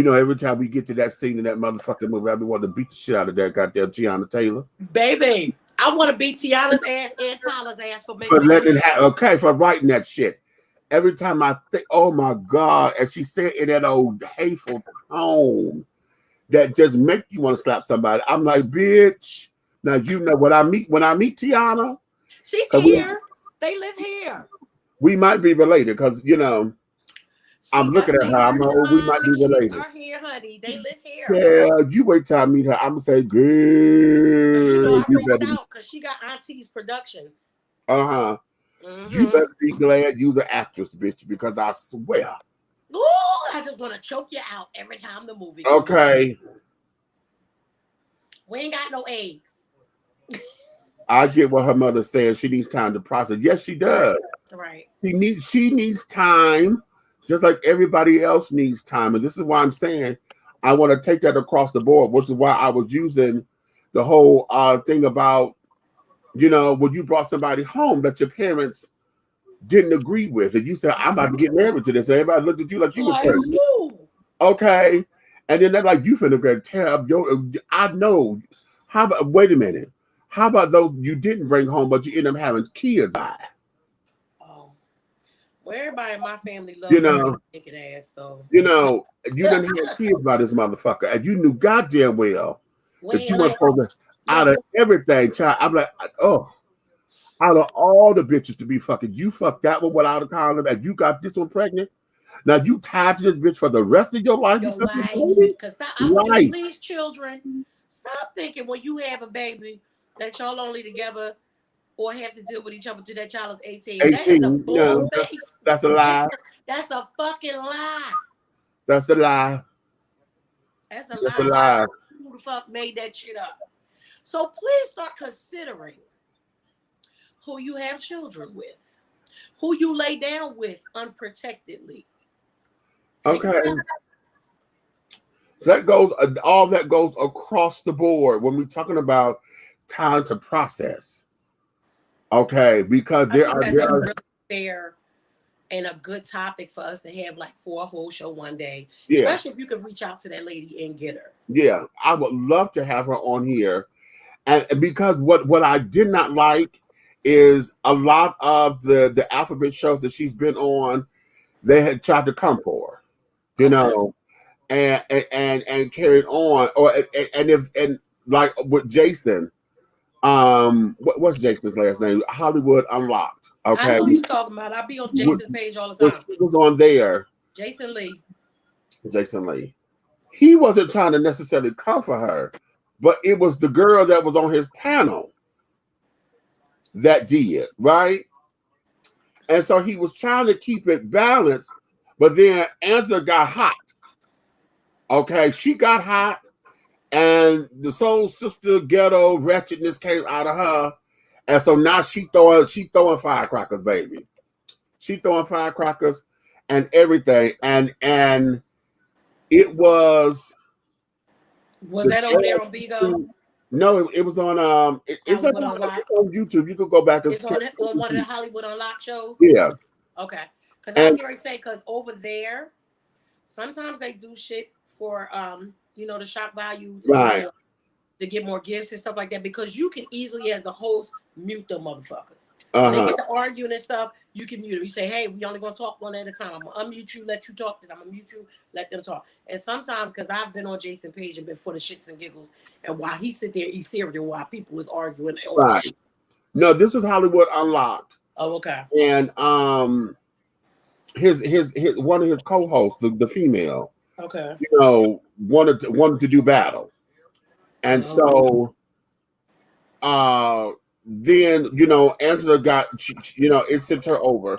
though. Every time we get to that scene in that motherfucking movie, I be wanting to beat the shit out of that goddamn Tiana Taylor. Baby, I want to beat Tiana's ass and Tyler's ass for making for writing that shit. Every time I think, oh my God, and she said in that old hateful tone that just make you want to slap somebody. I'm like, bitch. Now when I meet Tiana, she's here. They live here. We might be related because I'm looking at her. I'm like, oh, we might be related. Are here, honey. They live here. Yeah, you wait till I meet her. I'm gonna say, girl. I reached out because she got Auntie's Productions. Mm-hmm. You better be glad you're the actress, bitch, because I swear. Ooh, I just want to choke you out every time the movie. Okay. We ain't got no eggs. I get what her mother said. She needs time to process. Yes, she does. Right. She needs time, just like everybody else needs time. And this is why I'm saying I want to take that across the board, which is why I was using the whole thing about, when you brought somebody home that your parents didn't agree with, and you said, I'm about to get married to this. And everybody looked at you like you was crazy. Okay. And then they're like, you finna get terrible. I know. How about, wait a minute. How about those you didn't bring home, but you end up having kids? Oh. Well, everybody in my family loves naked ass, so. You didn't have kids by this motherfucker. And you knew goddamn well that you were supposed to, out of everything, child. I'm like, oh, out of all the bitches to be fucking, you fucked that one without a condom and you got this one pregnant. Now you tied to this bitch for the rest of your life. Because I want you to please children. Stop thinking when you have a baby that y'all only together or have to deal with each other till that child is 18. That is a bull face. That's a lie. That's a fucking lie. That's a lie. That's a That's lie. Who the fuck made that shit up? So please start considering who you have children with, who you lay down with unprotectedly. Okay. So that goes, all that goes across the board when we're talking about time to process. Okay, because there are really fair and a good topic for us to have like for a whole show one day. Yeah. Especially if you could reach out to that lady and get her. Yeah, I would love to have her on here. And because what I did not like is a lot of the alphabet shows that she's been on, they had tried to come for her, and carried on. Or and like with Jason, what's Jason's last name? Hollywood Unlocked. I Okay, know who you're talking about. I be on Jason's page all the when time. she was on there, Jason Lee. He wasn't trying to necessarily comfort her, but it was the girl that was on his panel that did, right? And so he was trying to keep it balanced, but then Angela got hot. Okay, she got hot, and the soul sister ghetto wretchedness came out of her, and so now she throwing firecrackers, baby. She throwing firecrackers and everything, and it was. Was that over there on Bigo? No, it was on it's on YouTube. You could go back and it's on one of the Hollywood Unlocked shows. Yeah. Okay. Because I was going to say, because over there, sometimes they do shit for the shock value to get more gifts and stuff like that. Because you can easily, as the host, mute them motherfuckers. When they get to arguing and stuff, you can mute them. You say, hey, we only gonna talk one at a time. I'm gonna unmute you, let you talk, then I'm gonna mute you, let them talk. And sometimes, because I've been on Jason's page and been for the shits and giggles, and while he sit there eat cereal while people is arguing. Right. No, this is Hollywood Unlocked. Oh, okay. And his one of his co-hosts, the female, okay, wanted to do battle. And so then Angela got it sent her over,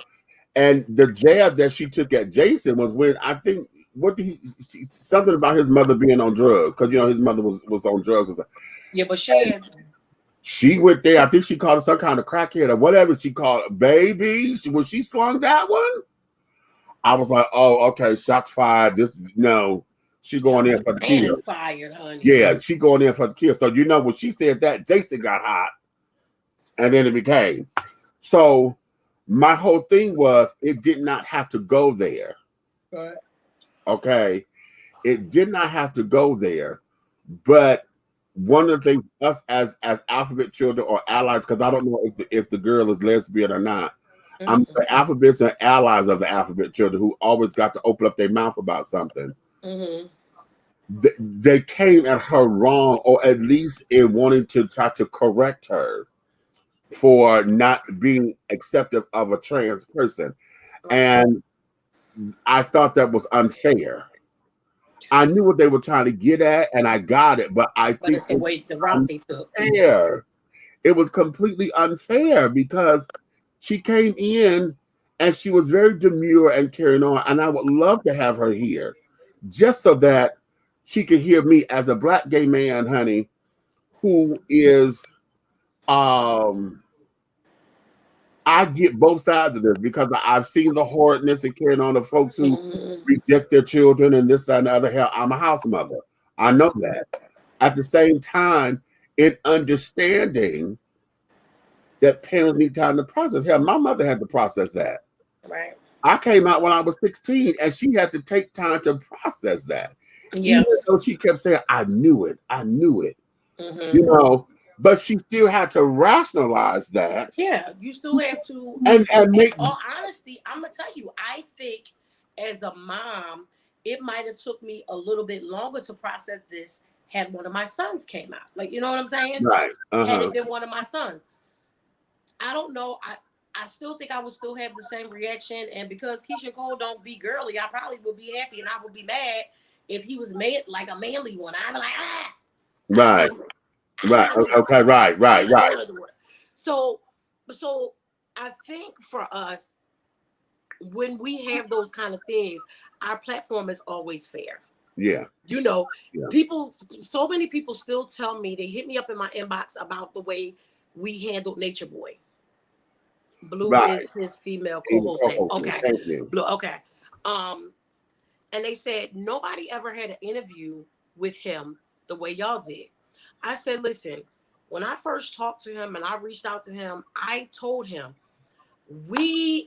and the jab that she took at Jason was when I think something about his mother being on drugs, because his mother was on drugs and stuff. Yeah, but she went there. I think she called her some kind of crackhead or whatever she called it. Baby, when she slung that one, I was like, oh, okay, shots fired. She going in for the kill. Fired, honey. Yeah, she going in for the kill. So when she said that, Jason got hot, and then it became. So my whole thing was it did not have to go there. Right. Okay, it did not have to go there, but one of the things us as alphabet children or allies, because I don't know if the girl is lesbian or not. I'm the alphabets and allies of the alphabet children who always got to open up their mouth about something. They came at her wrong, or at least in wanting to try to correct her for not being accepting of a trans person. And I thought that was unfair. I knew what they were trying to get at, and I got it, but think it's the route they took. Unfair. It was completely unfair because she came in and she was very demure and carrying on, and I would love to have her here just so that she could hear me as a black gay man, honey, who is I get both sides of this because I've seen the horridness and carrying on of folks who reject their children and this, that, and the other. Hell, I'm a house mother. I know that. At the same time, in understanding that parents need time to process. Hell, my mother had to process that. Right. I came out when I was 16, and she had to take time to process that. Yeah. Even though she kept saying, I knew it. But she still had to rationalize that. Yeah, you still have to. And make. In all honesty, I'm gonna tell you, I think as a mom, it might have took me a little bit longer to process this had one of my sons came out. Like, you know what I'm saying? Right. Had it been one of my sons, I don't know. I still think I would still have the same reaction. And because Keisha Cole don't be girly, I probably would be happy and I would be mad if he was made like a manly one. I'd be like, Right. Right. Okay. Right. So I think for us, when we have those kind of things, our platform is always fair. Yeah. People, so many people still tell me, they hit me up in my inbox about the way we handled Nature Boy. Blue is his female co-host name. Okay. Blue. Okay. And they said nobody ever had an interview with him the way y'all did. I said, listen, when I first talked to him and I reached out to him, I told him, I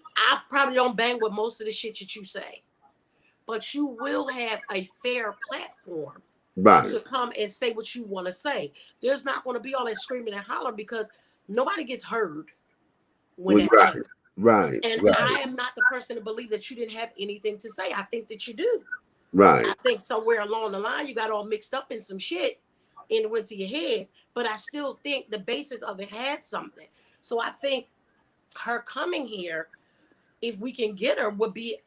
probably don't bang with most of the shit that you say, but you will have a fair platform to come and say what you want to say. There's not going to be all that screaming and hollering because nobody gets heard when that's happening. Right. And I am not the person to believe that you didn't have anything to say. I think that you do. Right. I think somewhere along the line you got all mixed up in some shit and it went to your head. But I still think the basis of it had something. So I think her coming here, if we can get her, would be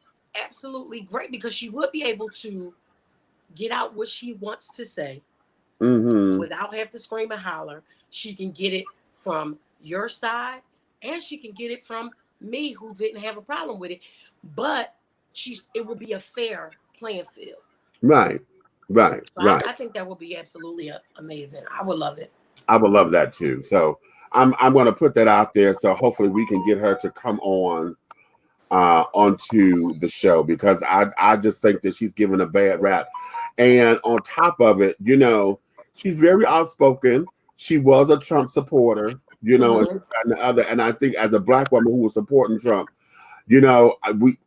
absolutely great because she would be able to get out what she wants to say without having to scream and holler. She can get it from your side and she can get it from me who didn't have a problem with it. But it will be a fair playing field. Right. Right. So Right. I think that would be absolutely amazing. I would love it. I would love that too. So I'm going to put that out there. So hopefully we can get her to come on onto the show because I just think that she's given a bad rap. And on top of it, you know, she's very outspoken. She was a Trump supporter, you know, and I think as a Black woman who was supporting Trump, you know,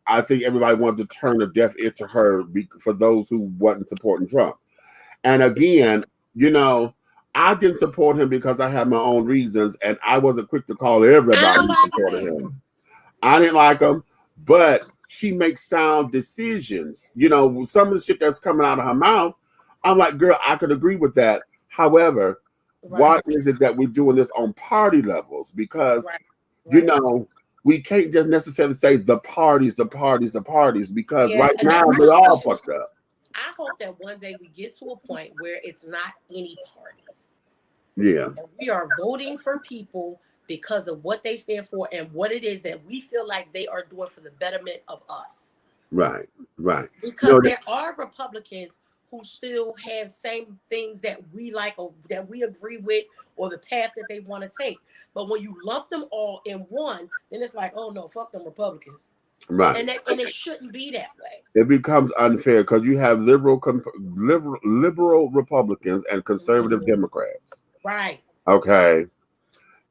I think everybody wanted to turn a deaf ear to her for those who wasn't supporting Trump. And again, you know, I didn't support him because I had my own reasons, and I wasn't quick to call everybody who supported him. I didn't like him, but she makes sound decisions. You know, some of the shit that's coming out of her mouth, I'm like, girl, I could agree with that. However, why is it that we're doing this on party levels? Because, you know, we can't just necessarily say the parties, because right now they all fucked up. I hope that one day we get to a point where it's not any parties. Yeah. And we are voting for people because of what they stand for and what it is that we feel like they are doing for the betterment of us. Right, right. Because there are Republicans who still have same things that we like or that we agree with or the path that they want to take. But when you lump them all in one, then it's like, oh no, fuck them Republicans. Right. And it shouldn't be that way. It becomes unfair because you have liberal Republicans and conservative Democrats. Right. Okay.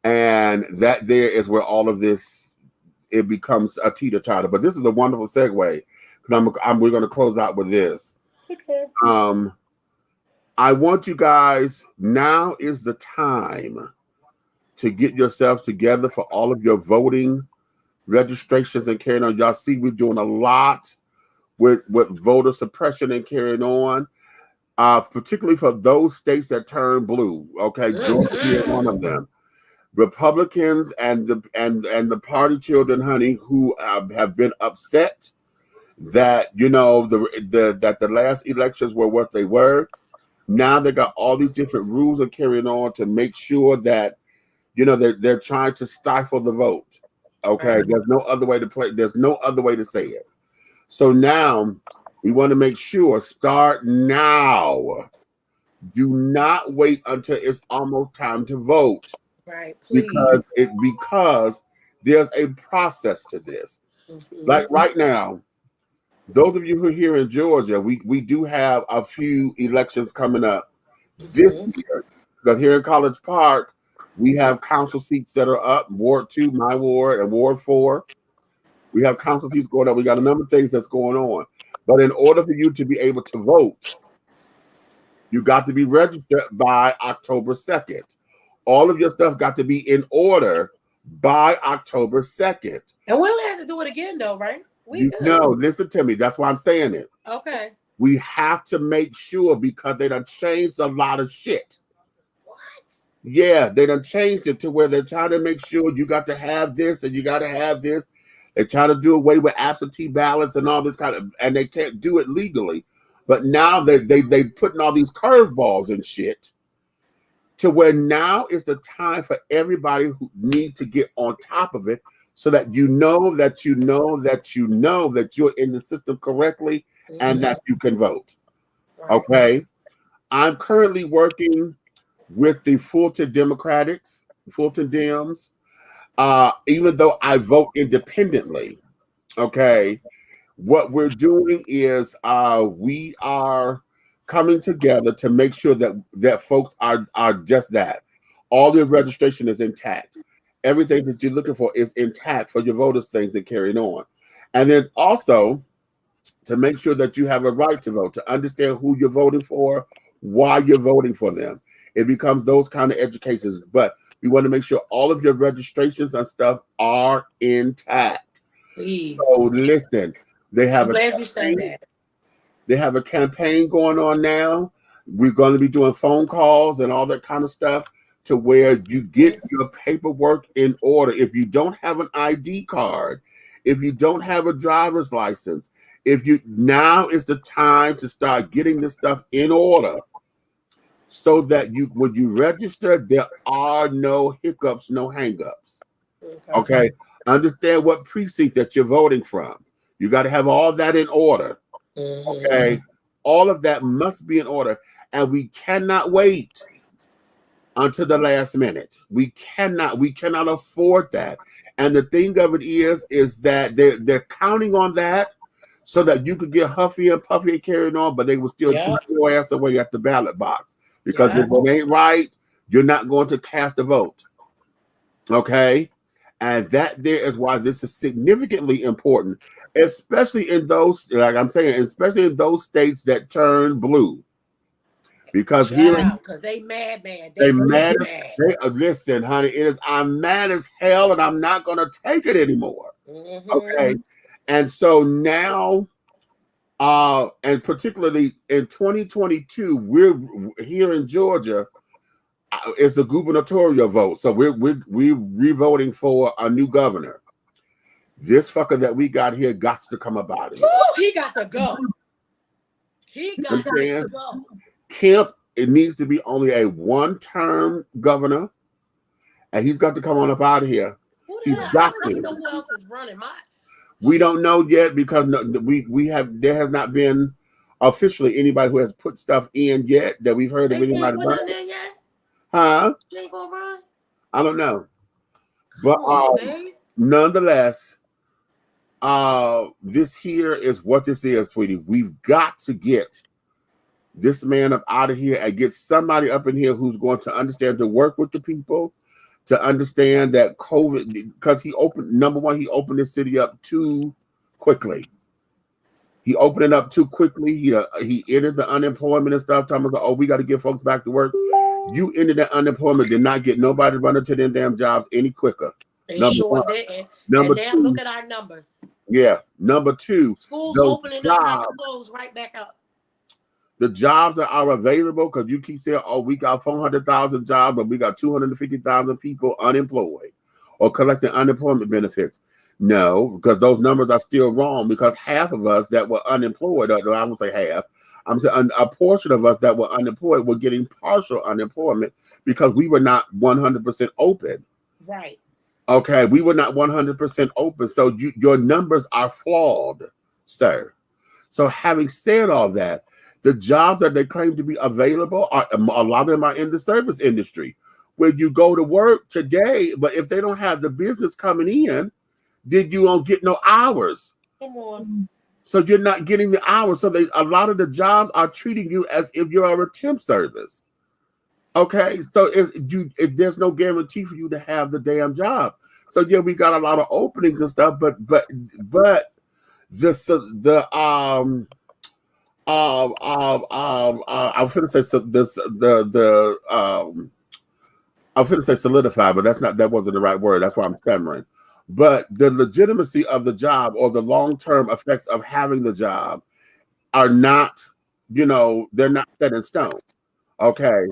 And that there is where all of this, it becomes a teeter-totter. But this is a wonderful segue because we're going to close out with this. Okay. I want you guys, now is the time to get yourselves together for all of your voting registrations and carrying on. Y'all see we're doing a lot with voter suppression and carrying on, particularly for those states that turn blue. Okay, Georgia is one of them. Republicans and the party children, honey, who have been upset that, you know, that the last elections were what they were. Now they got all these different rules of carrying on to make sure that, you know, they're trying to stifle the vote. Okay, there's no other way to play. There's no other way to say it. So now we want to make sure, start now. Do not wait until it's almost time to vote. Right, please. Because there's a process to this. Like right now, those of you who are here in Georgia, we do have a few elections coming up this year. Because here in College Park, we have council seats that are up, Ward 2, my ward, and Ward 4. We have council seats going up. We got a number of things that's going on. But in order for you to be able to vote, you got to be registered by October 2nd. All of your stuff got to be in order by October 2nd. And we don't have to do it again, though, right? No, listen to me. That's why I'm saying it. Okay. We have to make sure because they done changed a lot of shit. Yeah, they done changed it to where they're trying to make sure you got to have this and you got to have this. They're trying to do away with absentee ballots and all this kind of, and they can't do it legally. But now they putting all these curveballs and shit to where now is the time for everybody who need to get on top of it so that you know that you're in the system correctly and that you can vote. Okay? I'm currently working with the Fulton Dems, even though I vote independently. Okay, what we're doing is we are coming together to make sure that folks are just that. All your registration is intact. Everything that you're looking for is intact for your voters' things that carrying on. And then also to make sure that you have a right to vote, to understand who you're voting for, why you're voting for them. It becomes those kind of educations, but we want to make sure all of your registrations and stuff are intact. Please. So listen, they have I'm glad you said that. They have a campaign going on now. We're going to be doing phone calls and all that kind of stuff to where you get your paperwork in order. If you don't have an ID card, if you don't have a driver's license, now is the time to start getting this stuff in order so that when you register, there are no hiccups, no hangups. Okay. Understand what precinct that you're voting from. You got to have all that in order. Okay. All of that must be in order. And we cannot wait until the last minute. We cannot afford that. And the thing of it is that they're counting on that so that you could get huffy and puffy and carrying on, but they will still keep your ass away at the ballot box. Because if it ain't right, you're not going to cast a vote. Okay? And that there is why this is significantly important, especially in those, like I'm saying, especially in those states that turn blue. Because because they mad. They mad. Listen, honey, I'm mad as hell and I'm not going to take it anymore. Okay? And so now, and particularly in 2022, we're here in Georgia. It's a gubernatorial vote, so we're re-voting for a new governor. This fucker that we got here got to come about it. He got to go. He got to go. Kemp, it needs to be only a one-term governor, and he's got to come on up out of here. He's got to. I don't even know who else is running. We don't know yet because there has not been officially anybody who has put stuff in yet that we've heard of anybody running. Huh? She ain't gonna run? I don't know. But nonetheless, this here is what this is, sweetie. We've got to get this man up out of here and get somebody up in here who's going to understand to work with the people, to understand that COVID, because he opened this city up too quickly. He opened it up too quickly. He ended the unemployment and stuff. Talking about, oh, we got to get folks back to work. You ended that unemployment, did not get nobody running to them damn jobs any quicker. They sure didn't. And now look at our numbers. Yeah. Number two. Schools opening up, not to close right back up. The jobs that are available, because you keep saying, oh, we got 400,000 jobs, but we got 250,000 people unemployed or collecting unemployment benefits. No, because those numbers are still wrong, because half of us that were unemployed, or I won't say half, I'm saying a portion of us that were unemployed were getting partial unemployment because we were not 100% open. Right. Okay, we were not 100% open. So your numbers are flawed, sir. So having said all that, the jobs that they claim to be available, a lot of them are in the service industry, where you go to work today, but if they don't have the business coming in, then you won't get no hours. Come on. So you're not getting the hours. So a lot of the jobs are treating you as if you're a temp service. Okay, so there's no guarantee for you to have the damn job. So yeah, we got a lot of openings and stuff, but I'm gonna say solidify, but that wasn't the right word. That's why I'm stammering. But the legitimacy of the job or the long-term effects of having the job are not, they're not set in stone. Okay.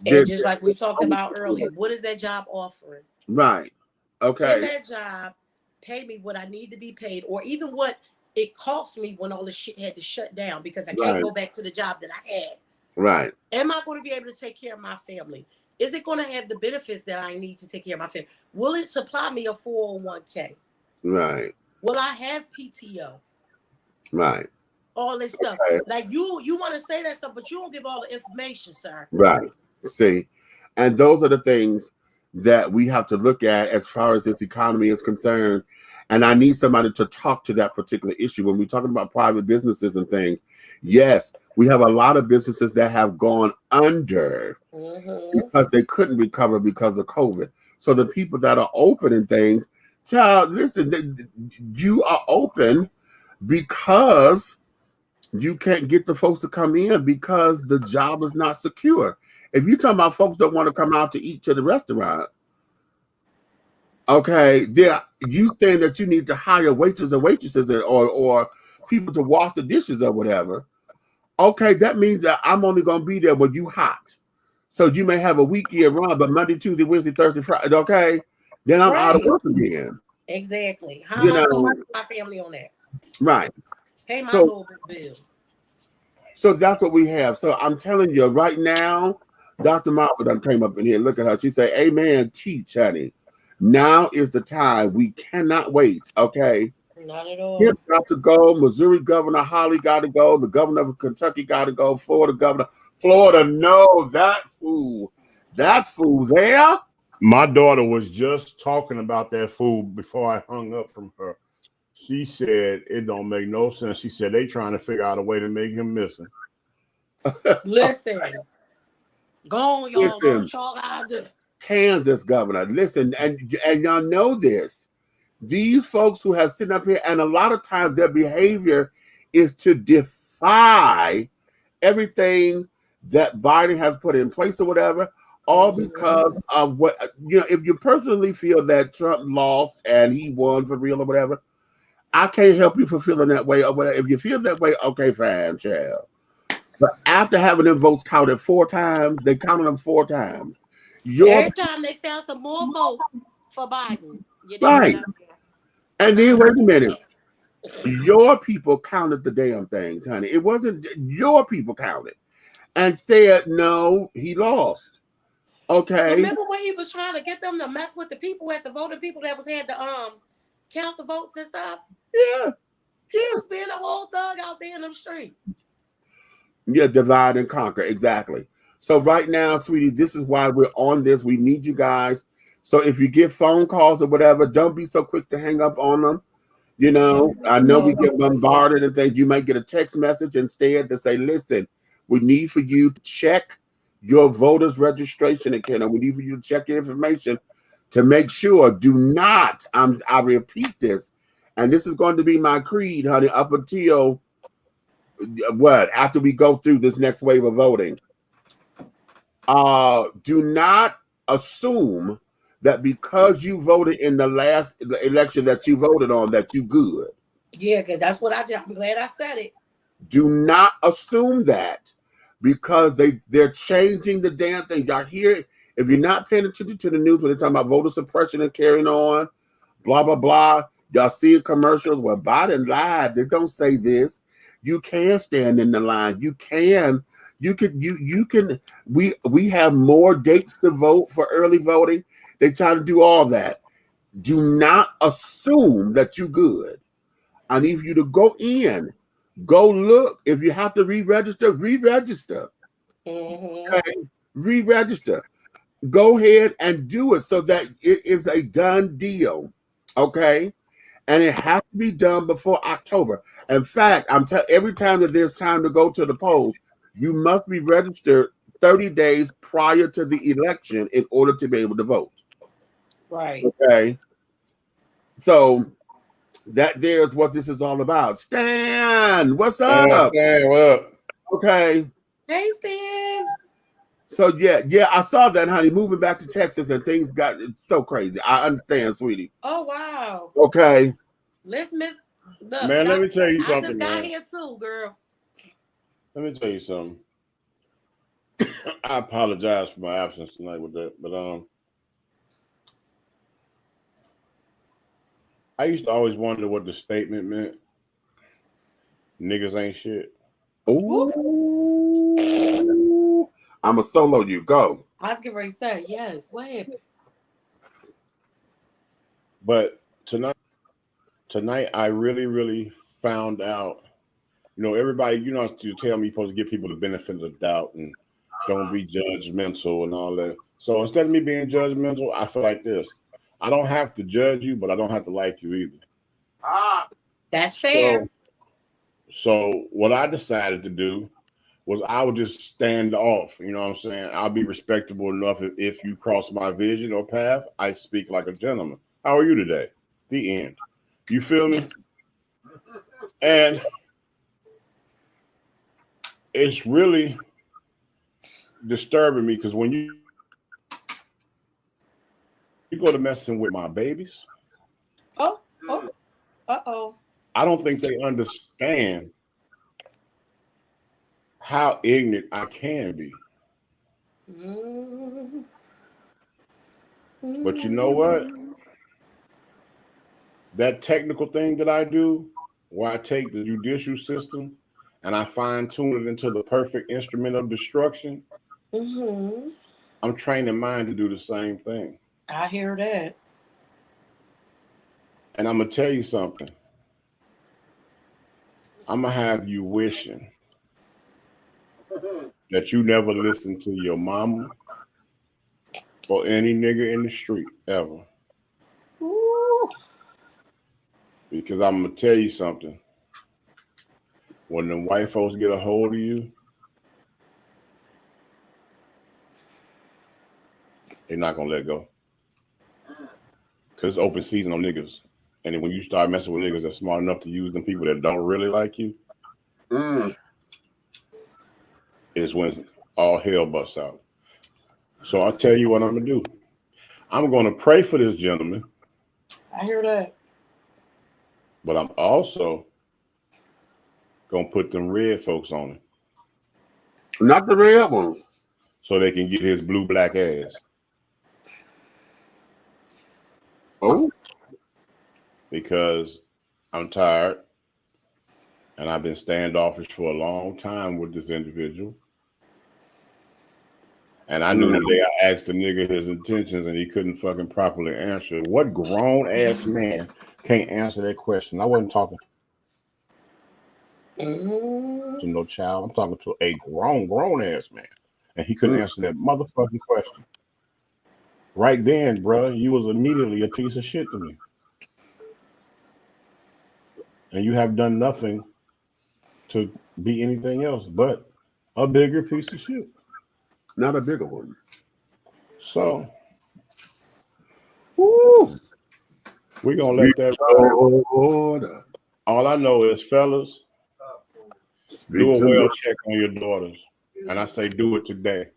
And just like we talked about earlier, what is that job offering? Right. Okay. Can that job pay me what I need to be paid, or even what it cost me when all this shit had to shut down because I can't go back to the job that I had? Right. Am I going to be able to take care of my family? Is it going to have the benefits that I need to take care of my family? Will it supply me a 401k? Right. Will I have PTO? Right. All this stuff. Like you want to say that stuff, but you don't give all the information, sir. Right. See, and those are the things that we have to look at as far as this economy is concerned. And I need somebody to talk to that particular issue. When we're talking about private businesses and things, yes, we have a lot of businesses that have gone under because they couldn't recover because of COVID. So the people that are open and things, child, listen, you are open because you can't get the folks to come in because the job is not secure. If you're talking about folks don't want to come out to eat to the restaurant, okay, you saying that you need to hire waiters and waitresses or people to wash the dishes or whatever, okay, that means that I'm only going to be there when you hot. So you may have a week year run, but Monday, Tuesday, Wednesday, Thursday, Friday, okay, then I'm out of work again. Exactly. How You am I supposed know, to put my family on that? right. Pay my So, little bills. so that's what we have. So I'm telling you right now, Dr. Martha done came up in here. Look at her. She said, amen, teach, honey. Now is the time. We cannot wait, okay? Not at all. Hip got to go. Missouri Governor Holly got to go. The governor of Kentucky got to go. Florida governor. Florida, no, that fool. That fool there. My daughter was just talking about that food before I hung up from her. She said it don't make no sense. She said they trying to figure out a way to make him missing. Listen. Go on, y'all. Listen. Y'all gotta do. Kansas governor. Listen, and y'all know this. These folks who have sitting up here, and a lot of times their behavior is to defy everything that Biden has put in place or whatever, all because of what, you know, if you personally feel that Trump lost and he won for real or whatever, I can't help you for feeling that way or whatever. If you feel that way, okay, fine, child. But after having them votes counted 4 times, they counted them 4 times. Every time they found some more votes for Biden. Right. And then, wait a minute. Your people counted the damn things, honey. It wasn't your people counted and said, no, he lost. Okay. Remember when he was trying to get them to mess with the people at the voting people that was had to count the votes and stuff? Yeah. He was being a whole thug out there in them streets. Yeah, divide and conquer. Exactly. So right now, sweetie, this is why we're on this. We need you guys. So if you get phone calls or whatever, don't be so quick to hang up on them. You know, I know we get bombarded and things. You might get a text message instead to say, listen, we need for you to check your voter's registration account. We need for you to check your information to make sure. Do not, I repeat this, and this is going to be my creed, honey, up until after we go through this next wave of voting. Do not assume that because you voted in the last election that you voted on, that you good. Yeah, because that's what I did. I'm glad I said it. Do not assume that because they're changing the damn thing. Y'all hear it? If you're not paying attention to the news when they're talking about voter suppression and carrying on, blah, blah, blah. Y'all see commercials where Biden lied. They don't say this. You can stand in the line. You can. We have more dates to vote for early voting. They try to do all that. Do not assume that you're good. I need you to go in, go look. If you have to re-register, re-register. Okay? Re-register. Go ahead and do it so that it is a done deal. Okay? And it has to be done before October. In fact, every time that there's time to go to the polls, you must be registered 30 days prior to the election in order to be able to vote. Right. Okay. So that there's what this is all about. Stan, what's up? Stan, what up? Okay. Hey, Stan. So yeah, I saw that, honey. Moving back to Texas and things got so crazy. I understand, sweetie. Oh wow. Okay. Let's miss. Look, Man, let me tell you something, I just got man. here too, girl. Let me tell you something. I apologize for my absence tonight with that, but I used to always wonder what the statement meant. Niggas ain't shit. Ooh. I'm a solo you. Go. I was getting ready to say, yes. What happened? But tonight I really found out, you know, everybody, you know, you tell me you're supposed to give people the benefit of the doubt and don't be judgmental and all that. So instead of me being judgmental, I feel like this. I don't have to judge you, but I don't have to like you either. That's fair. So what I decided to do was I would just stand off. You know what I'm saying? I'll be respectable enough if you cross my vision or path, I speak like a gentleman. How are you today? The end. You feel me? And it's really disturbing me because when you go to messing with my babies. Uh-oh. I don't think they understand how ignorant I can be. But you know what? That technical thing that I do, where I take the judicial system and I fine tune it into the perfect instrument of destruction, I'm training mine to do the same thing. I hear that. And I'm going to tell you something. I'm going to have you wishing that you never listened to your mama or any nigga in the street ever. Ooh. Because I'm going to tell you something. When the white folks get a hold of you, they're not going to let go. Because it's open season on niggas. And then when you start messing with niggas that's smart enough to use them people that don't really like you, is when all hell busts out. So I'll tell you what I'm going to do. I'm going to pray for this gentleman. I hear that. But I'm also going to put them red folks on him. Not the red ones. So they can get his blue black ass. Oh. Because I'm tired and I've been standoffish for a long time with this individual. And I knew the day I asked the nigga his intentions and he couldn't fucking properly answer. What grown ass man can't answer that question? I wasn't talking to no child. I'm talking to a grown ass man. And he couldn't answer that motherfucking question. Right then, bro, you was immediately a piece of shit to me. And you have done nothing to be anything else but a bigger piece of shit. Not a bigger one. So, we're going to let that ride. All I know is, fellas, do a well check on your daughters. And I say do it today.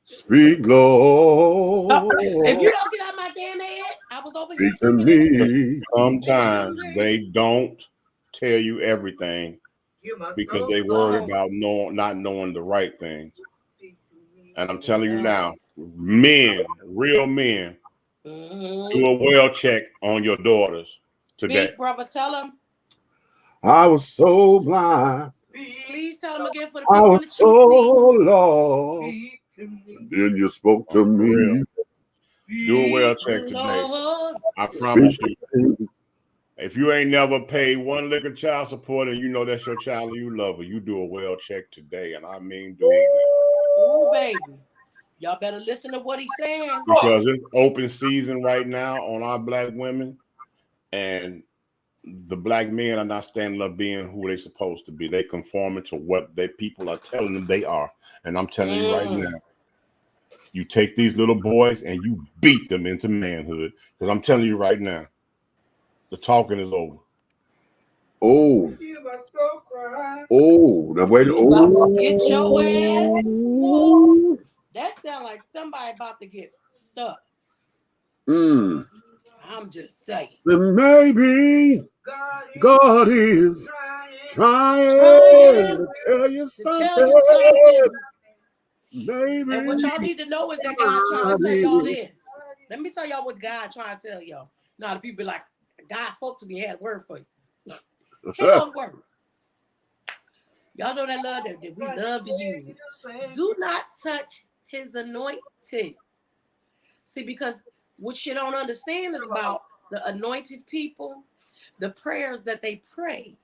Speak, Lord. If you don't get out my damn head, I was over here. Speak to me. Sometimes they don't tell you everything because they worry about not knowing the right things. And I'm telling you now, men, real men, do a well check on your daughters today. Big brother, tell them. I was so blind. Please tell them again for the I people in was the so cheap lost. Then you spoke to me. Do a well check today. I promise you. If you ain't never paid one lick of child support and you know that's your child and you love her, you do a well check today. And I mean do it. Oh, baby. Y'all better listen to what he's saying. Because it's open season right now on our black women. And the black men are not standing up being who they're supposed to be. They conforming to what they people are telling them they are. And I'm telling you right now, you take these little boys and you beat them into manhood. Because I'm telling you right now, the talking is over. Oh. Oh, the way to get your ass. Oh. That sounds like somebody about to get stuck. I'm just saying. Then maybe God is trying to tell you something. Maybe. And what y'all need to know is that God trying to tell y'all this. Let me tell y'all what God trying to tell y'all. Now the people be like, God spoke to me, had a word for you. Here goes the word. Y'all know that love that we love to use. Do not touch his anointed. See, because what you don't understand is about the anointed people, the prayers that they pray.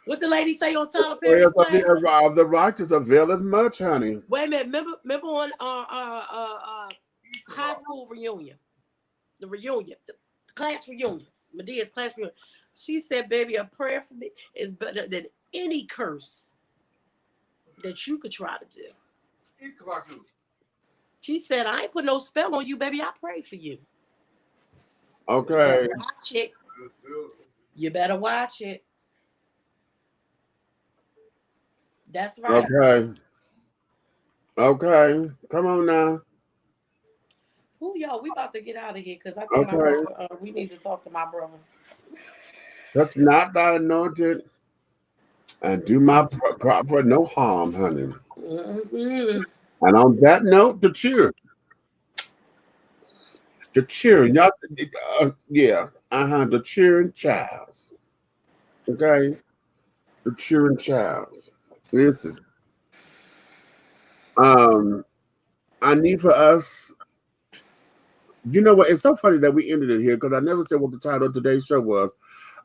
What the lady say on Tyler Perry's play? The righteous avail as much, honey. Wait a minute. Remember on high school reunion, the class reunion, Medea's class reunion. She said, baby, a prayer for me is better than any curse that you could try to do. She said, I ain't put no spell on you, baby. I pray for you. Okay. Watch it. You better watch it. That's right. Okay. Come on now. Ooh, yo, we about to get out of here because I think my Okay. brother, we need to talk to my brother. Touch not thy anointed and do my proper no harm, honey. Mm-hmm. And on that note, the cheer. The cheering. Y'all, yeah. The cheering childs. Okay? The cheering childs. Listen. I need for us. You know what? It's so funny that we ended it here because I never said what the title of today's show was.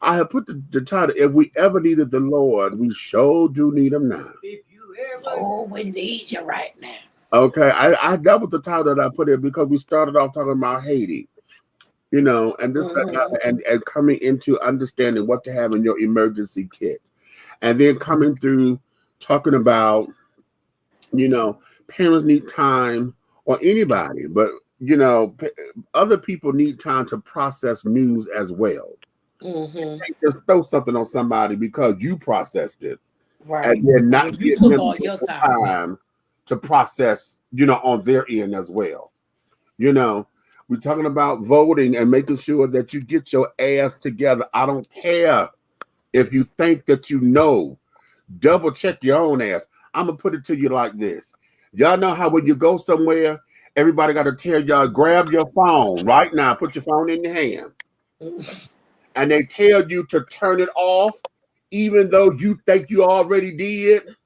I have put the title, if we ever needed the Lord, we sure do need him now. If you ever... Oh, we need you right now. Okay, I that was the title that I put in because we started off talking about Haiti, you know, and this and coming into understanding what to have in your emergency kit, and then coming through talking about, you know, parents need time, or anybody, but you know, other people need time to process news as well. Mm-hmm. You can't just throw something on somebody because you processed it, right? And then not you took all your time to process, you know, on their end as well. You know, we're talking about voting and making sure that you get your ass together. I don't care if you think that you know. Double check your own ass. I'm gonna put it to you like this. Y'all know how when you go somewhere, everybody got to tell y'all, grab your phone right now, put your phone in your hand. And they tell you to turn it off, even though you think you already did.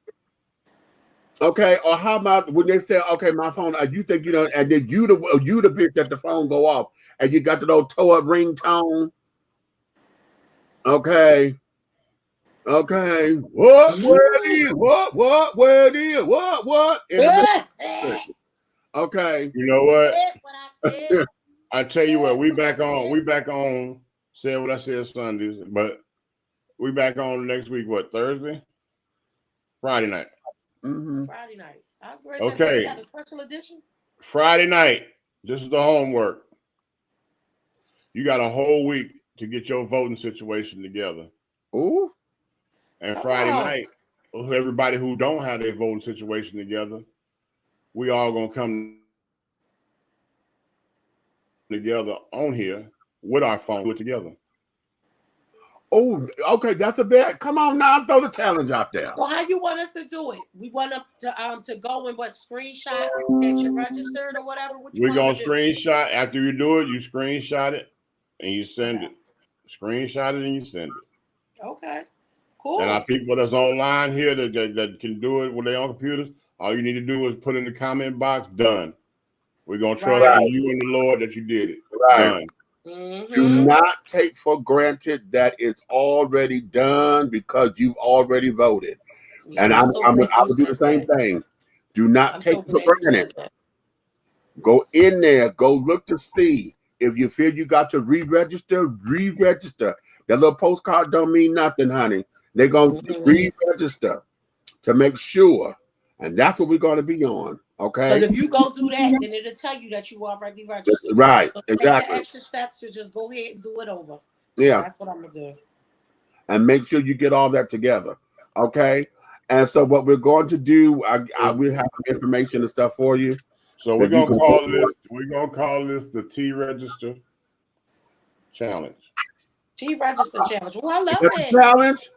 Okay, or how about when they say, "Okay, my phone," you think you know, and then you the bitch that the phone go off, and you got the old toe up ringtone. Okay, what? Where it is? What? Where it is? What? Okay, you know what? I tell you what, we back on. Said what I said Sundays, but we back on next week. What, Thursday? Friday night. Mm-hmm. Friday night. I was okay. We got a special edition. Friday night. This is the homework. You got a whole week to get your voting situation together. Ooh. And Friday night, everybody who don't have their voting situation together, we all gonna come together on here with our phone, put together. Oh, okay, that's a bet. Come on now, throw the challenge out there. Well, how you want us to do it? We want to go and screenshot that you registered or whatever. We're gonna screenshot after you do it. You screenshot it and you send it. Screenshot it and you send it. Okay, cool. And our people that's online here that can do it with their own computers, all you need to do is put in the comment box, done. We're gonna trust in you and the Lord that you did it. Done. Mm-hmm. Do not take for granted that it's already done because you've already voted. Yeah, and I would do the same thing. Do not take for granted. Go in there. Go look to see. If you feel you got to re-register, re-register. That little postcard don't mean nothing, honey. They're going to re-register to make sure. And that's what we're going to be on. Okay. Because if you go do that, then it'll tell you that you already registered. Right. So exactly. Take the extra steps to just go ahead and do it over. Yeah. That's what I'm gonna do. And make sure you get all that together. Okay. And so what we're going to do, I will have some information and stuff for you. So we're gonna call this. We're gonna call this the T-Register Challenge. T-Register Challenge. Oh, I love it. Challenge.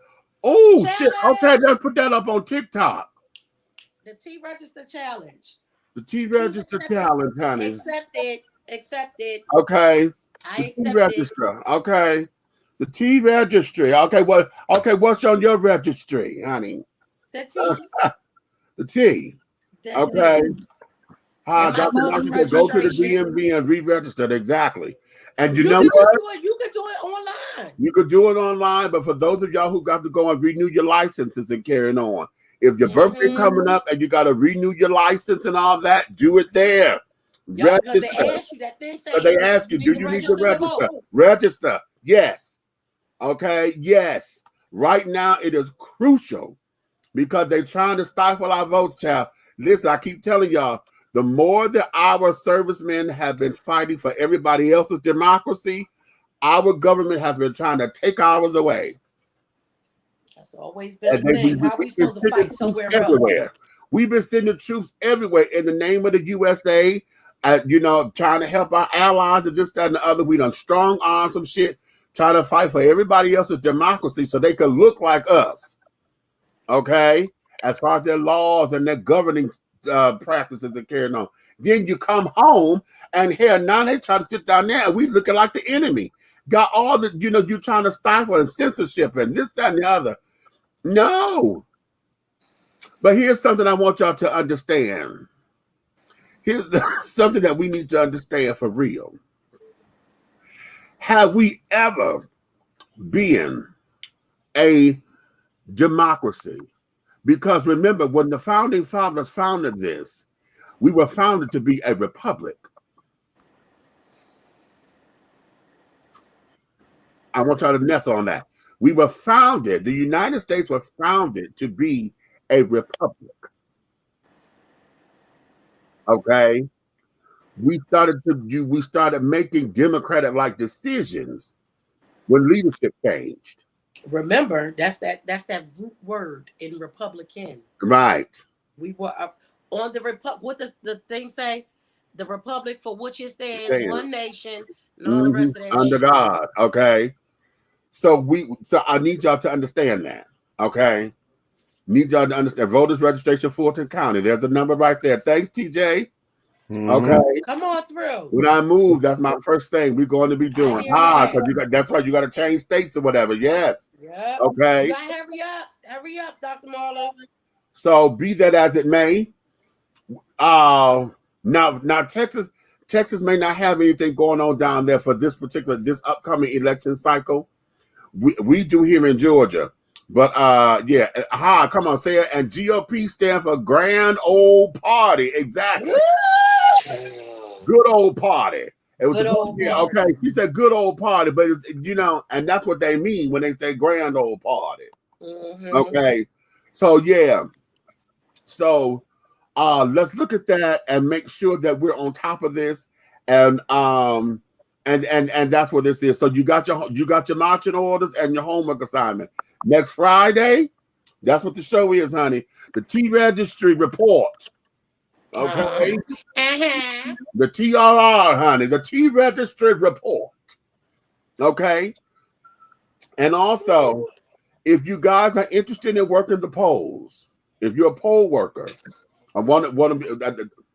Oh shit. Okay, let's put that up on TikTok. The T-Register Challenge. The T-Register Challenge, honey. Accepted. Okay. I accept T-Register. Okay. The T-Registry. Okay, what's on your registry, honey? The T. The T. Okay. Go to the DMV and re-register. Exactly. And you know what? You could do it online. You could do it online, but for those of y'all who got to go and renew your licenses and carrying on, if your birthday coming up and you got to renew your license and all that, do it there. Because they ask you that thing. They ask you, do you need to register? Register. Yes. Okay. Yes. Right now, it is crucial because they're trying to stifle our votes, child. Listen, I keep telling y'all, the more that our servicemen have been fighting for everybody else's democracy, our government has been trying to take ours away. That's always been the thing. How are we supposed to fight somewhere else? We've been sending troops everywhere in the name of the USA, you know, trying to help our allies and this, that, and the other. We done strong arm some shit, try to fight for everybody else's democracy so they could look like us. Okay? As far as their laws and their governing practices are carrying on. Then you come home and hell, now they try to sit down there and we looking like the enemy. Got all the, you know, you trying to stifle and censorship and this, that, and the other. No. But here's something I want y'all to understand. Here's something that we need to understand for real. Have we ever been a democracy? Because remember, when the founding fathers founded this, we were founded to be a republic. I want y'all to nestle on that. We were founded, the United States was founded to be a republic. Okay? We started making democratic-like decisions when leadership changed. Remember, that's that root word in Republican. Right. We were on the republic. What the thing say? The republic for which it stands, one nation, and all the rest of that under shit. God. Okay. So I need y'all to understand that. Okay. Need y'all to understand. Voters registration, Fulton County. There's a number right there. Thanks, TJ. Okay. Come on through. When I move, that's my first thing we're going to be doing. Because that's why you got to change states or whatever. Yes. Yep. Okay. You gotta hurry up, Dr. Marlowe. So be that as it may. Now Texas may not have anything going on down there for this upcoming election cycle. We do here in Georgia. But yeah, come on, say it. And GOP stand for Grand Old Party. Exactly. Good old party. It was okay. She said good old party, but it's, you know, and that's what they mean when they say grand old party. Okay. So yeah. So let's look at that and make sure that we're on top of this. And that's what this is. So you got your marching orders and your homework assignment. Next Friday, that's what the show is, honey. The T-Registry report. Okay. The TRR, honey. The T-Registry report. Okay. And also, if you guys are interested in working the polls, if you're a poll worker, I want to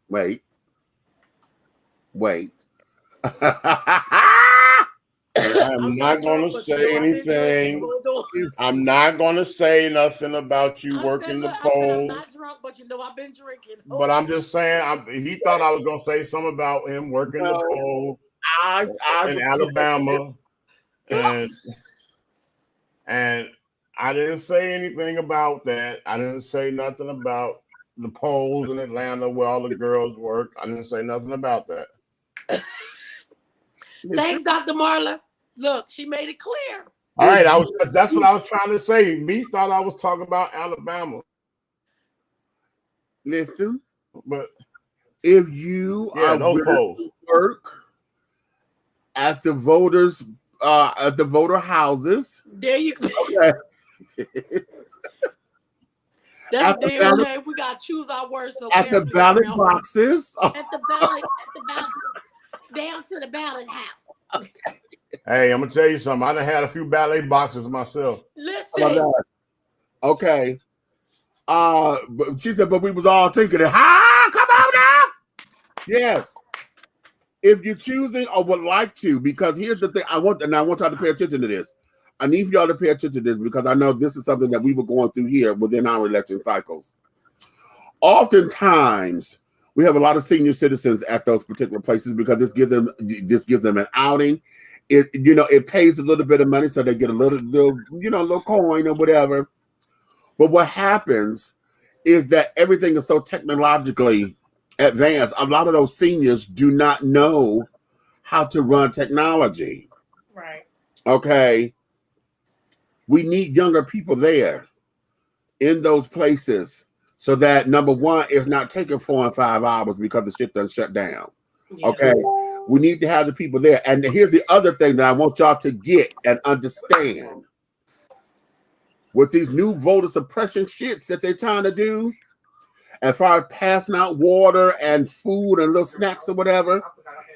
wait. I'm not going to say anything. I'm not going to say nothing about you working the poll. I'm not drunk, but you know I've been drinking. But I'm just saying, he thought I was going to say something about him working the poll in Alabama. And I didn't say anything about that. I didn't say nothing about the polls in Atlanta where all the girls work. I didn't say nothing about that. Thanks, Dr. Marla. Look, she made it clear. All right, that's what I was trying to say. Me thought I was talking about Alabama. Listen, but if you are willing to work at the voters, at the voter houses, there you go. Okay. That's damn okay. We gotta choose our words. So at the ballot boxes. At the ballot, down to the ballot house. Okay. Hey, I'm gonna tell you something. I done had a few ballet boxes myself. Listen. Okay. But she said, but we was all thinking, come on now. Yes. If you're choosing or would like to, because here's the thing, I want y'all to pay attention to this. I need y'all to pay attention to this because I know this is something that we were going through here within our election cycles. Oftentimes, we have a lot of senior citizens at those particular places because this gives them an outing. It pays a little bit of money, so they get a little coin or whatever. But what happens is that everything is so technologically advanced. A lot of those seniors do not know how to run technology. Right. Okay. We need younger people there in those places so that, number one, it's not taking 4 and 5 hours because the shit done shut down. Yeah. Okay. We need to have the people there. And here's the other thing that I want y'all to get and understand. With these new voter suppression shits that they're trying to do, as far as passing out water and food and little snacks or whatever,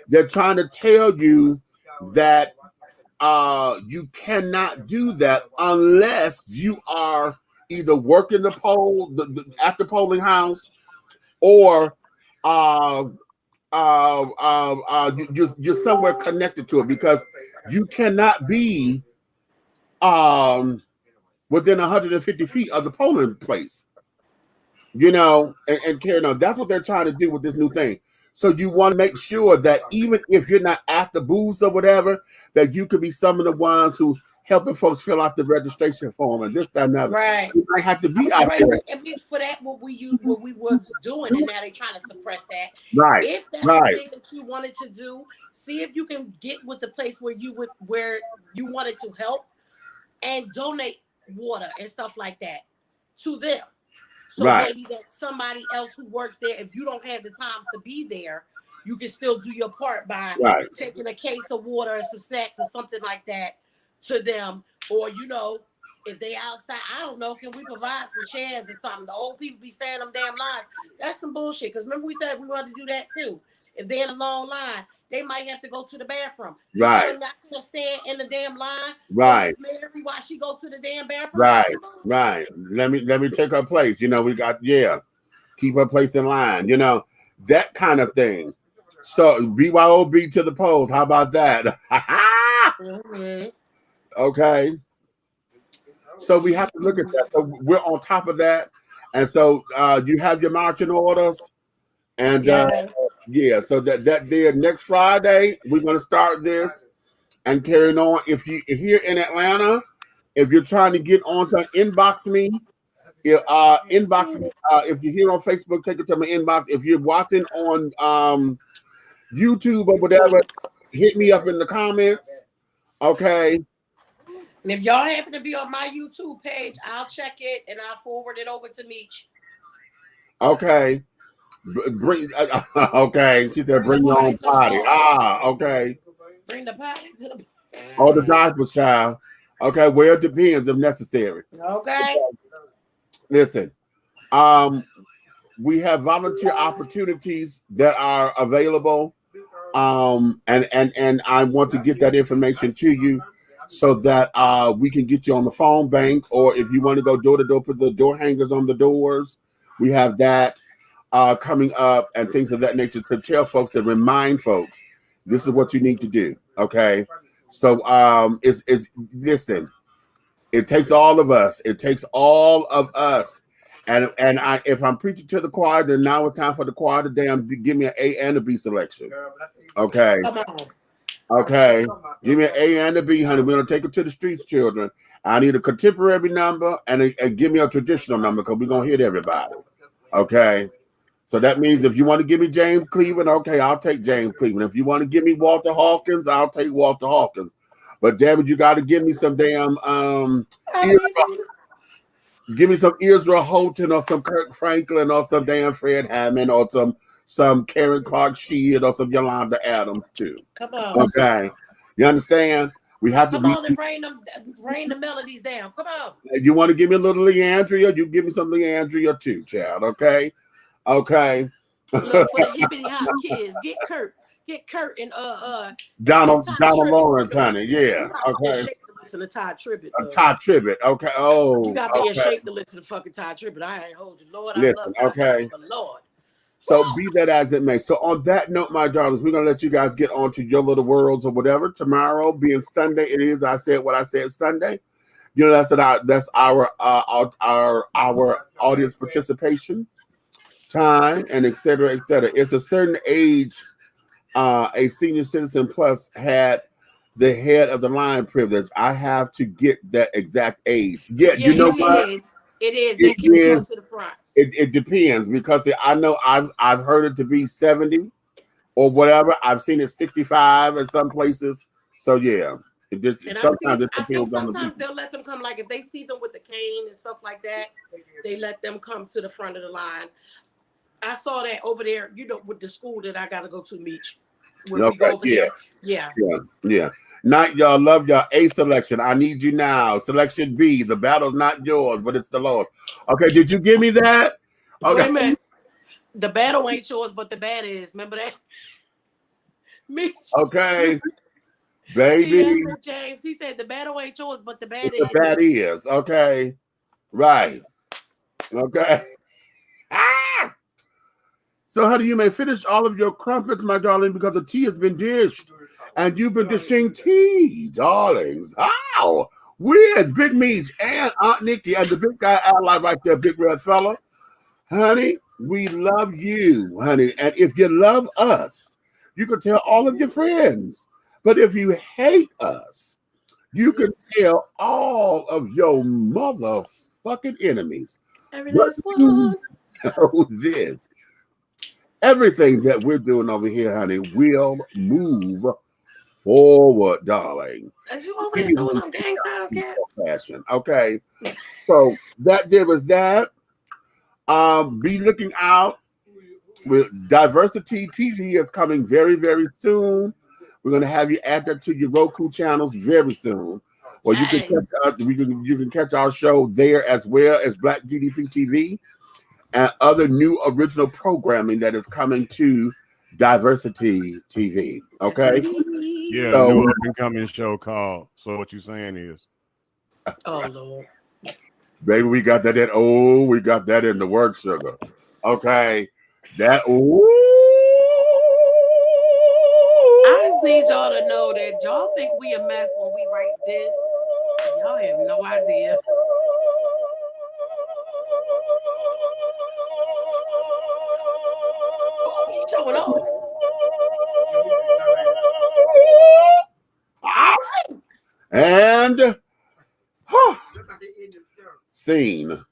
they're trying to tell you that you cannot do that unless you are either working the poll at the polling house, or you're somewhere connected to it, because you cannot be within 150 feet of the polling place. You know, and carrying on. That's what they're trying to do with this new thing. So you want to make sure that even if you're not at the booths or whatever, that you could be some of the ones who helping folks fill out the registration form and this, that, and that. Right. You might have to be out there. I mean, for that, what we were doing, and now they're trying to suppress that. Right. If that's Right. something that you wanted to do, see if you can get with the place where you wanted to help and donate water and stuff like that to them. So Right. maybe that somebody else who works there, if you don't have the time to be there, you can still do your part by Right. taking a case of water or some snacks or something like that to them. Or, you know, if they outside, I don't know, can we provide some chairs or something? The old people be standing them damn lines. That's some bullshit. Because remember we said we wanted to do that too. If they're in a long line, they might have to go to the bathroom. Right. They're not going to stand in the damn line. Right. Mary, while she go to the damn bathroom. Right. Right. Let me take her place. You know, we got, keep her place in line, you know, that kind of thing. So BYOB to the polls. How about that? Mm-hmm. Okay. So we have to look at that. So we're on top of that. And so you have your marching orders. And so that there next Friday, we're going to start this and carrying on. If you're here in Atlanta, if you're trying to get on, some inbox me. Inbox me. If you're here on Facebook, take it to my inbox. If you're watching on YouTube or whatever, hit me up in the comments. Okay. And if y'all happen to be on my YouTube page, I'll check it and I'll forward it over to Meech. Okay. Okay. She said, bring your own potty. Okay. Bring the potty to the. Oh, the diaper child. Okay. Well, it depends if necessary. Okay. Listen, we have volunteer opportunities that are available. And I want to get that information to you so that we can get you on the phone bank, or if you want to go door to door, put the door hangers on the doors. We have that coming up and things of that nature to tell folks and remind folks this is what you need to do. Okay. So listen, it takes all of us. It takes all of us. And if I'm preaching to the choir, then now it's time for the choir to give me an A and a B selection. Okay. Come on. Okay. Give me an A and a B, honey. We're gonna take it to the streets, children. I need a contemporary number and give me a traditional number, because we're gonna hit everybody. Okay. So that means if you want to give me James Cleveland, okay, I'll take James Cleveland. If you want to give me Walter Hawkins, I'll take Walter Hawkins. But damn it, you got to give me some damn give me some Israel Houghton or some Kirk Franklin or some damn Fred Hammond or some Karen Clark Sheard or some Yolanda Adams too. Come on. Okay, you understand? We have to Come on and rain the melodies down. Come on. You want to give me a little Leandria? You give me some Leandria too, child. Okay, okay. Look, for the hippity hop kids, get Kurt and Donald Lawrence, honey. Yeah. Okay. Listen to Todd Tribbett. Todd Tribbett. Okay. Oh. You got me ashamed to listen to fucking Todd Tribbett. I ain't hold you, Lord. Listen, I love Todd Tribbett, but Lord. So be that as it may. So on that note, my darlings, we're gonna let you guys get on to your little worlds or whatever. Tomorrow being Sunday, it is. I said what I said Sunday. You know, that's our audience participation time and et cetera, et cetera. It's a certain age. A senior citizen plus had the head of the line privilege. I have to get that exact age. Yeah, you know what? It is. They can come to the front. It depends, because I know I've heard it to be 70 or whatever. I've seen it 65 in some places. So yeah, it just sometimes it depends on the people. Sometimes they'll let them come, like if they see them with the cane and stuff like that, they let them come to the front of the line. I saw that over there, you know, with the school that I gotta go to, Meech. Okay, yeah. Night, y'all. Love y'all. A selection. I need you now. Selection B. The battle's not yours, but it's the Lord. Okay, did you give me that? Okay. Wait a minute. The battle ain't yours, but the bad is. Remember that? Me. Okay, baby. James, he said the battle ain't yours, but the bad It's is. the bad is. Okay, right. Okay. Ah! So, honey, you may finish all of your crumpets, my darling, because the tea has been dished. And you've been dishing tea, darlings. How? With Big Meech and Aunt Nikki and the big guy ally right there, big red fella. Honey, we love you, honey. And if you love us, you can tell all of your friends. But if you hate us, you can tell all of your motherfucking enemies. Every last one. Know this. Everything that we're doing over here, honey, will move forward, darling. As you over there doing them gang signs, cat? Fashion. Okay. So that there was that. Be looking out. With Diversity TV is coming very, very soon. We're gonna have you add that to your Roku channels very soon. Or you can catch you can catch our show there as well as Black GDP TV and other new original programming that is coming to Diversity TV. Okay. Yeah, So, new up and coming show called. So what you saying is, Oh Lord, baby, we got that we got that in the work, sugar. Okay. That I just need y'all to know that y'all think we a mess when we write this. Y'all have no idea. Oh, he's showing off. and scene.